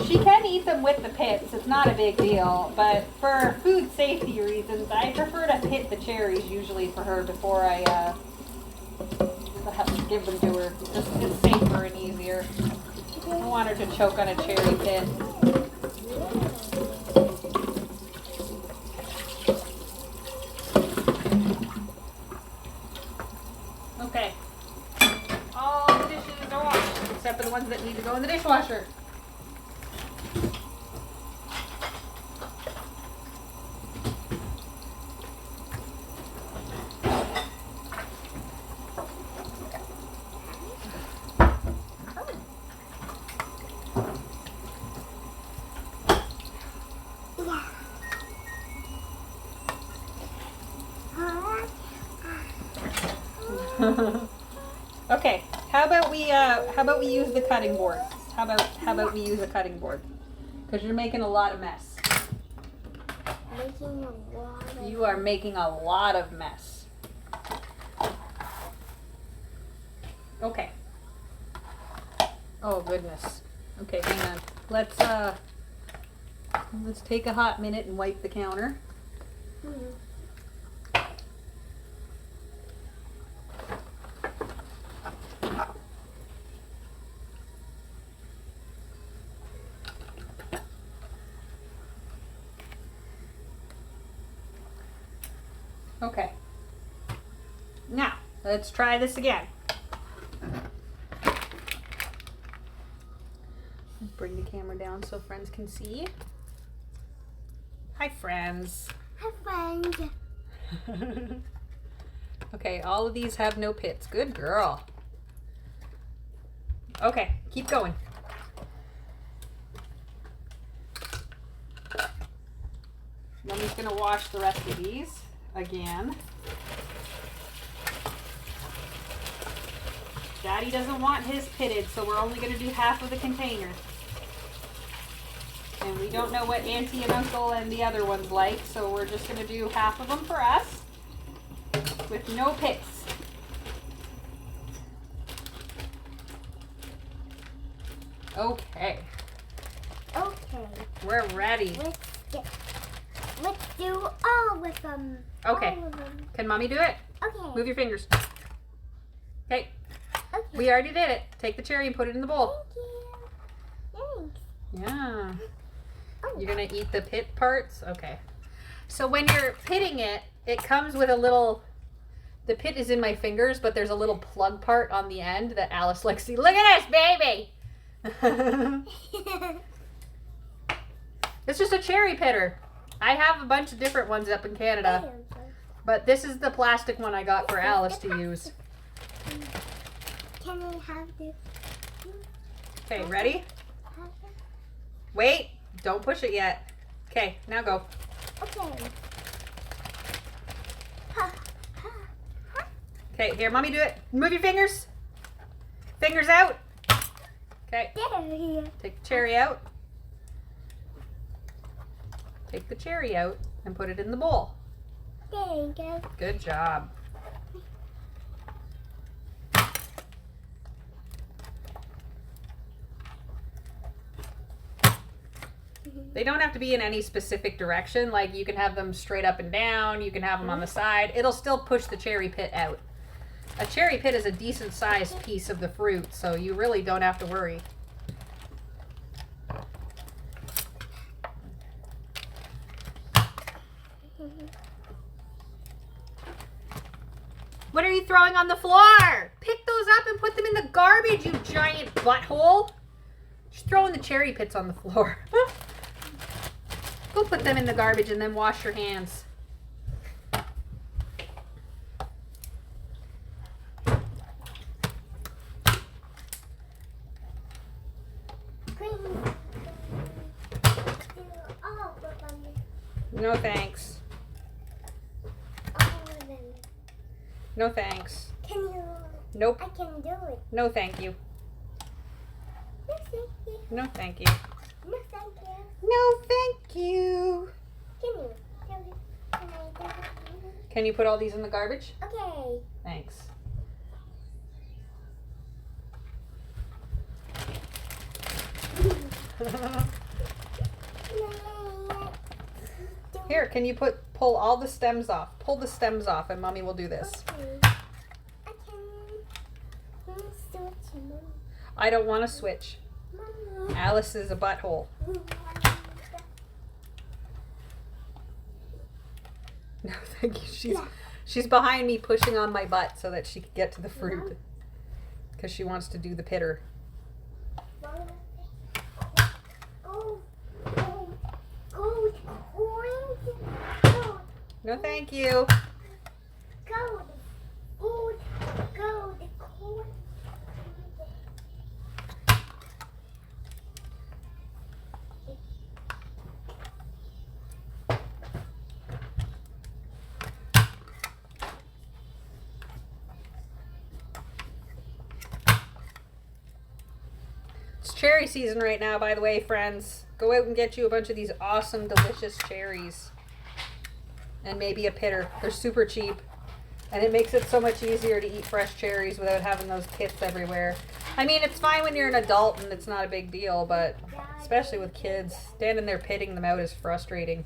She can eat them with the pits, it's not a big deal, but for food safety reasons, I prefer to pit the cherries usually for her before I have to give them to her. It's safer and easier. I don't want her to choke on a cherry pit. Okay. All the dishes are washed, except for the ones that need to go in the dishwasher. Okay, how about we use the cutting board? How about we use a cutting board? Because you're making a lot of mess.
Making a lot of
You are making a lot of mess. Okay. Oh goodness. Okay, hang on. Let's take a hot minute and wipe the counter.
Mhm.
Okay. Now, let's try this again. Bring the camera down so friends can see. Hi, friends.
Hi, friend.
Okay, all of these have no pits. Good girl. Okay, keep going. Mommy's gonna wash the rest of these again. Daddy doesn't want his pitted, so we're only gonna do half of the container. And we don't know what Auntie and Uncle and the other ones like, so we're just gonna do half of them for us with no pits. Okay,
Okay.
we're ready.
Let's do all of them.
Okay.
All of them.
Can Mommy do it?
Okay.
Move your fingers. Okay,
Okay.
we already did it. Take the cherry and put it in the bowl.
Thank you. Thanks.
Yeah.
Oh.
You're gonna eat the pit parts? Okay. So when you're pitting it, it comes with a little, the pit is in my fingers, but there's a little plug part on the end that Alice likes to see. Look at this, baby! It's just a cherry pitter. I have a bunch of different ones up in Canada, but this is the plastic one I got for Alice to use.
Can I have this?
Okay, ready? Wait, don't push it yet. Okay, now go.
Okay.
Okay, here, Mommy, do it. Move your fingers. Fingers out. Okay,
There.
take the cherry out. Take the cherry out and put it in the bowl.
There you go.
Good job. They don't have to be in any specific direction. Like you can have them straight up and down. You can have them on the side. It'll still push the cherry pit out. A cherry pit is a decent sized piece of the fruit, so you really don't have to worry. What are you throwing on the floor? Pick those up and put them in the garbage, you giant butthole. She's throwing the cherry pits on the floor. Go put them in the garbage and then wash your hands. No thanks. No thanks.
Can you?
Nope.
I can do it.
No thank you.
No, thank you.
No thank you.
No, thank you.
No thank you.
Can you? Can I do it?
Can you put all these in the garbage?
Okay.
Thanks. Here, can you pull all the stems off? Pull the stems off and Mommy will do this.
Okay. I can switch, Mom.
I don't want to switch.
Mommy.
Alice is a butthole. No, thank you. She's behind me pushing on my butt so that she can get to the fruit. Because she wants to do the pitter. No, thank you.
cherry season right now, by the way, friends. Go out and get you a bunch of these awesome, delicious cherries. And maybe a pitter. They're super cheap. And it makes it so much easier to eat fresh cherries without having those pits everywhere. I mean, it's fine when you're an adult and it's not a big deal, but especially with kids, standing there pitting them out is frustrating.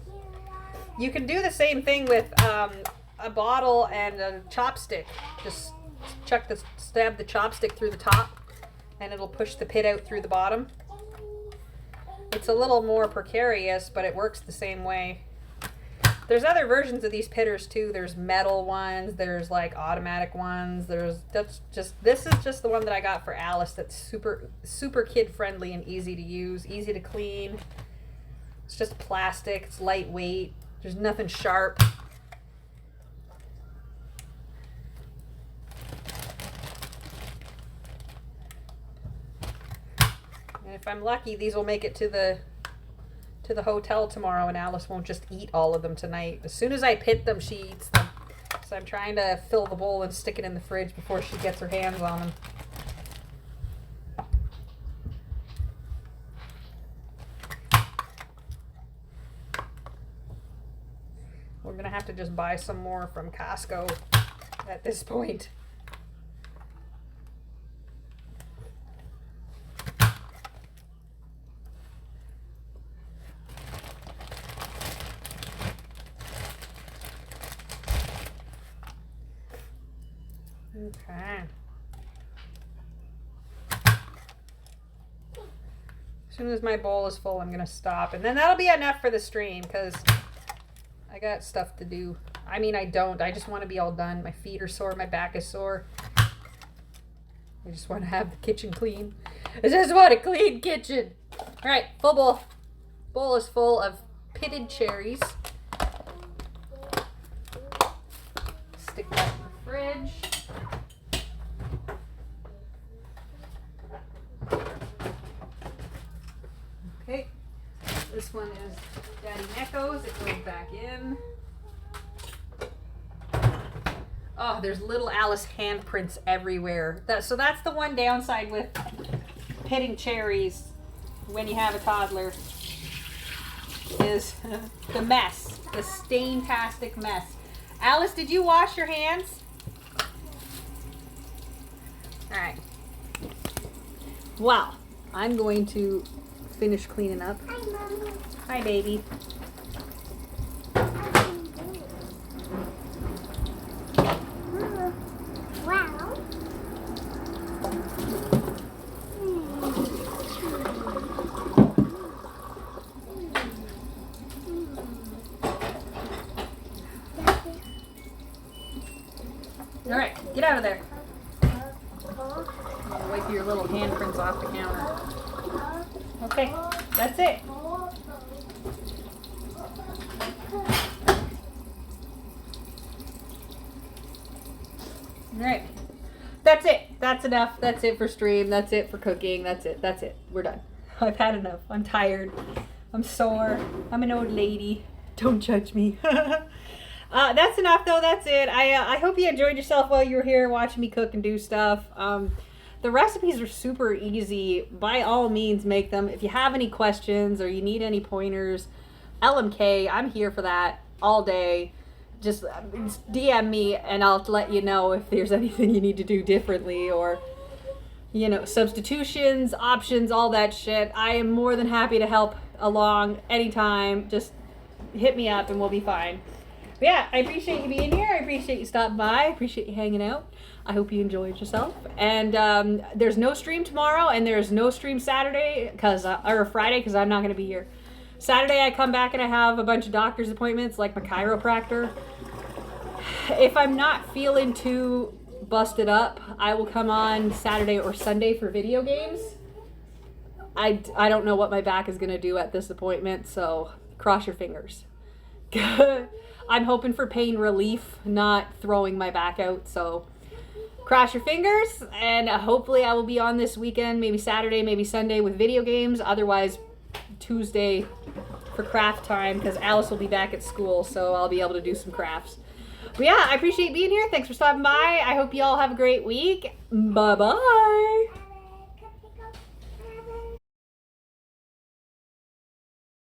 You can do the same thing with a bottle and a chopstick. Just stab the chopstick through the top and it'll push the pit out through the bottom. It's a little more precarious, but it works the same way. There's other versions of these pitters too. There's metal ones, there's like automatic ones. This is just the one that I got for Alice that's super kid friendly and easy to use, easy to clean. It's just plastic, it's lightweight. There's nothing sharp. And if I'm lucky, these will make it to the hotel tomorrow and Alice won't just eat all of them tonight. As soon as I pit them, she eats them. So I'm trying to fill the bowl and stick it in the fridge before she gets her hands on them. We're gonna have to just buy some more from Costco at this point. Okay. As soon as my bowl is full, I'm gonna stop, and then that'll be enough for the stream because I got stuff to do. I mean, I just want to be all done. My feet are sore, my back is sore. I just want to have the kitchen clean. I just want a clean kitchen. All right, full bowl. Bowl is full of pitted cherries. Stick that in the fridge. Okay, this one is Daddy Necco's. It goes back in. Oh, there's little Alice handprints everywhere. So that's the one downside with pitting cherries when you have a toddler is the mess, the stain-tastic mess. Alice, did you wash your hands? All right. Well, I'm going to finish cleaning up.
Hi, Mommy.
Hi, baby.
Wow.
All right, get out of there. Wipe your little handprints off the counter. Okay, that's it. All right, that's it. That's enough. That's it for stream. That's it for cooking. That's it. That's it. We're done. I've had enough. I'm tired. I'm sore. I'm an old lady. Don't judge me. That's enough though. That's it. I hope you enjoyed yourself while you were here watching me cook and do stuff. The recipes are super easy. By all means, make them. If you have any questions or you need any pointers, LMK, I'm here for that all day. Just DM me and I'll let you know if there's anything you need to do differently or, you know, substitutions, options, all that shit. I am more than happy to help along anytime. Just hit me up and we'll be fine. But yeah, I appreciate you being here. I appreciate you stopping by. I appreciate you hanging out. I hope you enjoyed yourself. And there's no stream tomorrow and there's no stream Saturday or Friday because I'm not going to be here. Saturday I come back and I have a bunch of doctor's appointments like my chiropractor. If I'm not feeling too busted up, I will come on Saturday or Sunday for video games. I don't know what my back is going to do at this appointment, so cross your fingers. I'm hoping for pain relief, not throwing my back out, so cross your fingers, and hopefully I will be on this weekend, maybe Saturday, maybe Sunday with video games, otherwise Tuesday for craft time, because Alice will be back at school, so I'll be able to do some crafts. But yeah, I appreciate being here. Thanks for stopping by. I hope you all have a great week. Bye-bye.